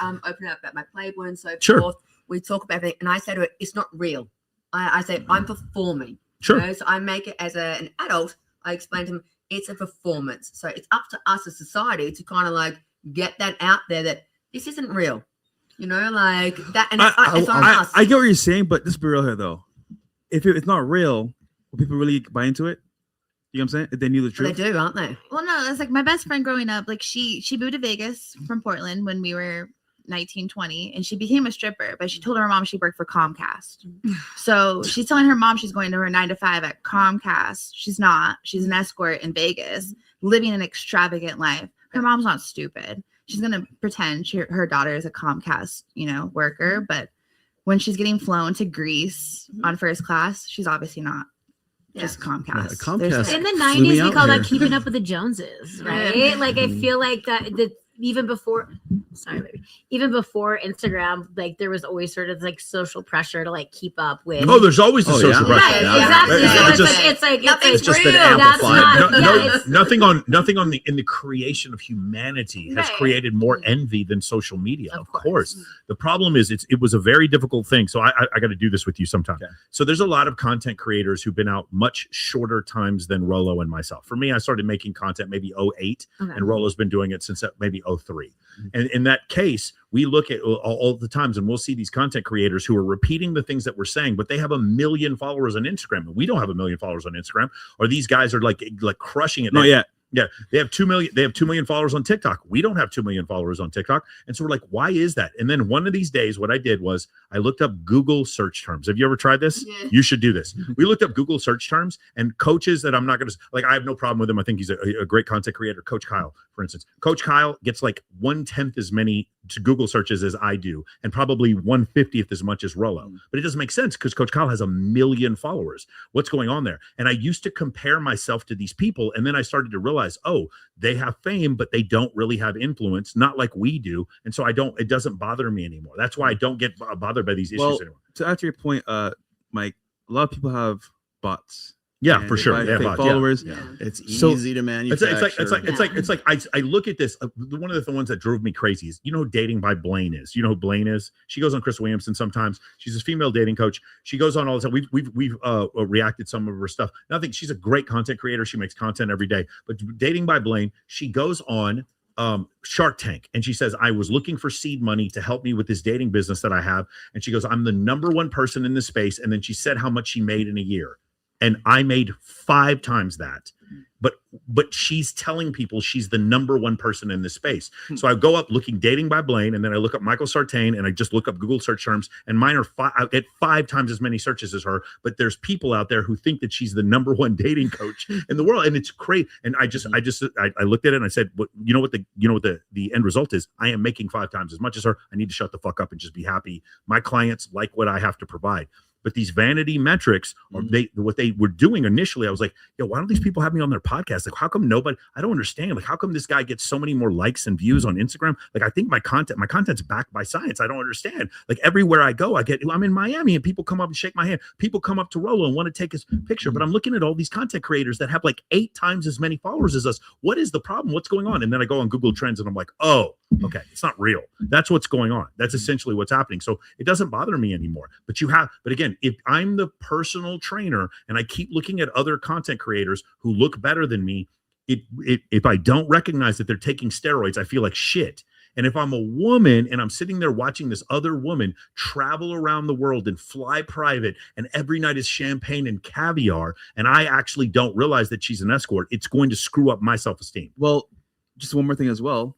open up about my Playboy and so Sure. forth. We talk about everything, and I say to her, it's not real. I say I'm performing. Sure. You know? So I make it as an adult. I explain to them it's a performance. So it's up to us as society to kind of like get that out there that this isn't real. You know, like that. And it's on us. I get what you're saying, but let's be real here, though. If it's not real, will people really buy into it? You know what I'm saying? If they knew the truth. They do, aren't they? Well, no, it's like my best friend growing up. Like she moved to Vegas from Portland when we were 19, 20, and she became a stripper. But she told her mom she worked for Comcast. So she's telling her mom she's going to her 9 to 5 at Comcast. She's not. She's an escort in Vegas, living an extravagant life. Her mom's not stupid. She's gonna pretend her daughter is a Comcast, worker. But when she's getting flown to Greece on first class, she's obviously not. Just Comcast. Yeah, Comcast In the flew me 90s, we out call here. that keeping up with the Joneses, right? Like I feel like that even before Instagram, like there was always sort of like social pressure to like keep up with. Oh, there's always the social pressure. Right, exactly. So it's just real. been That's amplified. not, Nothing on in the creation of humanity has created more envy than social media. Of course. The problem is it was a very difficult thing. So I got to do this with you sometime. Okay. So there's a lot of content creators who've been out much shorter times than Rolo and myself. For me, I started making content maybe 08, and Rolo's been doing it since maybe 03. And in that case, we look at all the times and we'll see these content creators who are repeating the things that we're saying, but they have 1 million followers on Instagram. And we don't have 1 million followers on Instagram, or these guys are like crushing it. Not yet. Yeah, they have 2 million. They have 2 million followers on TikTok. We don't have 2 million followers on TikTok, and so we're like, why is that? And then one of these days, what I did was I looked up Google search terms. Have you ever tried this? Yeah. You should do this. We looked up Google search terms, and coaches that I'm not going to like. I have no problem with him. I think he's a great content creator. Coach Kyle, for instance. Coach Kyle gets like 1/10 as many Google searches as I do, and probably 1/50th as much as Rolo. But it doesn't make sense because Coach Kyle has 1 million followers. What's going on there? And I used to compare myself to these people, and then I started to realize, oh, they have fame, but they don't really have influence, not like we do. And so it doesn't bother me anymore. That's why I don't get bothered by these issues anymore. To answer your point, Mike, a lot of people have bots. Yeah, for sure. Yeah, fake followers. Yeah. It's easy to manufacture. It's like I look at this. One of the ones that drove me crazy is, you know who Dating by Blaine is. You know who Blaine is? She goes on Chris Williamson sometimes. She's a female dating coach. She goes on all the time. We've reacted some of her stuff. And I think she's a great content creator. She makes content every day. But Dating by Blaine, she goes on Shark Tank, and she says, I was looking for seed money to help me with this dating business that I have. And she goes, I'm the #1 person in this space. And then she said how much she made in a year. And I made 5 times that. But she's telling people she's the #1 person in this space. So I go up looking Dating by Blaine, and then I look up Michael Sartain, and I just look up Google search terms, and mine are I get 5 times as many searches as her. But there's people out there who think that she's the #1 dating coach in the world, and it's crazy. And I looked at it and I said, you know what the end result is? I am making 5 times as much as her. I need to shut the fuck up and just be happy. My clients like what I have to provide. But these vanity metrics, what they were doing initially, I was like, yo, why don't these people have me on their podcast? Like, how come nobody? I don't understand. Like, how come this guy gets so many more likes and views on Instagram? Like, I think my content's backed by science. I don't understand. Like, everywhere I go, I'm in Miami, and people come up and shake my hand. People come up to Rolo and want to take his picture. But I'm looking at all these content creators that have like 8 times as many followers as us. What is the problem? What's going on? And then I go on Google Trends, and I'm like, oh, okay, it's not real. That's what's going on. That's essentially what's happening. So it doesn't bother me anymore. But again, if I'm the personal trainer and I keep looking at other content creators who look better than me, if I don't recognize that they're taking steroids, I feel like shit. And if I'm a woman and I'm sitting there watching this other woman travel around the world and fly private, and every night is champagne and caviar, and I actually don't realize that she's an escort, it's going to screw up my self-esteem. Well, just one more thing as well.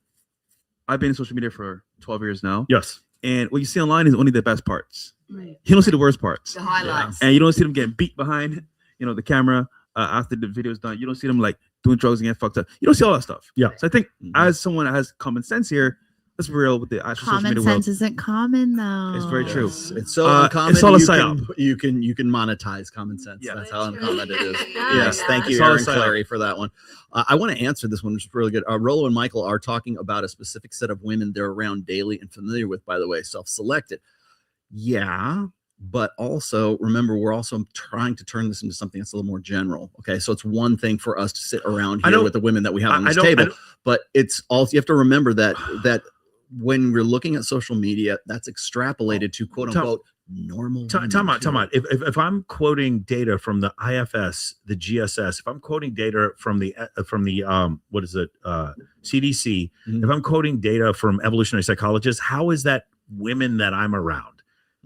I've been in social media for 12 years now. Yes. And what you see online is only the best parts. Right. You don't see the worst parts. The highlights. And you don't see them getting beat behind, the camera after the video is done. You don't see them like doing drugs and getting fucked up. You don't see all that stuff. Yeah. So I think as someone that has common sense here, let's be real with the actual social Common media sense world. isn't common though. It's very true. It's so uncommon. It's all a you psyop. you can monetize common sense. Yeah. That's how uncommon it is. Yeah. Yes, thank you, It's all a Aaron psyop. Clary, for that one. I want to answer this one, which is really good. Rollo and Michael are talking about a specific set of women they're around daily and familiar with, by the way, self-selected. Yeah, but also remember, we're also trying to turn this into something that's a little more general. Okay, so it's one thing for us to sit around here with the women that we have on this table, but it's also, you have to remember that when we're looking at social media, that's extrapolated to quote unquote normal. Time out. If I'm quoting data from the IFS, the GSS, if I'm quoting data from the what is it, CDC, if I'm quoting data from evolutionary psychologists, how is that women that I'm around?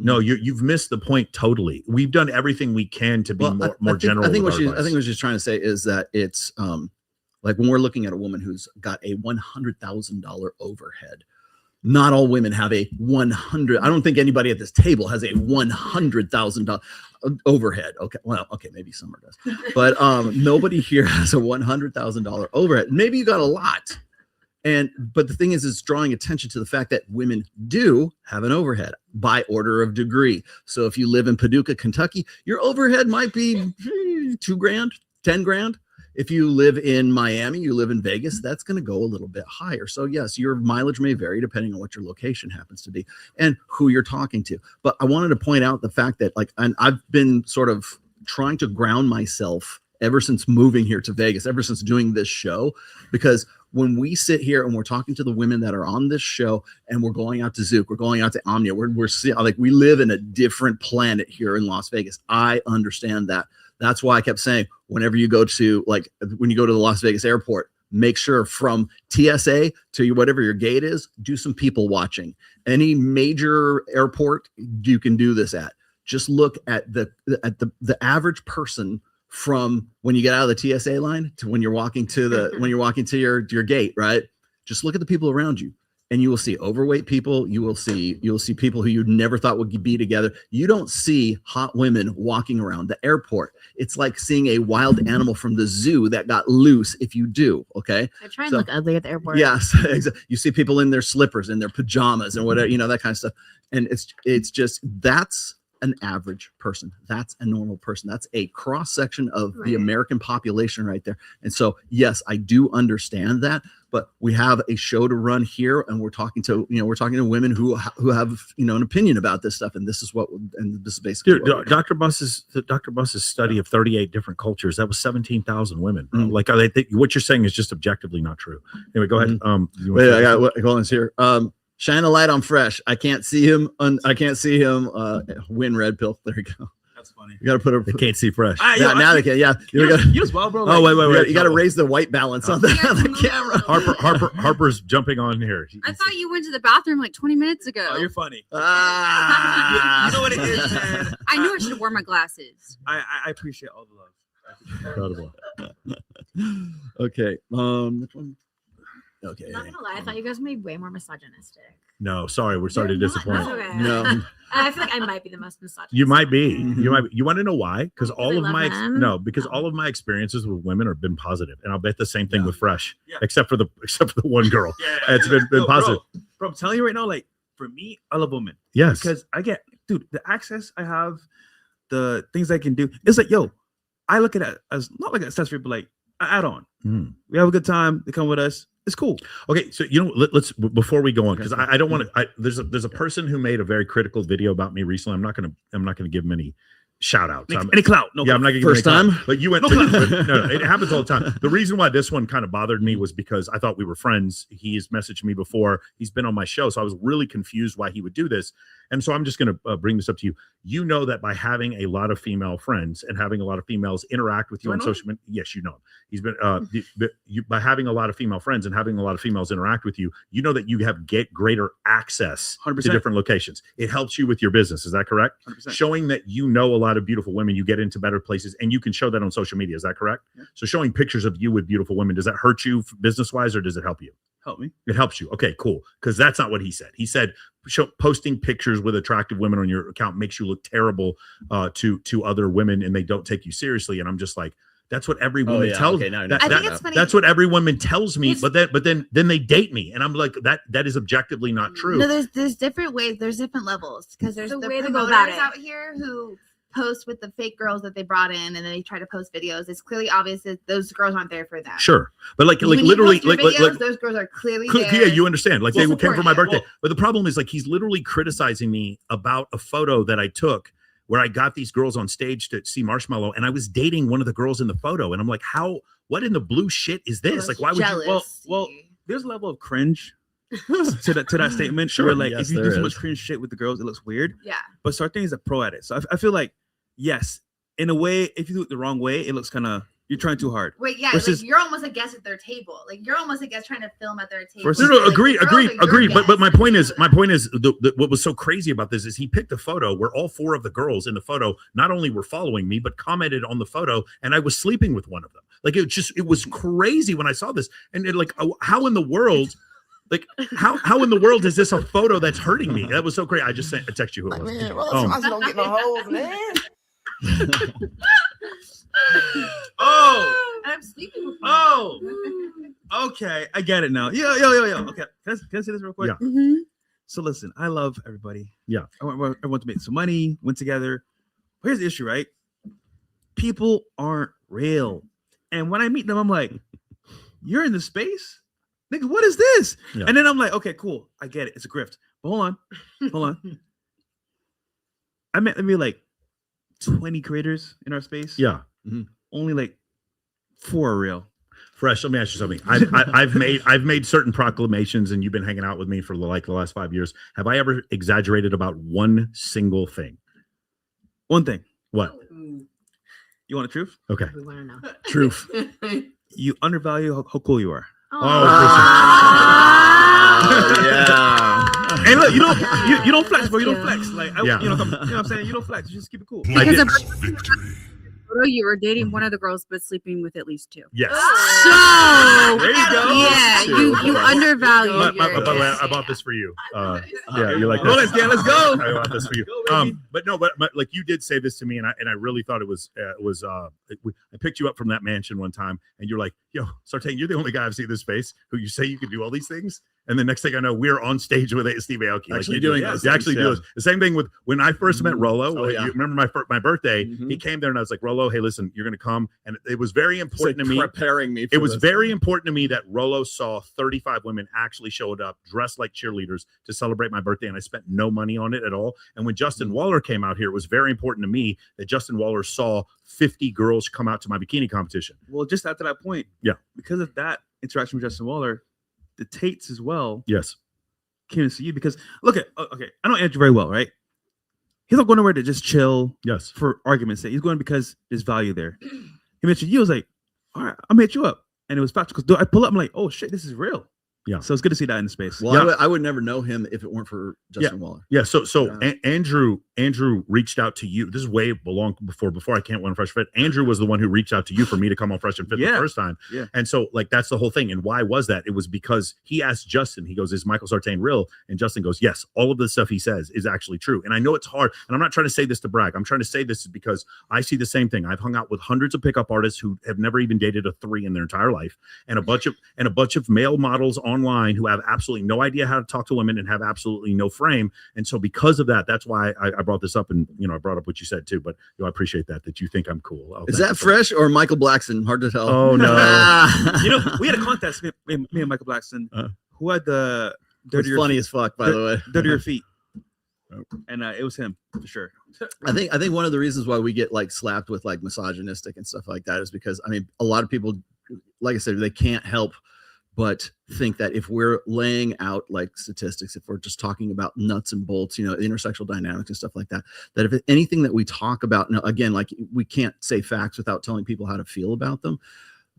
No, you've missed the point totally. We've done everything we can to be more general. I think what she's trying to say is that it's like when we're looking at a woman who's got a $100,000 overhead. Not all women have a 100. I don't think anybody at this table has a $100,000 overhead. Okay, maybe Summer does, but nobody here has a $100,000 overhead. Maybe you got a lot, but the thing is, it's drawing attention to the fact that women do have an overhead by order of degree. So if you live in Paducah, Kentucky, your overhead might be $2,000, $10,000. If you live in Miami, you live in Vegas, that's going to go a little bit higher. So yes, your mileage may vary depending on what your location happens to be and who you're talking to. But I wanted to point out the fact that and I've been sort of trying to ground myself ever since moving here to Vegas, ever since doing this show, because when we sit here and we're talking to the women that are on this show and we're going out to Zouk, we're going out to Omnia, we're seeing, like, we live in a different planet here in Las Vegas. I understand that. That's why I kept saying, whenever you go to, when you go to the Las Vegas airport, make sure from TSA to whatever your gate is, do some people watching. Any major airport you can do this at. Just look at the average person from when you get out of the TSA line to when you're walking to your gate, right? Just look at the people around you. And you will see overweight people. You'll see people who you never thought would be together. You don't see hot women walking around the airport. It's like seeing a wild animal from the zoo that got loose. If you do, okay. I try and look ugly at the airport. Yes, exactly. You see people in their slippers, in their pajamas, and whatever, that kind of stuff. And it's just, that's an average person. That's a normal person. That's a cross section of the American population right there. And so, yes, I do understand that. But we have a show to run here, and we're talking to women who have an opinion about this stuff, and this is basically Dr. Buss's study of 38 different cultures, that was 17,000 women. Like, what you're saying is just objectively not true. Anyway, go ahead. Wait, I got Colin's here. Shine a light on Fresh. I can't see him. Win red pill. There you go. That's funny. You got to put a. They can't see Fresh. Now they can. Yeah. You as well, bro. Oh, wait. You got to raise the white balance on the camera. Harper's jumping on here. I thought you went to the bathroom like 20 minutes ago. Oh, you're funny. Ah. You know what it is, man. I knew I should have worn my glasses. I appreciate all the love. Incredible. Okay. Which one? Okay. Not gonna lie, I thought you guys were maybe way more misogynistic. No, sorry, we're sorry to disappoint. Okay. No. I feel like I might be the most misogynistic. You might be. You want to know why? Because all of my experiences with women have been positive, and I'll bet the same thing with Fresh, except for the one girl. It's been positive. Bro, I'm telling you right now, like, for me, I love women. Yes, because I get, the access I have, the things I can do. It's like, I look at it as not like an accessory, but like an add-on. We have a good time. They come with us. It's cool. Okay, so let's before we go on, because I don't want to. There's a person who made a very critical video about me recently. I'm not gonna give him any shout outs. Any clout? No. Yeah, I'm not gonna give first time. But you went. No, it happens all the time. The reason why this one kind of bothered me was because I thought we were friends. He has messaged me before. He's been on my show, so I was really confused why he would do this. And so I'm just going to bring this up to you. You know that by having a lot of female friends and having a lot of females interact with you on social media, yes, you know him. He's been by having a lot of female friends and having a lot of females interact with you, you know that you have greater access 100%. To different locations. It helps you with your business. Is that correct? 100%. Showing that you know a lot of beautiful women, you get into better places, and you can show that on social media. Is that correct? Yeah. So showing pictures of you with beautiful women, does that hurt you business wise, or does it help you? help me. It helps you. Okay, cool. Because that's not what he said. He said posting pictures with attractive women on your account makes you look terrible to other women, and they don't take you seriously. And I'm just like, that's what every woman tells me. I think it's funny. That's what every woman tells me. But then they date me, and I'm like, that is objectively not true. No, there's different ways. There's different levels because there's the way to go promoters about it. out here who post with the fake girls that they brought in, and then they try to post videos. It's clearly obvious that those girls aren't there for them. Sure, but like When you literally, post your like videos, those girls are clearly there. yeah, you understand. Like they came for my birthday, Well, but the problem is like he's literally criticizing me about a photo that I took where I got these girls on stage to see Marshmello, and I was dating one of the girls in the photo, and I'm like, what in the blue shit is this? Like, why would you? Well, there's a level of cringe to that statement. Sure, where like yes, if you do there so much is. cringe shit with the girls, it looks weird. Yeah. But Sartain is a pro at it, so I feel like yes, in a way, if you do it the wrong way, it looks kind of you're trying too hard. Wait, yeah, Versus- like you're almost a guest at their table. Like you're almost a guest trying to film at their table. Versus- No, Like, agree. the girls are your But my guests. point is, what was so crazy about this is he picked a photo where all 4 of the girls in the photo not only were following me, but commented on the photo, and I was sleeping with one of them. Like it was crazy when I saw this, and how in the world, like how in the world is this a photo that's hurting me? That was so crazy. I just sent a text you who it was. Man, don't get no hoes, man. Oh, I'm sleeping with oh, okay, I get it now. Yo. Okay, can I say this real quick? Yeah. So listen, I love everybody. Yeah. I want to make some money, went together. But here's the issue, right? People aren't real. And when I meet them, I'm like, you're in the space? Nigga, what is this? Yeah. And then I'm like, okay, cool. I get it. It's a grift. But hold on. I met maybe like 20 creators in our space. Yeah. Only like 4 are real. Fresh, let me ask you something. I've made certain proclamations, and you've been hanging out with me for the last 5 years. Have I ever exaggerated about one single thing? One thing. What? You want the truth? Okay. We want to know. Truth. You undervalue how cool you are. Yeah. Hey, look, you don't flex, bro. You don't flex. Like, you know what I'm saying? You don't flex. You just keep it cool. Because of photo, you were dating one of the girls, but sleeping with at least 2. Yes. So There you go. yeah, you undervalue. By the way, I bought this for you. Yeah, you like Rolex, Dan, let's go. I bought this for you. But like you did say this to me, and I really thought it was I picked you up from that mansion one time, and you're like, yo, Sartain, you're the only guy I've seen this face who you say you can do all these things. And the next thing I know, we're on stage with Steve Aoki. Actually doing those. those You actually things, do those. The same thing with when I first met Rolo. Oh, yeah. You remember my birthday? He came there, and I was like, Rolo, hey, listen, you're going to come. And it was very important to me. Preparing me. It was very important to me that Rolo saw 35 women actually showed up dressed like cheerleaders to celebrate my birthday, and I spent no money on it at all. And when Justin Waller came out here, it was very important to me that Justin Waller saw 50 girls come out to my bikini competition. Well, just after that point, Yeah. because of that interaction with Justin Waller, the Tates as well Yes. came to see you because look at okay, I know Andrew very well, right? He's not going nowhere to just chill. Yes. For argument's sake, he's going because there's value there. He mentioned you. I was like, all right, I'm gonna hit you up, and it was factual because I pull up. I'm like, oh shit, this is real. Yeah. So it's good to see that in the space. Well, I would never know him if it weren't for Justin Waller. Yeah. So Andrew reached out to you. This is way before I can't win Fresh Fit. Andrew was the one who reached out to you for me to come on Fresh and Fit the first time. Yeah. And so like that's the whole thing. And why was that? It was because he asked Justin. He goes, "Is Michael Sartain real?" And Justin goes, "Yes. All of the stuff he says is actually true." And I know it's hard. And I'm not trying to say this to brag. I'm trying to say this because I see the same thing. I've hung out with hundreds of pickup artists who have never even dated a 3 in their entire life, and a bunch of male models online who have absolutely no idea how to talk to women and have absolutely no frame. And so because of that, that's why I brought this up, and I brought up what you said too. But I appreciate that you think I'm cool. Is that Fresh or Michael Blackson? Hard to tell. Oh no. We had a contest, me and Michael Blackson, who had the dirtier. It's funny as fuck, by the way. Dirtier feet. And it was him for sure. I think one of the reasons why we get like slapped with like misogynistic and stuff like that is because a lot of people, like I said, they can't help but think that if we're laying out like statistics, if we're just talking about nuts and bolts, intersexual dynamics and stuff like that, that if anything that we talk about, now again, like we can't say facts without telling people how to feel about them.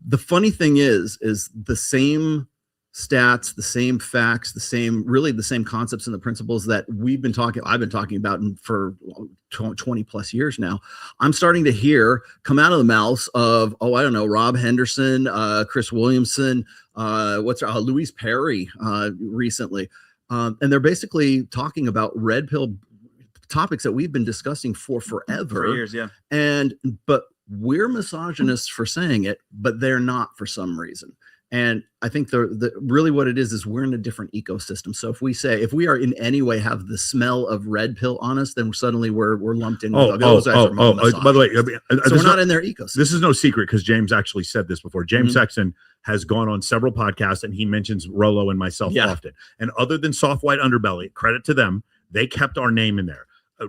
The funny thing is the same stats, the same facts, really the same concepts and the principles that I've been talking about for 20 plus years now. I'm starting to hear come out of the mouths of, I don't know, Rob Henderson, Chris Williamson, Louise Perry recently. And they're basically talking about red pill topics that we've been discussing for forever. For years, yeah. But we're misogynists for saying it, but they're not for some reason. And I think the really what it is we're in a different ecosystem. So if we are in any way have the smell of red pill on us, then suddenly we're lumped in. By the way, so we're not in their ecosystem. This is no secret because James actually said this before. James Sexton has gone on several podcasts and he mentions Rolo and myself often. And other than Soft White Underbelly, credit to them, they kept our name in there.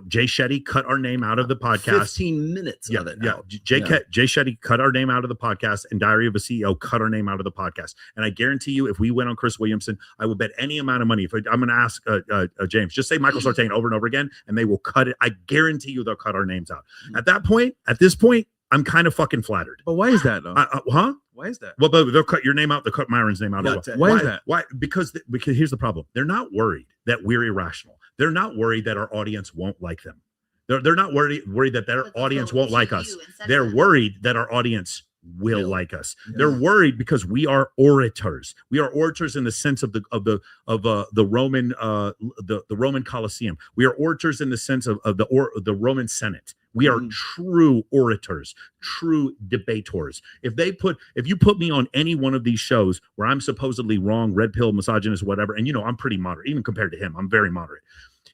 Jay Shetty cut our name out of the podcast. 15 minutes of it. Yeah. Jay Shetty cut our name out of the podcast, and Diary of a CEO cut our name out of the podcast. And I guarantee you, if we went on Chris Williamson, I will bet any amount of money. If I'm going to ask James, just say Michael Sartain over and over again, and they will cut it. I guarantee you they'll cut our names out. At this point, I'm kind of fucking flattered. But why is that though? Why is that? Well, but they'll cut your name out. They'll cut Myron's name out. Why is that? Why? Because here's the problem. They're not worried that we're irrational. They're not worried that our audience won't like them. They're not worried that their audience won't like us. They're worried that our audience will like us. Yeah. They're worried because we are orators. We are orators in the sense of the Roman Colosseum. We are orators in the sense of the Roman Senate. We are true orators, true debaters. If you put me on any one of these shows where I'm supposedly wrong, red pill, misogynist, whatever, and I'm pretty moderate, even compared to him, I'm very moderate.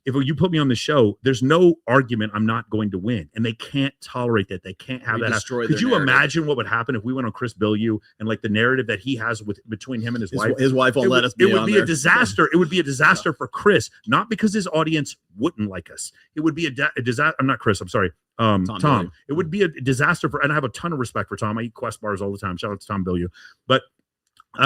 If you put me on the show, there's no argument I'm not going to win. And they can't tolerate that. They can't have that. Could you imagine what would happen if we went on Chris Bilyeu and like the narrative that he has between him and his wife? His wife won't let us be on there. It would be a disaster. It would be a disaster for Chris, not because his audience wouldn't like us. It would be a disaster. I'm not Chris. I'm sorry. Tom. It would be a disaster and I have a ton of respect for Tom. I eat Quest bars all the time. Shout out to Tom Bilyeu. But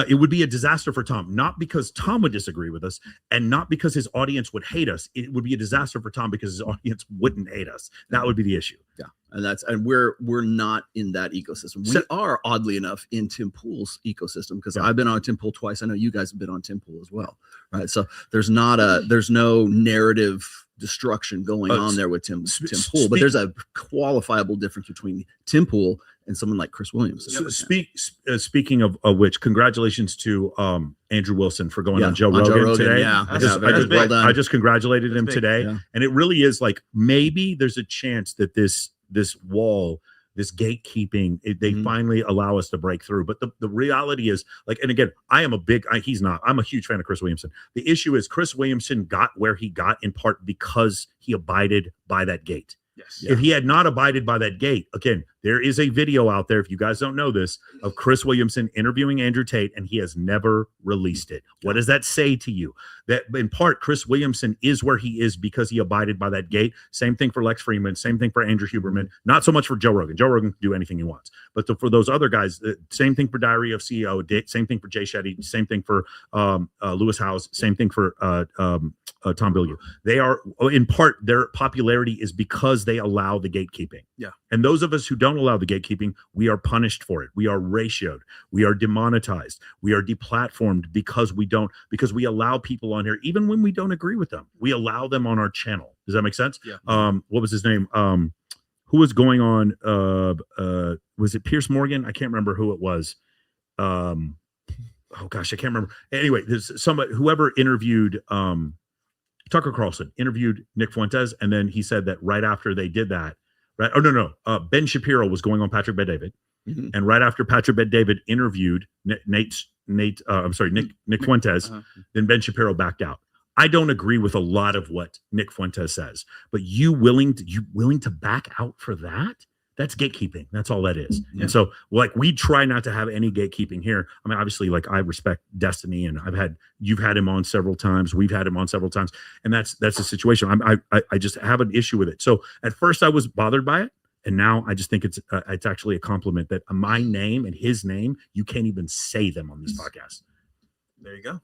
it would be a disaster for Tom, not because Tom would disagree with us and not because his audience would hate us. It would be a disaster for Tom because his audience wouldn't hate us. That would be the issue. Yeah. And we're not in that ecosystem. We are oddly enough in Tim Pool's ecosystem because I've been on Tim Pool twice. I know you guys have been on Tim Pool as well. Right. So there's no narrative destruction going on there with Tim Pool, but there's a qualifiable difference between Tim Pool and someone like Chris Williams. Speaking of which, congratulations to Andrew Wilson for going on Joe Rogan today. Yeah, I just congratulated him today, and it really is like maybe there's a chance that this wall, this gatekeeping, they finally allow us to break through. But the reality is, like, and again, I'm a huge fan of Chris Williamson. The issue is Chris Williamson got where he got in part because he abided by that gate. Yes. If he had not abided by that gate, again, there is a video out there, if you guys don't know this, of Chris Williamson interviewing Andrew Tate, and he has never released it. What does that say to you? That in part, Chris Williamson is where he is because he abided by that gate. Same thing for Lex Fridman. Same thing for Andrew Huberman. Not so much for Joe Rogan. Joe Rogan can do anything he wants. But for those other guys, same thing for Diary of CEO. Same thing for Jay Shetty. Same thing for Lewis Howes. Same thing for Tom Bilyeu. They are, in part, their popularity is because they allow the gatekeeping. Yeah. And those of us who don't allow the gatekeeping, we are punished for it. We are ratioed. We are demonetized. We are deplatformed because we allow people on here, even when we don't agree with them. We allow them on our channel. Does that make sense? Yeah. What was his name? Who was going on? Was it Pierce Morgan? I can't remember who it was. Oh gosh, I can't remember. Anyway, there's whoever interviewed Tucker Carlson interviewed Nick Fuentes, and then he said that right after they did that, right? Oh no, Ben Shapiro was going on Patrick Bet-David, and right after Patrick Bet-David interviewed Nick Fuentes, then Ben Shapiro backed out. I don't agree with a lot of what Nick Fuentes says, but you willing to back out for that? That's gatekeeping. That's all that is. And so, like, we try not to have any gatekeeping here. I mean, obviously, like, I respect Destiny, and you've had him on several times. We've had him on several times, and that's the situation. I just have an issue with it. So at first, I was bothered by it, and now I just think it's actually a compliment that my name and his name, you can't even say them on this podcast. There you go.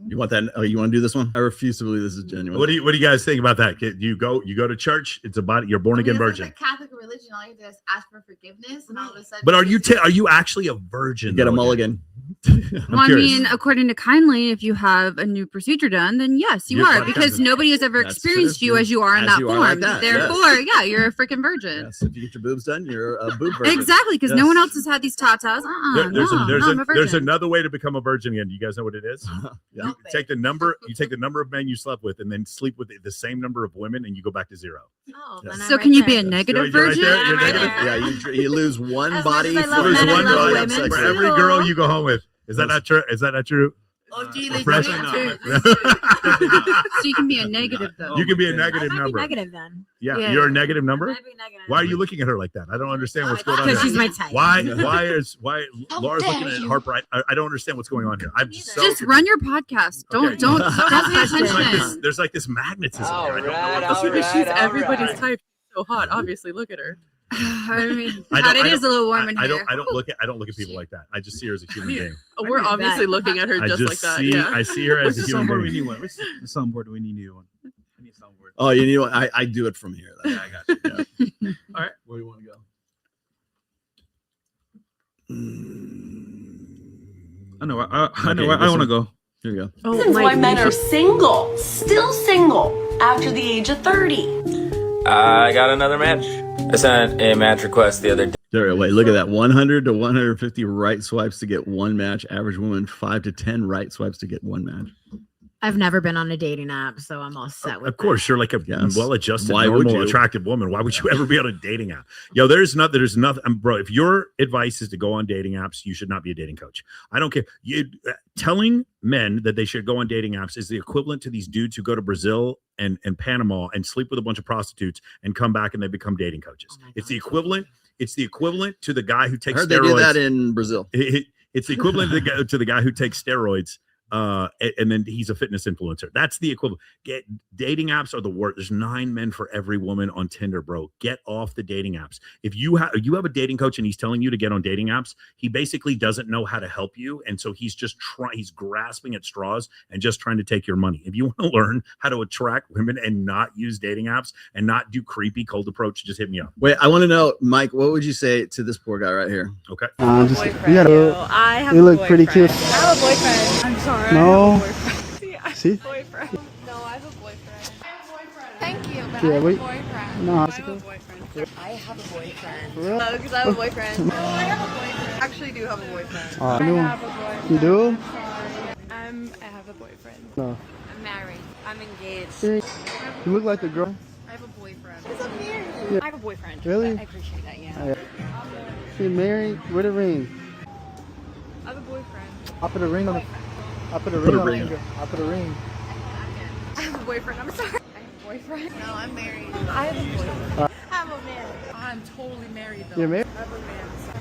You want that? You want to do this one? I refuse to believe this is genuine. What do you guys think about that? You go to church. It's about you're born again virgin. It's a Catholic religion. All you have to do is ask for forgiveness, and all of a sudden. But are you actually a virgin? Get a mulligan. I'm I curious. mean, according to Kindly, if you have a new procedure done, then yes, you You're are, fucking because virgin. nobody has ever That's experienced true. you as you are in As that you are form. like that, Therefore, yeah, you're a freaking virgin. Yes, if you get your boobs done, you're a boob virgin. Exactly, because no Yes. one else has had these tatas. There's I'm a there's virgin. another way to become a virgin again. Do you guys know what it is? Yeah. You take the number of men you slept with, and then sleep with the same number of women, and you go back to zero. Oh, Yes. then So I'm can right you be there. a negative You're right virgin? there, you're I'm right negative. there. Yeah, you lose one As much body as I for love There's men, I one love body women for too. every girl you go home with. Is that not true? Is that not true? Oh, do you lose Fresh? one too? So you can be a negative though. You can be a I negative might be number. negative then. Yeah, Yeah. you're a negative number. Might be negative. Why are you looking at her like that? I don't understand what's going on. Because here. she's my type. Why Laura's dare looking at you. Harper? I don't understand what's going on here. I'm just so Just run your podcast. Don't Okay. don't pay attention. there's like this magnetism here. I don't know what That's this because is. she's everybody's type. So hot. Obviously, look at her. I mean, I God, don't- it I is a little warm in I here. don't look at people like that. I just see her as a human being. We're obviously looking at her I just like that. see Yeah. I see her as a human Soundboard we being. need one. What's the soundboard do we need one? I need a soundboard. Oh, you know what? I do it from here. Though. Yeah, I got you. Yeah. All right, where do you want to go? I know. I know. I want to go. Here we go. Reasons why men are single, still single after the age of 30. I got another match. I sent a match request the other day. There, wait, look at that. 100 to 150 right swipes to get one match. Average woman 5 to 10 right swipes to get one match. I've never been on a dating app, so I'm all set with Of course, you're like a Yes. well-adjusted, Why would normal, you? attractive woman. Why would you ever be on a dating app? Yo, there's nothing, bro. If your advice is to go on dating apps, you should not be a dating coach. I don't care. You telling men that they should go on dating apps is the equivalent to these dudes who go to Brazil and Panama and sleep with a bunch of prostitutes and come back and they become dating coaches. It's the equivalent. It's the equivalent to the guy who I takes heard they steroids. do that in Brazil. It's the equivalent to the guy who takes steroids and then he's a fitness influencer. That's the equivalent. Dating apps are the worst. There's 9 men for every woman on Tinder, bro. Get off the dating apps. If you have a dating coach and he's telling you to get on dating apps, he basically doesn't know how to help you, and so he's just he's grasping at straws and just trying to take your money. If you want to learn how to attract women and not use dating apps and not do creepy cold approach, just hit me up. Wait, I want to know, Mike, what would you say to this poor guy right here? Okay. Just, I have you a look pretty boyfriend. cute. I have a boyfriend. I'm sorry. No. I have a boyfriend. See, I have See? a boyfriend. No, I have a boyfriend. I have a boyfriend. Thank you, but Yeah, I have wait. a boyfriend. No, I it's have a okay. boyfriend. I have a boyfriend. For real? Because I have a boyfriend. No, I have a boyfriend. I actually do have a boyfriend. I I know. have a boyfriend. You do? I'm sorry. I have a boyfriend. No. I'm married. I'm engaged. See? You look like the girl. I have a boyfriend. Because I'm married. Yeah. I have a boyfriend. Really? I appreciate that, yeah. Oh, yeah. You married? Where the ring? I have a boyfriend. I put a ring on the. I put a Put ring a on ring the finger. I put a ring. I have a boyfriend. I'm sorry. I have a boyfriend. No, I'm married. I have a boyfriend. I have a man. I'm totally married though. You're married? I have a man. So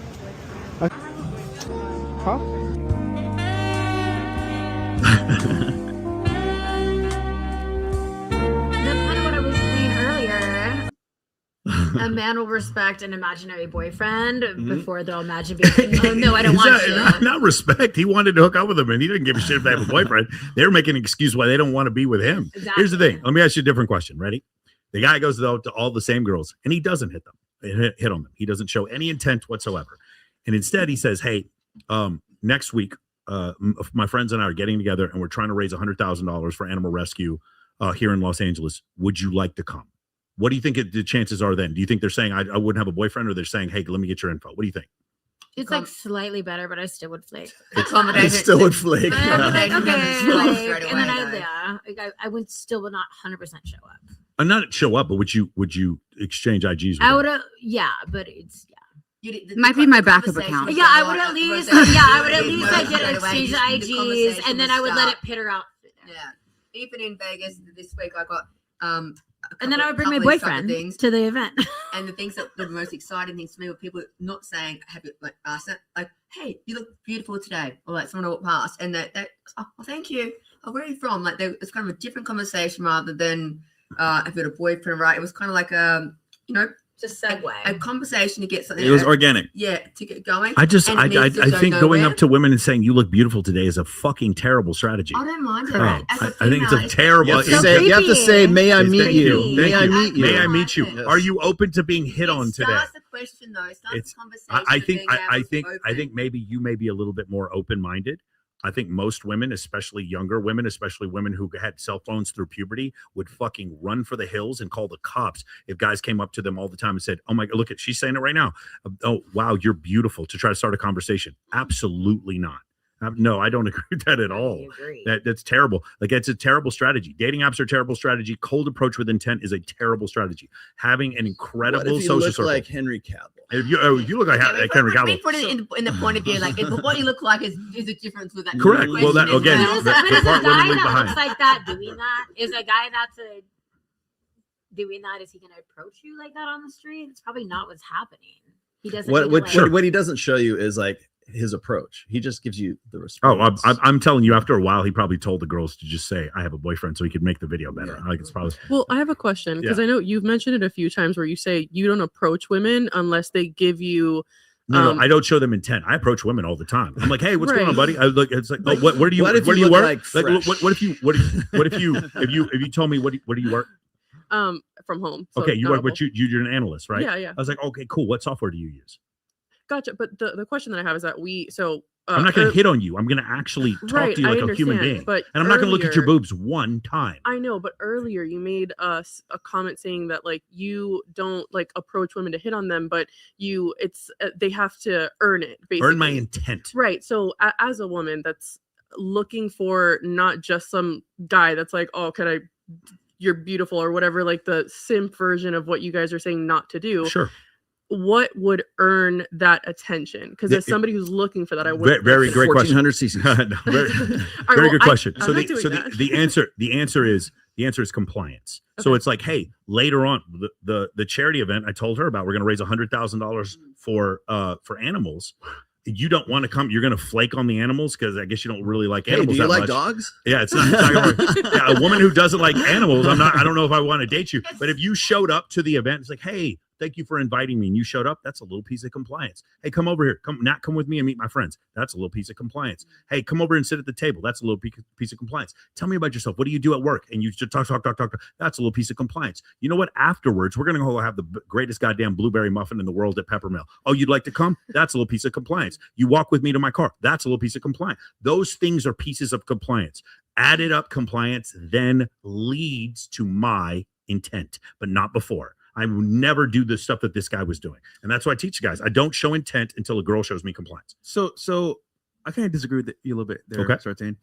I have a boyfriend. Huh? That's kind of what I was saying earlier. A man will respect an imaginary boyfriend before they'll imagine being. Oh no, I don't want to. Not respect. He wanted to hook up with him, and he didn't give a shit if they have a boyfriend. They were making an excuse why they don't want to be with him. Here's the thing. Let me ask you a different question. Ready? The guy goes to all the same girls, and he doesn't hit them. Hit on them. He doesn't show any intent whatsoever. And instead, he says, "Hey, next week, my friends and I are getting together, and we're trying to raise $100,000 for animal rescue here in Los Angeles. Would you like to come?" What do you think the chances are then? Do you think they're saying I wouldn't have a boyfriend, or they're saying, "Hey, let me get your info"? What do you think? It's like slightly better, but I still would flake. It still would flake. Like, okay, Straight like, away, and then I, though. yeah, like I would still would not 100% show up. I'm not show up, but would you exchange IGs? With I them? would, yeah, but it's Might be my backup account. yeah. I would at least, like get an exchange IGs, and then I would let it pitter out. Yeah. Even in Vegas this week, I got And then I would bring my couple of boyfriend things. to the event. And the things that the most exciting things to me were people not saying, "Have you like asked it?" Like, "Hey, you look beautiful today," or like someone walked past and they "Oh, well, thank you. Oh, where are you from?" Like, it's kind of a different conversation rather than if you had a boyfriend, right? It was kind of like Just segue. A conversation to get something. It was organic. Yeah, to get going. I just, and it needs to I go think going nowhere. up to women and saying you look beautiful today is a fucking terrible strategy. I don't mind it. Oh, As a I think it's female, a terrible. You have to say, may I meet you? May I meet you? May I meet you? Yes. Are you open to being hit on today? Starts the question though. It starts It's. the conversation. I of think. being I able to think. I open. think maybe you may be a little bit more open-minded. I think most women, especially younger women, especially women who had cell phones through puberty, would fucking run for the hills and call the cops if guys came up to them all the time and said, "Oh my God, look at she's saying it right now. Oh wow, you're beautiful," to try to start a conversation. Absolutely not. No, I don't agree with that at all. That's terrible. Like, it's a terrible strategy. Dating apps are a terrible strategy. Cold approach with intent is a terrible strategy. Having an incredible What if you social look circle. like Henry Cavill? If you look like Henry Let me Cavill. put it in the point of view, like what you look like is a difference with that. Correct. Well, that question again, as But well. is a part guy women leave that behind. looks like that doing that? Is a guy that's doing that? Is he going to approach you like that on the street? It's probably not what's happening. He doesn't. What need to, like, what he doesn't show you is like his approach. He just gives you the Oh, response. I'm telling you, after a while, he probably told the girls to just say, "I have a boyfriend," so he could make the video better. Like, it's probably. Well, I have a question because I know you've mentioned it a few times where you say you don't approach women unless they give you. No, I don't show them intent. I approach women all the time. I'm like, "Hey, what's going on, Right. buddy?" I look. It's like, "Oh, where do you? What if where do you you look work? like Like, fresh? what if you? If you told me where do you work? From home. So Okay, you work, audible. but you're an analyst, right? Yeah, yeah. I was like, okay, cool. What software do you use? Gotcha. But the question that I have is that I'm not going to hit on you. I'm going to actually talk Right, to you I like a human understand, being. but And I'm not going to look at your earlier- boobs one time. I know, but earlier you made us a comment saying that like you don't like approach women to hit on them, but it's they have to earn it. Basically, Earn my intent. Right. So as a woman that's looking for not just some guy that's like, oh, you're beautiful or whatever, like the simp version of what you guys are saying not to do. Sure. What would earn that attention? Because as somebody who's looking for that, I would. Very great question. 1400 cc's. No, very right, very well, good question. I'm So not doing that. the answer is compliance. So it's like, hey, later on the charity event I told her about, we're going to raise $100,000 for animals. You don't want to come. You're going to flake on the animals because I guess you don't really like Hey, animals. do you that like much. dogs? Yeah, it's not. Yeah, a woman who doesn't like animals. I don't know if I want to date you. But if you showed up to the event, it's like, hey, thank you for inviting me, and you showed up. That's a little piece of compliance. Hey, come over here. Come with me and meet my friends. That's a little piece of compliance. Hey, come over and sit at the table. That's a little piece of compliance. Tell me about yourself. What do you do at work? And you just talk. That's a little piece of compliance. You know what? Afterwards, we're gonna go have the greatest goddamn blueberry muffin in the world at Peppermill. Oh, you'd like to come? That's a little piece of compliance. You walk with me to my car. That's a little piece of compliance. Those things are pieces of compliance. Added up compliance then leads to my intent, but not before. I will never do the stuff that this guy was doing. And that's why I teach guys. I don't show intent until a girl shows me compliance. So I kind of disagree with you a little bit there, Okay. Sartain.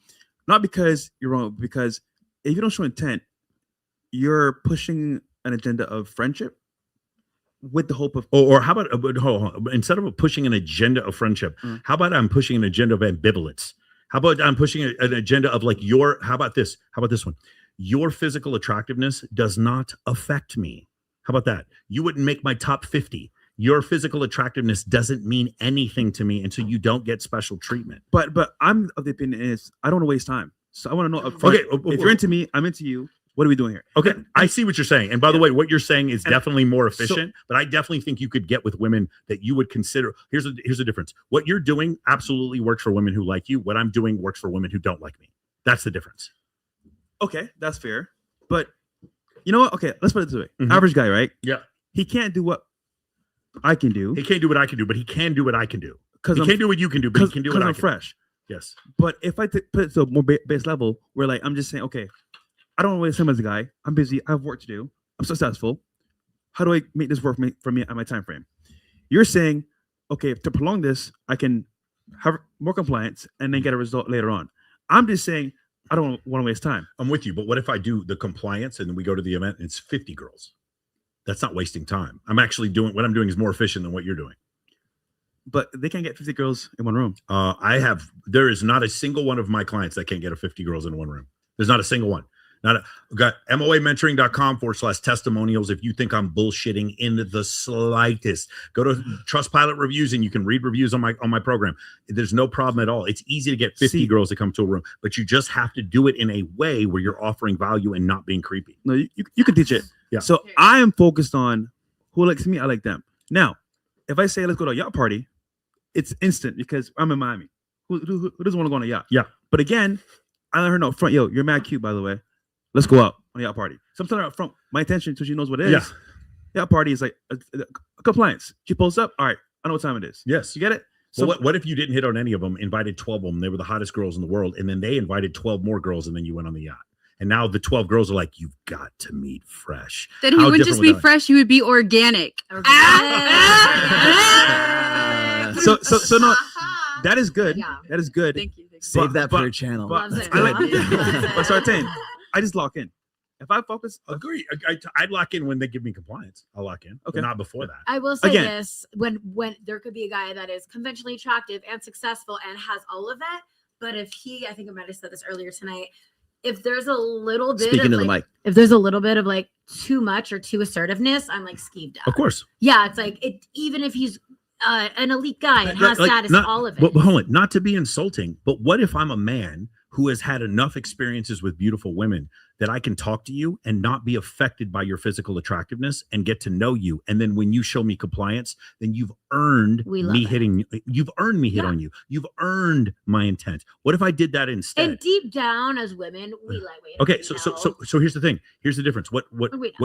Not because you're wrong, because if you don't show intent, you're pushing an agenda of friendship with the hope of. Or how about hold on. Instead of pushing an agenda of friendship, how about I'm pushing an agenda of ambivalence? How about I'm pushing an agenda of like how about this? How about this one? Your physical attractiveness does not affect me. How about that? You wouldn't make my top 50. Your physical attractiveness doesn't mean anything to me until you don't get special treatment. But I'm of the opinion is I don't want to waste time. So I want to know upfront, Okay, if you're into me, I'm into you. What are we doing here? Okay, I see what you're saying. And by the way, what you're saying is definitely more so- efficient, but I definitely think you could get with women that you would consider. Here's the difference. What you're doing absolutely works for women who like you. What I'm doing works for women who don't like me. That's the difference. Okay, that's fair. But you know what? Okay, let's put it this way. Mhm. Average guy, right? Yeah. He can't do what I can do. He can't do what I can do, but he can do what I can do. Because He can't do what you can do, but he can do what I I'm can fresh. do. Yes. But if I put it to a more base level, where like I'm just saying, okay, I don't want to waste time as a guy. I'm busy. I have work to do. I'm successful. How do I make this work for me at my time frame? You're saying, okay, to prolong this, I can have more compliance and then get a result later on. I'm just saying, I don't want to waste time. I'm with you, but what if I do the compliance and then we go to the event and it's 50 girls? That's not wasting time. I'm actually doing what I'm doing is more efficient than what you're doing. But they can't get 50 girls in one room. There is not a single one of my clients that can't get a 50 girls in one room. There's not a single one. Got MOAmentoring.com/testimonials. If you think I'm bullshitting in the slightest, go to Trustpilot reviews and you can read reviews on my program. There's no problem at all. It's easy to get 50 girls to come to a room, but you just have to do it in a way where you're offering value and not being creepy. No, you can teach it. Yeah. So I am focused on Who likes me, I like them. Now, if I say let's go to a yacht party, it's instant because I'm in Miami. Who doesn't want to go on a yacht? Yeah. But again, I let her know front, yo, you're mad cute, by the way. Let's go out on a yacht party. Sometimes up front, my attention so she knows what it is. Yeah. Yacht party is like a compliance. She pulls up. All right, I know what time it is. Yes. You get it? So what if you didn't hit on any of them, invited 12 of them, they were the hottest girls in the world, and then they invited 12 more girls, and then you went on the yacht. And now the 12 girls are like, you've got to meet Fresh. Then he wouldn't just be fresh, he would be organic. So no, that is good. Yeah. That is good. Thank you. Save that for your channel. But start saying, I just lock in. If I focus, agree. I'd lock in when they give me compliance. I'll lock in. Okay, not before that. I will say Again. this: when there could be a guy that is conventionally attractive and successful and has all of that, but if I think I might have said this earlier tonight, if there's a little bit Speaking of to the like, mic. if there's a little bit of like too much or too assertiveness, I'm like skeeved out. Of course. Yeah, it's like even if he's an elite guy and has status, all of it. But hold on, not to be insulting, but what if I'm a man who has had enough experiences with beautiful women that I can talk to you and not be affected by your physical attractiveness and get to know you. And then when you show me compliance, then you've earned me hitting. You've earned me hit on you. You've earned my intent. What if I did that instead? And deep down, as women, we like wait. Okay, so here's the thing. Here's the difference. What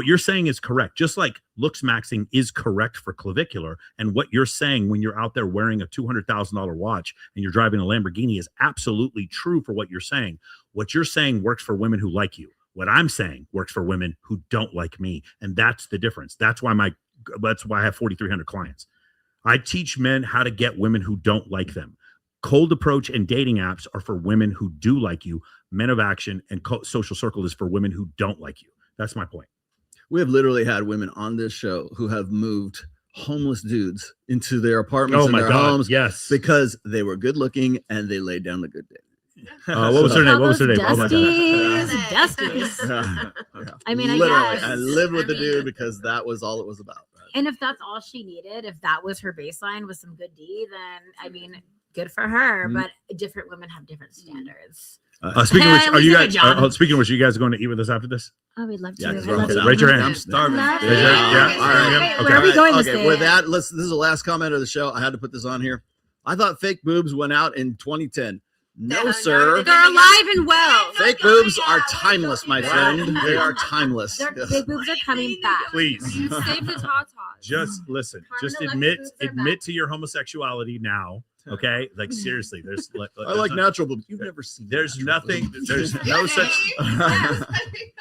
you're saying is correct. Just like looks maxing is correct for clavicular, and what you're saying when you're out there wearing a $200,000 watch and you're driving a Lamborghini is absolutely true for what you're saying. What you're saying works for women who like you. What I'm saying works for women who don't like me, and that's the difference. That's why I have 4,300 clients. I teach men how to get women who don't like them. Cold approach and dating apps are for women who do like you. Men of action and social circle is for women who don't like you. That's my point. We have literally had women on this show who have moved homeless dudes into their apartments and their homes, yes, because they were good looking and they laid down the good day. What was her name? What was her name? Oh my God. Dusties. I mean, I literally, guess. I lived with the dude because that was all it was about. And if that's all she needed, if that was her baseline with some good D, then I mean, good for her. Mhm. But different women have different standards. Speaking of which, are you guys? John. Speaking of which, are you guys going to eat with us after this? Oh, we'd love to. Yeah, I'd love to. Raise your hand. I'm starving. Love Raise your hand. Yeah. All right. Where are we going with Okay, this? with that, this is the last comment of the show. I had to put this on here. I thought fake boobs went out in 2010. No, sir. They're alive and well. Fake boobs are timeless, my friend. They are timeless. Big boobs are coming back. Please. You save the tatas. Just listen. Just Carmen admit Electra boobs are admit to your homosexuality now. Okay, like seriously, there's. I like natural boobs. You've never seen. There's nothing. There's no such.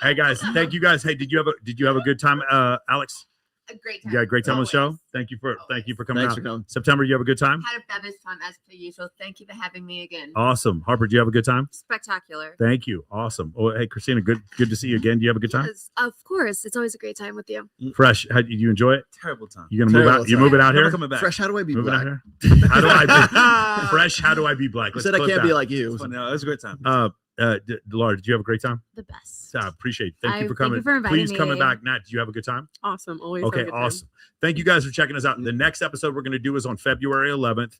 Hey guys, thank you guys. Hey, did you have a good time, Alex? A great time. You had a great time on the show. Thank you for coming Thanks out. for coming. September, you have a good time. Had a fabulous time as per usual. Thank you for having me again. Awesome, Harper. Do you have a good time? Spectacular. Thank you. Awesome. Oh, hey, Christina, good to see you again. Do you have a good time? Yes, of course. It's always a great time with you. Fresh. How, did you enjoy it? Terrible time. You gonna move out? You moving out Never here? coming back. Fresh, how do I be Moving black? out here? How do I be fresh? How do I be black? You said I close can't that. be like you. No, it was a great time. Laura, did you have a great time? The best. I appreciate it. Thank you for Thank coming. you for inviting Please coming me. back. Nat, did you have a good time? Awesome. Always. have a Okay, good time. awesome. Thank you guys for checking us out. The next episode we're going to do is on February 11th.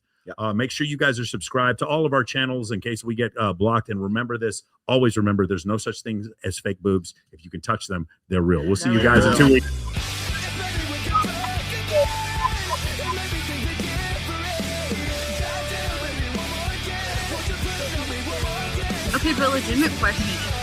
Make sure you guys are subscribed to all of our channels in case we get blocked. And remember this, always remember there's no such thing as fake boobs. If you can touch them, they're real. We'll see you guys in 2 weeks. Okay, but legitimate question.